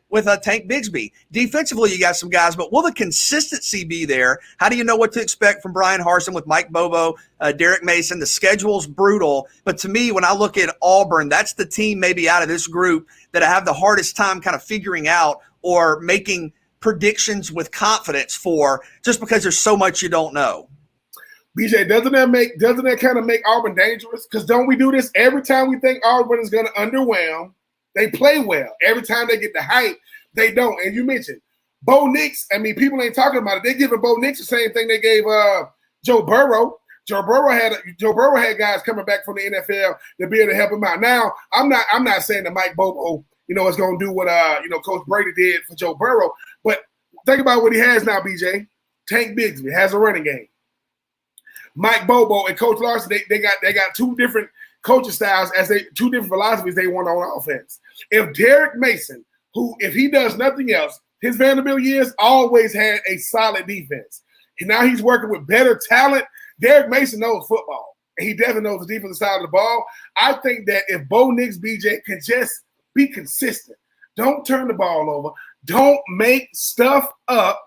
[SPEAKER 1] with Tank Bigsby. Defensively, you got some guys, but will the consistency be there? How do you know what to expect from Brian Harsin with Mike Bobo, Derek Mason? The schedule's brutal. But to me, when I look at Auburn, that's the team maybe out of this group that I have the hardest time kind of figuring out or making predictions with confidence for, just because there's so much you don't know.
[SPEAKER 2] BJ, doesn't that kind of make Auburn dangerous? Because don't we do this every time we think Auburn is going to underwhelm? They play well. Every time they get the hype, they don't. And you mentioned Bo Nix. I mean, people ain't talking about it. They're giving Bo Nix the same thing they gave Joe Burrow. Joe Burrow had guys coming back from the NFL to be able to help him out. Now, I'm not saying that Mike Bobo, is going to do what Coach Brady did for Joe Burrow. But think about what he has now, BJ. Tank Bigsby has a running game. Mike Bobo and Coach Larson, they got two different coaching styles, two different philosophies they want on offense. If Derek Mason, who, if he does nothing else, his Vanderbilt years always had a solid defense. And now he's working with better talent. Derek Mason knows football. And he definitely knows the defensive side of the ball. I think that if Bo Nix, BJ, can just be consistent, don't turn the ball over, don't make stuff up,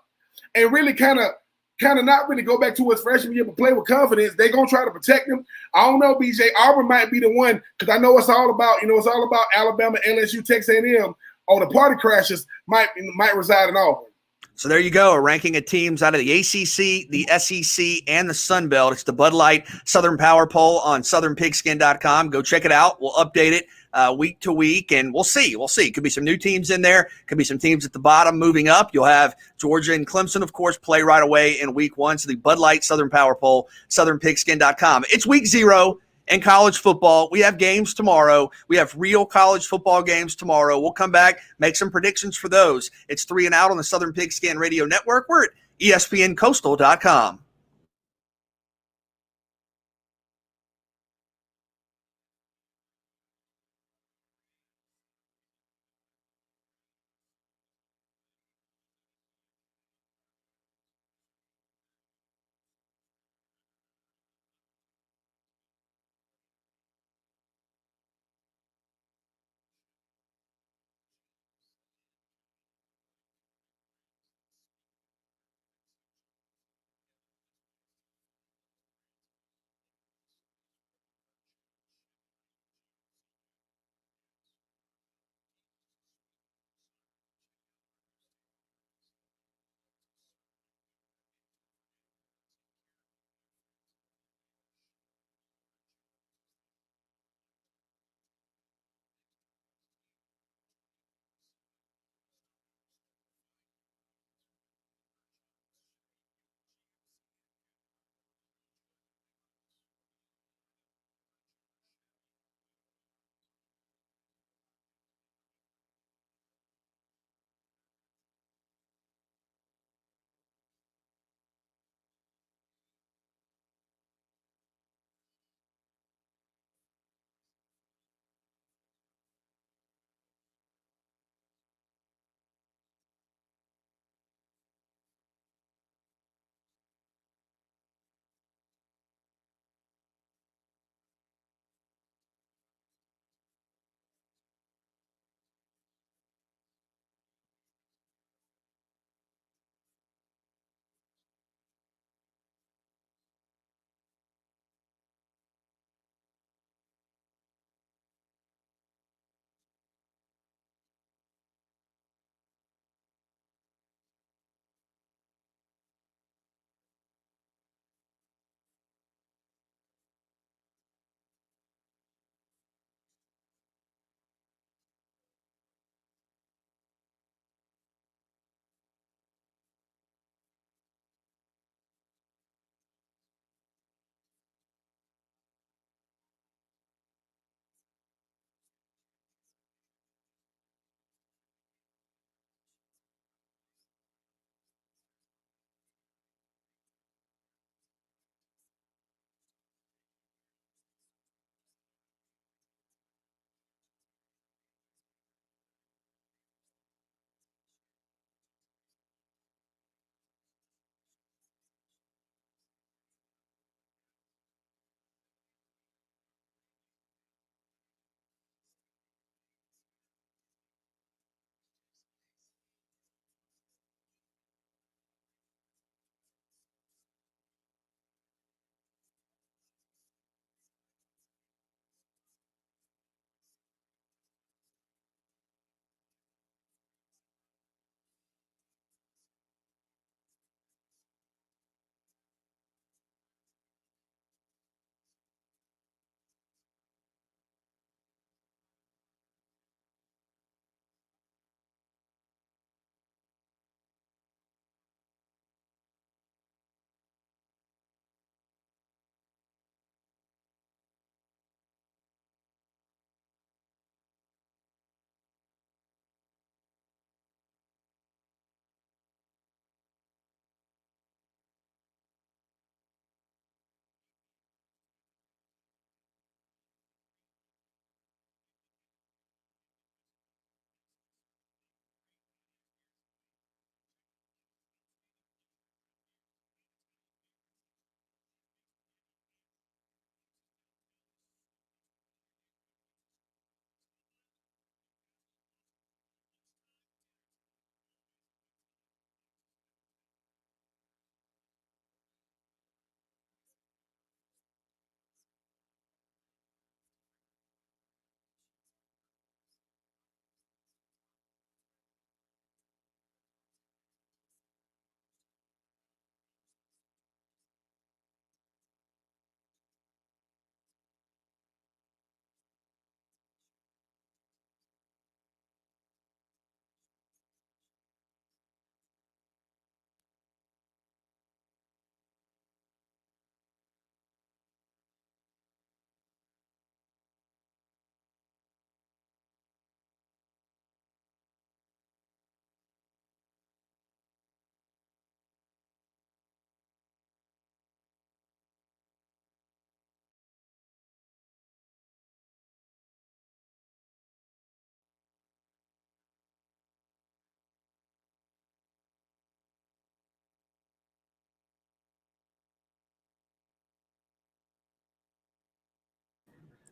[SPEAKER 2] and really kind of not really go back to his freshman year, but play with confidence, they're going to try to protect him. I don't know, BJ. Auburn might be the one, because I know it's all about Alabama, LSU, Texas A&M. Oh, the party crashers might reside in Auburn.
[SPEAKER 1] So there you go, a ranking of teams out of the ACC, the SEC, and the Sun Belt. It's the Bud Light Southern Power Poll on southernpigskin.com. Go check it out. We'll update it week to week, and we'll see. Could be some new teams in there. Could be some teams at the bottom moving up. You'll have Georgia and Clemson, of course, play right away in week one. So the Bud Light Southern Power Poll, southernpigskin.com. It's week 0 in college football. We have games tomorrow. We have real college football games tomorrow. We'll come back, make some predictions for those. It's 3 and Out on the Southern Pigskin Radio Network. We're at ESPNCoastal.com.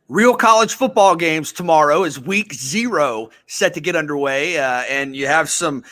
[SPEAKER 1] Real college football games tomorrow as week 0 set to get underway. And you have some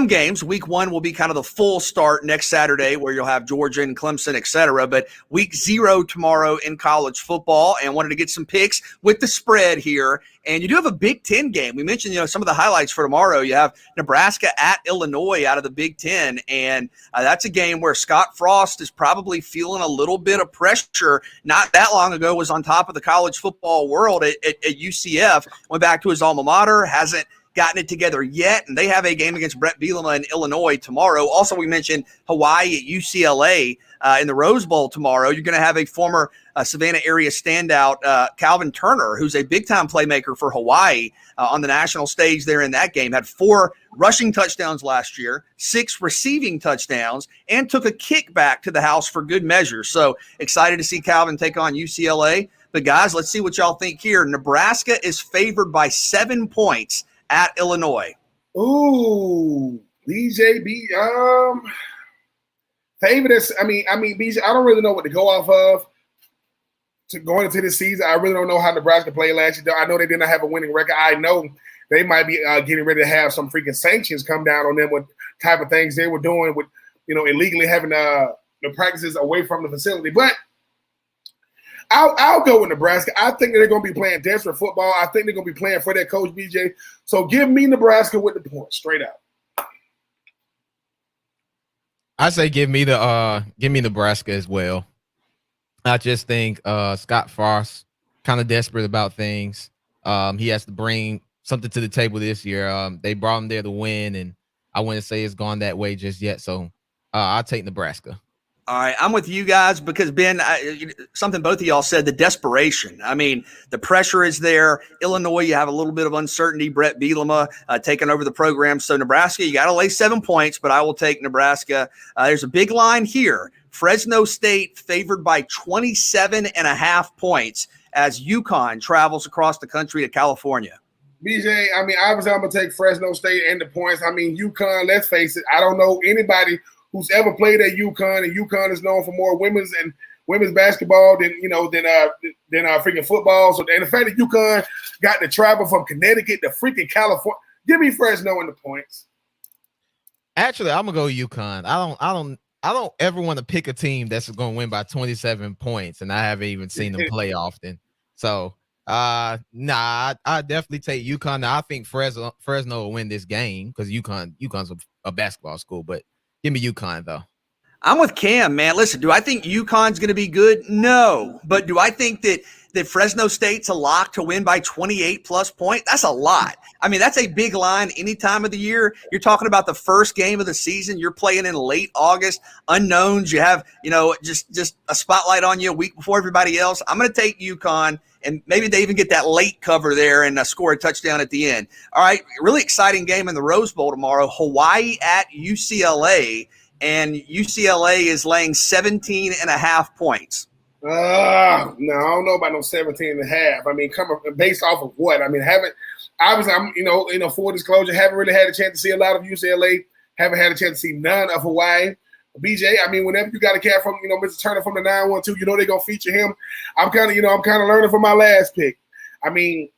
[SPEAKER 1] games. Week 1 will be kind of the full start next Saturday where you'll have Georgia and Clemson, et cetera. But week 0 tomorrow in college football, and wanted to get some picks with the spread here. And you do have a Big Ten game. We mentioned, some of the highlights for tomorrow. You have Nebraska at Illinois out of the Big Ten, and that's a game where Scott Frost is probably feeling a little bit of pressure. Not that long ago was on top of the college football world at UCF, went back to his alma mater, hasn't gotten it together yet, and they have a game against Brett Bielema in Illinois tomorrow. Also, we mentioned Hawaii at UCLA in the Rose Bowl tomorrow. You're going to have a former Savannah area standout, Calvin Turner, who's a big-time playmaker for Hawaii on the national stage there in that game. Had 4 rushing touchdowns last year, 6 receiving touchdowns, and took a kick back to the house for good measure. So excited to see Calvin take on UCLA. But, guys, let's see what y'all think here. Nebraska is favored by 7 points at Illinois.
[SPEAKER 2] Ooh, BJB. Favorite. I mean, BJ. I don't really know what to go off of to going into this season. I really don't know how Nebraska played last year. I know they did not have a winning record. I know they might be getting ready to have some freaking sanctions come down on them with type of things they were doing with, illegally having the practices away from the facility. But I'll go with Nebraska. I think that they're going to be playing desperate football. I think they're going to be playing for their coach, BJ. So give me Nebraska with the points, straight up.
[SPEAKER 4] I say give me Nebraska as well. I just think Scott Frost kind of desperate about things. He has to bring something to the table this year. They brought him there to win, and I wouldn't say it's gone that way just yet. So I'll take Nebraska.
[SPEAKER 1] All right, I'm with you guys because, Ben, something both of y'all said, the desperation. I mean, the pressure is there. Illinois, you have a little bit of uncertainty. Brett Bielema taking over the program. So Nebraska, you got to lay 7 points, but I will take Nebraska. There's a big line here. Fresno State favored by 27.5 points as UConn travels across the country to California.
[SPEAKER 2] BJ, I mean, obviously I'm going to take Fresno State and the points. I mean, UConn, let's face it, I don't know anybody who's ever played at UConn, and UConn is known for more women's basketball than freaking football. So, and the fact that UConn got to travel from Connecticut to freaking California, give me Fresno in the points.
[SPEAKER 4] Actually, I'm gonna go UConn. I don't ever want to pick a team that's going to win by 27 points, and I haven't even seen them play often. So, I definitely take UConn. Now, I think Fresno will win this game because UConn's a basketball school, but give me UConn, though.
[SPEAKER 1] I'm with Cam, man. Listen, do I think UConn's going to be good? No. But do I think that Fresno State's a lock to win by 28-plus points? That's a lot. I mean, that's a big line any time of the year. You're talking about the first game of the season. You're playing in late August. Unknowns. You have, just a spotlight on you a week before everybody else. I'm going to take UConn, and maybe they even get that late cover there and score a touchdown at the end. All right, really exciting game in the Rose Bowl tomorrow. Hawaii at UCLA. And UCLA is laying 17.5 points.
[SPEAKER 2] No, I don't know about no 17.5. I mean, based off of what? I mean, I'm full disclosure, haven't really had a chance to see a lot of UCLA. Haven't had a chance to see none of Hawaii. BJ, I mean, whenever you got a cat from, Mr. Turner from the 912, they're gonna feature him. I'm kind of learning from my last pick. I mean,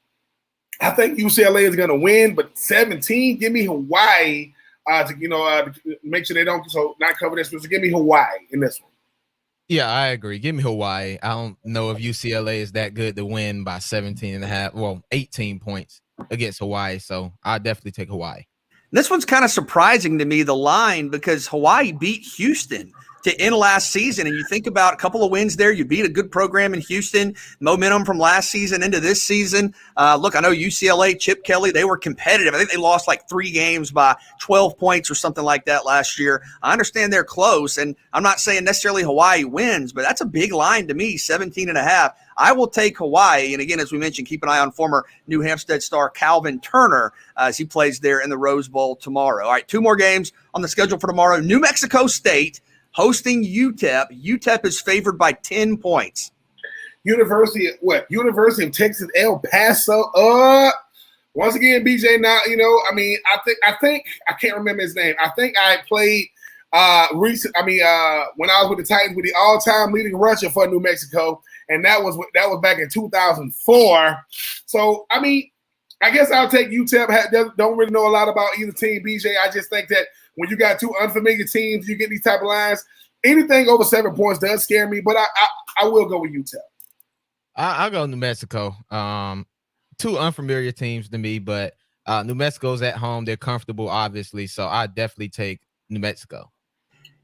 [SPEAKER 2] I think UCLA is gonna win, but 17, give me Hawaii. To make sure they don't not cover this, but give me Hawaii in this one.
[SPEAKER 4] Yeah, I agree. Give me Hawaii. I don't know if UCLA is that good to win by 18 points against Hawaii, so I'll definitely take Hawaii.
[SPEAKER 1] This one's kind of surprising to me, the line, because Hawaii beat Houston to end last season. And you think about a couple of wins there. You beat a good program in Houston, momentum from last season into this season. Look, I know UCLA, Chip Kelly, they were competitive. I think they lost like 3 games by 12 points or something like that last year. I understand they're close, and I'm not saying necessarily Hawaii wins, but that's a big line to me, 17.5. I will take Hawaii. And again, as we mentioned, keep an eye on former New Hampstead star Calvin Turner as he plays there in the Rose Bowl tomorrow. All right, 2 more games on the schedule for tomorrow. New Mexico State hosting UTEP. UTEP is favored by 10 points.
[SPEAKER 2] University of Texas, El Paso. Once again, BJ, now, I think I can't remember his name. I think I played When I was with the Titans, with the all-time leading rusher for New Mexico, and that was back in 2004. So, I mean, I guess I'll take UTEP. Don't really know a lot about either team, BJ. I just think that when you got two unfamiliar teams, you get these type of lines. Anything over 7 points does scare me, but I will go with UTEP.
[SPEAKER 4] I'll go New Mexico. Two unfamiliar teams to me, but New Mexico's at home. They're comfortable, obviously, so I definitely take New Mexico.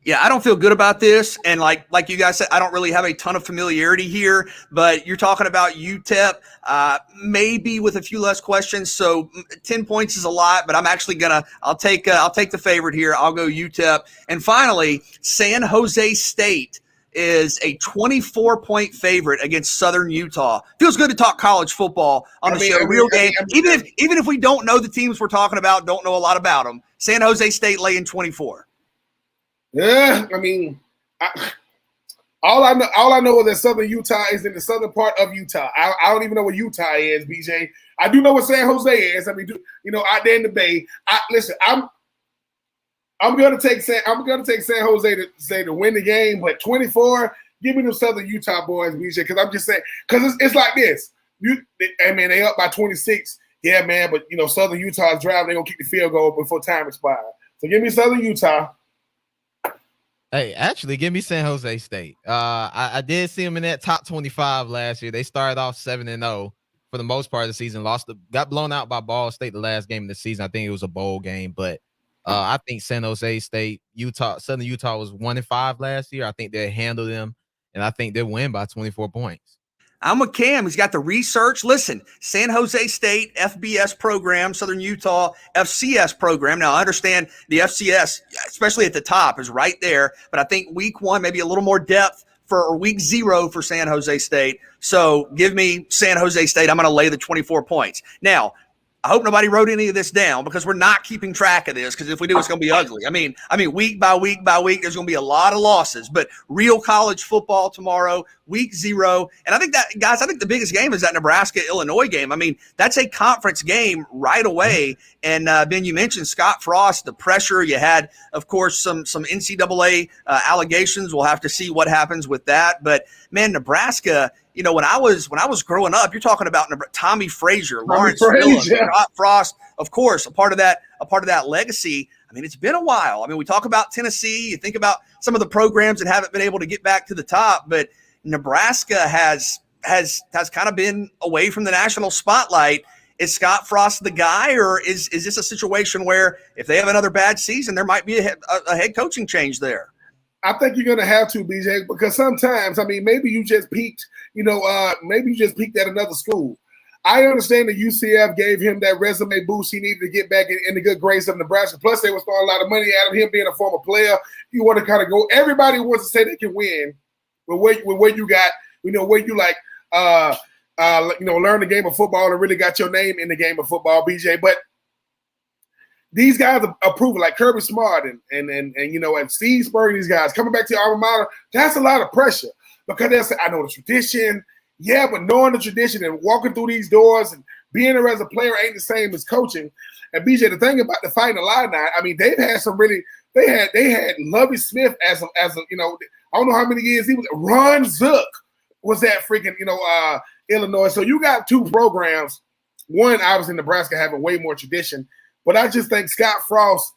[SPEAKER 1] Yeah, I don't feel good about this. And like you guys said, I don't really have a ton of familiarity here, but you're talking about UTEP, maybe with a few less questions. So 10 points is a lot, but I'm actually I'll take the favorite here. I'll go UTEP. And finally, San Jose State is a 24-point favorite against Southern Utah. Feels good to talk college football on the show. Real game. Even if we don't know the teams we're talking about, don't know a lot about them. San Jose State laying 24.
[SPEAKER 2] Yeah, I mean, all I know is that Southern Utah is in the southern part of Utah. I don't even know what Utah is, BJ. I do know what San Jose is. I mean, out there in the Bay. I'm gonna take San Jose to win the game, but 24. Give me them Southern Utah boys, BJ, because I'm just saying, because it's like this. They up by 26. Yeah, man, but Southern Utah is driving. They're gonna kick the field goal before time expires. So give me Southern Utah.
[SPEAKER 4] Hey, actually, give me San Jose State. I did see them in that top 25 last year. They started off 7-0 for the most part of the season. Got blown out by Ball State the last game of the season. I think it was a bowl game, but I think San Jose State, Southern Utah was 1-5 last year. I think they handled them, and I think they'll win by 24 points.
[SPEAKER 1] I'm with Cam. He's got the research. Listen, San Jose State, FBS program, Southern Utah, FCS program. Now, I understand the FCS, especially at the top, is right there. But I think week 1, maybe a little more depth or week 0 for San Jose State. So give me San Jose State. I'm going to lay the 24 points. Now, I hope nobody wrote any of this down because we're not keeping track of this because if we do, it's going to be ugly. I mean, week by week, there's going to be a lot of losses, but real college football tomorrow, week 0. And I think the biggest game is that Nebraska-Illinois game. I mean, that's a conference game right away. And Ben, you mentioned Scott Frost, the pressure you had, of course, some NCAA allegations. We'll have to see what happens with that. But man, Nebraska, when I was growing up, you're talking about Tommy Frazier, Lawrence Phillips, Scott Frost, of course, a part of that legacy. I mean, it's been a while. I mean, we talk about Tennessee, you think about some of the programs that haven't been able to get back to the top, but Nebraska has kind of been away from the national spotlight. Is Scott Frost the guy, or is this a situation where if they have another bad season, there might be a head coaching change there?
[SPEAKER 2] I think you're going to have to, BJ, because sometimes, maybe you just peaked, at another school. I understand that UCF gave him that resume boost he needed to get back in the good grace of Nebraska. Plus, they were throwing a lot of money at him being a former player. You want to kind of go. Everybody wants to say they can win, but where you got, where you learn the game of football and really got your name in the game of football, BJ. But these guys are proven, like Kirby Smart and Steve Spurrier, these guys coming back to your alma mater. That's a lot of pressure because I know the tradition. Yeah, but knowing the tradition and walking through these doors and being there as a player ain't the same as coaching. And BJ, the thing about the Fighting Illini, they've had some really. They had Lovie Smith as a I don't know how many years he was. Ron Zook was that freaking Illinois. So you got two programs. One, obviously Nebraska having way more tradition, but I just think Scott Frost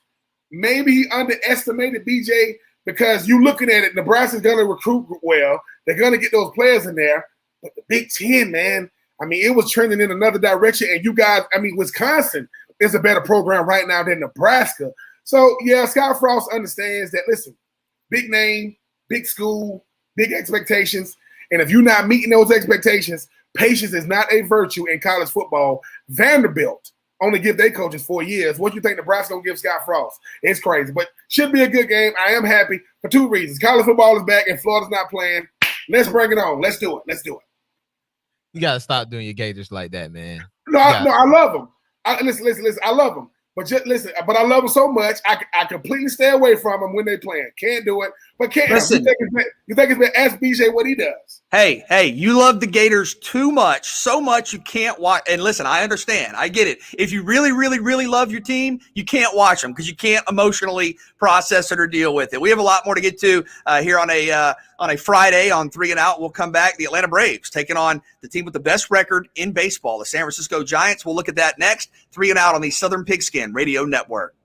[SPEAKER 2] maybe he underestimated BJ because you looking at it. Nebraska's going to recruit well. They're going to get those players in there. But the Big Ten, man, it was trending in another direction. And you guys, Wisconsin is a better program right now than Nebraska. So, yeah, Scott Frost understands that, listen, big name, big school, big expectations. And if you're not meeting those expectations, patience is not a virtue in college football. Vanderbilt only give their coaches 4 years. What do you think Nebraska going to give Scott Frost? It's crazy. But should be a good game. I am happy for 2 reasons. College football is back and Florida's not playing. Let's bring it on. Let's do it.
[SPEAKER 4] You got to stop doing your Gators like that, man.
[SPEAKER 2] No, I love them. Listen. I love them. But just listen, but I love them so much, I completely stay away from them when they playing. Can't do it. But can't.
[SPEAKER 1] Listen,
[SPEAKER 2] you think it's been ask BJ what he does?
[SPEAKER 1] Hey, you love the Gators too much, so much you can't watch. And listen, I understand. I get it. If you really, really, really love your team, you can't watch them because you can't emotionally process it or deal with it. We have a lot more to get to here on a Friday on 3 and Out. We'll come back. The Atlanta Braves taking on the team with the best record in baseball, the San Francisco Giants. We'll look at that next. 3 and Out on the Southern Pigskin Radio Network.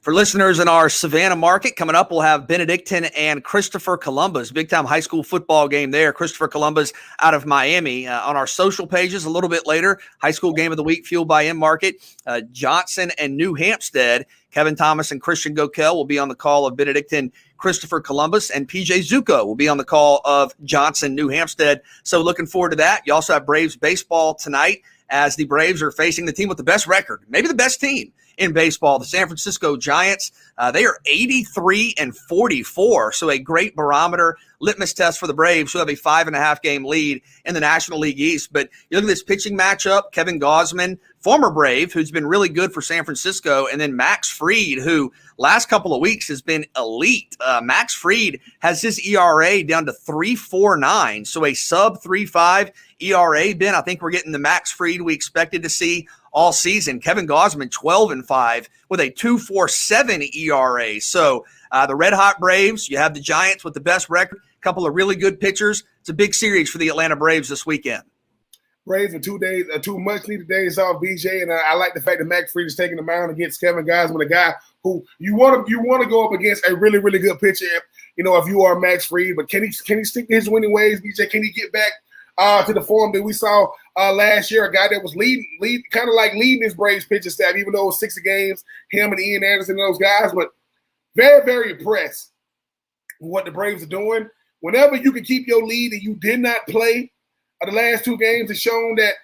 [SPEAKER 1] For listeners in our Savannah market, coming up, we'll have Benedictine and Christopher Columbus, big-time high school football game there. Christopher Columbus out of Miami. On our social pages a little bit later, high school game of the week fueled by M-Market. Johnson and New Hampstead. Kevin Thomas and Christian Gokel will be on the call of Benedictine Christopher Columbus, and PJ Zuko will be on the call of Johnson New Hampstead. So looking forward to that. You also have Braves baseball tonight as the Braves are facing the team with the best record, maybe the best team in baseball, the San Francisco Giants. They are 83-44, so a great barometer, litmus test for the Braves, who have a 5.5 game lead in the National League East. But you look at this pitching matchup, Kevin Gausman, former Brave, who's been really good for San Francisco, and then Max Fried, who last couple of weeks has been elite. Max Fried has his ERA down to 3.49, so a sub 3.5 ERA. Ben, I think we're getting the Max Fried we expected to see all season. Kevin Gausman 12-5 with a 2.47 ERA. So the Red Hot Braves, you have the Giants with the best record, a couple of really good pitchers. It's a big series for the Atlanta Braves this weekend.
[SPEAKER 2] Braves in 2 days, 2 much-needed days off, BJ, and I like the fact that Max Fried is taking the mound against Kevin Gausman, a guy who you want to go up against a really, really good pitcher. You know, if you are Max Fried, but can he stick to his winning ways, BJ? Can he get back to the form that we saw last year? A guy that was leading his Braves pitching staff, even though it was 60 games, him and Ian Anderson and those guys. But very, very impressed with what the Braves are doing. Whenever you can keep your lead and you did not play the last 2 games, has shown that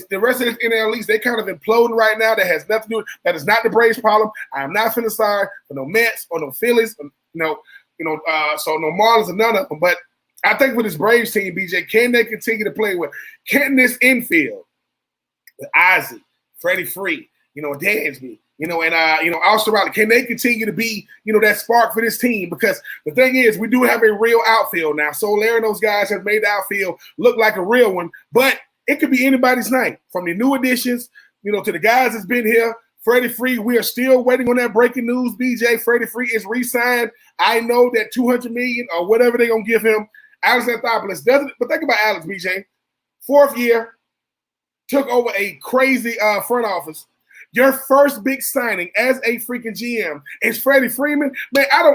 [SPEAKER 2] the rest of this NL East, they kind of imploding right now. That has nothing to do. That is not the Braves' problem. I am not feeling sorry for no Mets or no Phillies, so no Marlins or none of them. But I think with this Braves team, BJ, can they continue to play with? Can this infield with Isaac, Freddie Free, Dansby, and Austin Riley, can they continue to be, that spark for this team? Because the thing is, we do have a real outfield now. Soler and those guys have made the outfield look like a real one, but it could be anybody's night. From the new additions, to the guys that's been here. Freddie Free, we are still waiting on that breaking news, BJ. Freddie Free is re-signed. I know that $200 million or whatever they're going to give him. Alex Anthopoulos doesn't, but think about Alex, BJ. 4th year, took over a crazy front office. Your first big signing as a freaking GM is Freddie Freeman. Man, I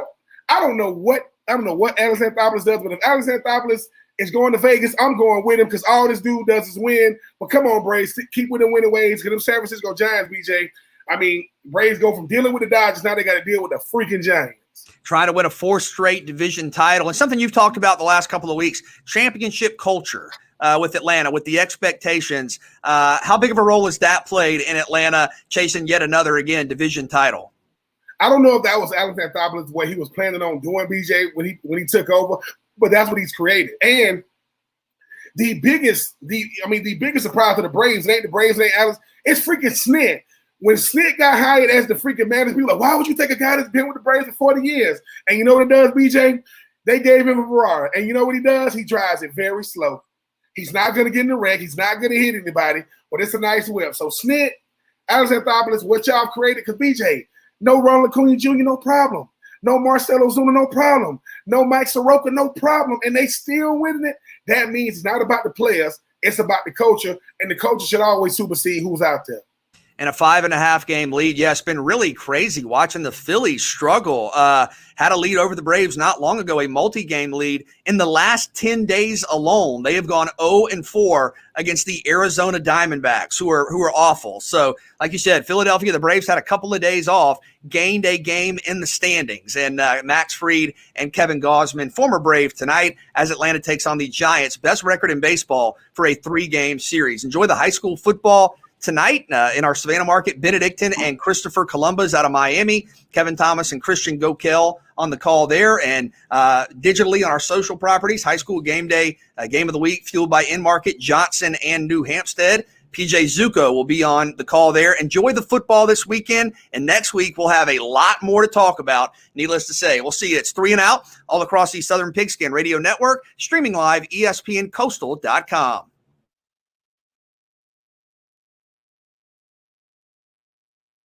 [SPEAKER 2] don't know what Alex Anthopoulos does, but if Alex Anthopoulos is going to Vegas, I'm going with him because all this dude does is win. But come on, Braves, keep with them winning ways. Because them San Francisco Giants, BJ. I mean, Braves go from dealing with the Dodgers, now they got to deal with the freaking Giants.
[SPEAKER 1] Trying to win a 4th straight division title. And something you've talked about the last couple of weeks, championship culture with Atlanta, with the expectations. How big of a role has that played in Atlanta chasing yet another, again, division title?
[SPEAKER 2] I don't know if that was Alex Anthopoulos, what he was planning on doing, BJ, when he took over, but that's what he's created. And the biggest surprise to the Braves, it ain't the Braves, it ain't Alex, it's freaking Snit. When Snit got hired as the freaking manager, people were like, why would you take a guy that's been with the Braves for 40 years? And you know what it does, BJ? They gave him a Ferrari. And you know what he does? He drives it very slow. He's not going to get in the wreck. He's not going to hit anybody, but it's a nice whip. So Snit, Alex Anthopoulos, what y'all created, because BJ, no Ronald Acuna Jr., no problem. No Marcell Ozuna, no problem. No Mike Soroka, no problem. And they still winning it. That means it's not about the players. It's about the culture, and the culture should always supersede who's out there.
[SPEAKER 1] And a 5.5 game lead. Yeah, it's been really crazy watching the Phillies struggle. Had a lead over the Braves not long ago, a multi-game lead. In the last 10 days alone, they have gone 0-4 against the Arizona Diamondbacks, who are awful. So, like you said, Philadelphia, the Braves had a couple of days off, gained a game in the standings. And Max Fried and Kevin Gausman, former Brave, tonight as Atlanta takes on the Giants. Best record in baseball for a 3-game series. Enjoy the high school football tonight in our Savannah market. Benedictine and Christopher Columbus out of Miami. Kevin Thomas and Christian Gokel on the call there. And digitally on our social properties, high school game day, game of the week, fueled by M-Market, Johnson and New Hampstead. PJ Zuko will be on the call there. Enjoy the football this weekend. And next week, we'll have a lot more to talk about, needless to say. We'll see you. It's 3 and Out all across the Southern Pigskin Radio Network, streaming live, ESPNCoastal.com.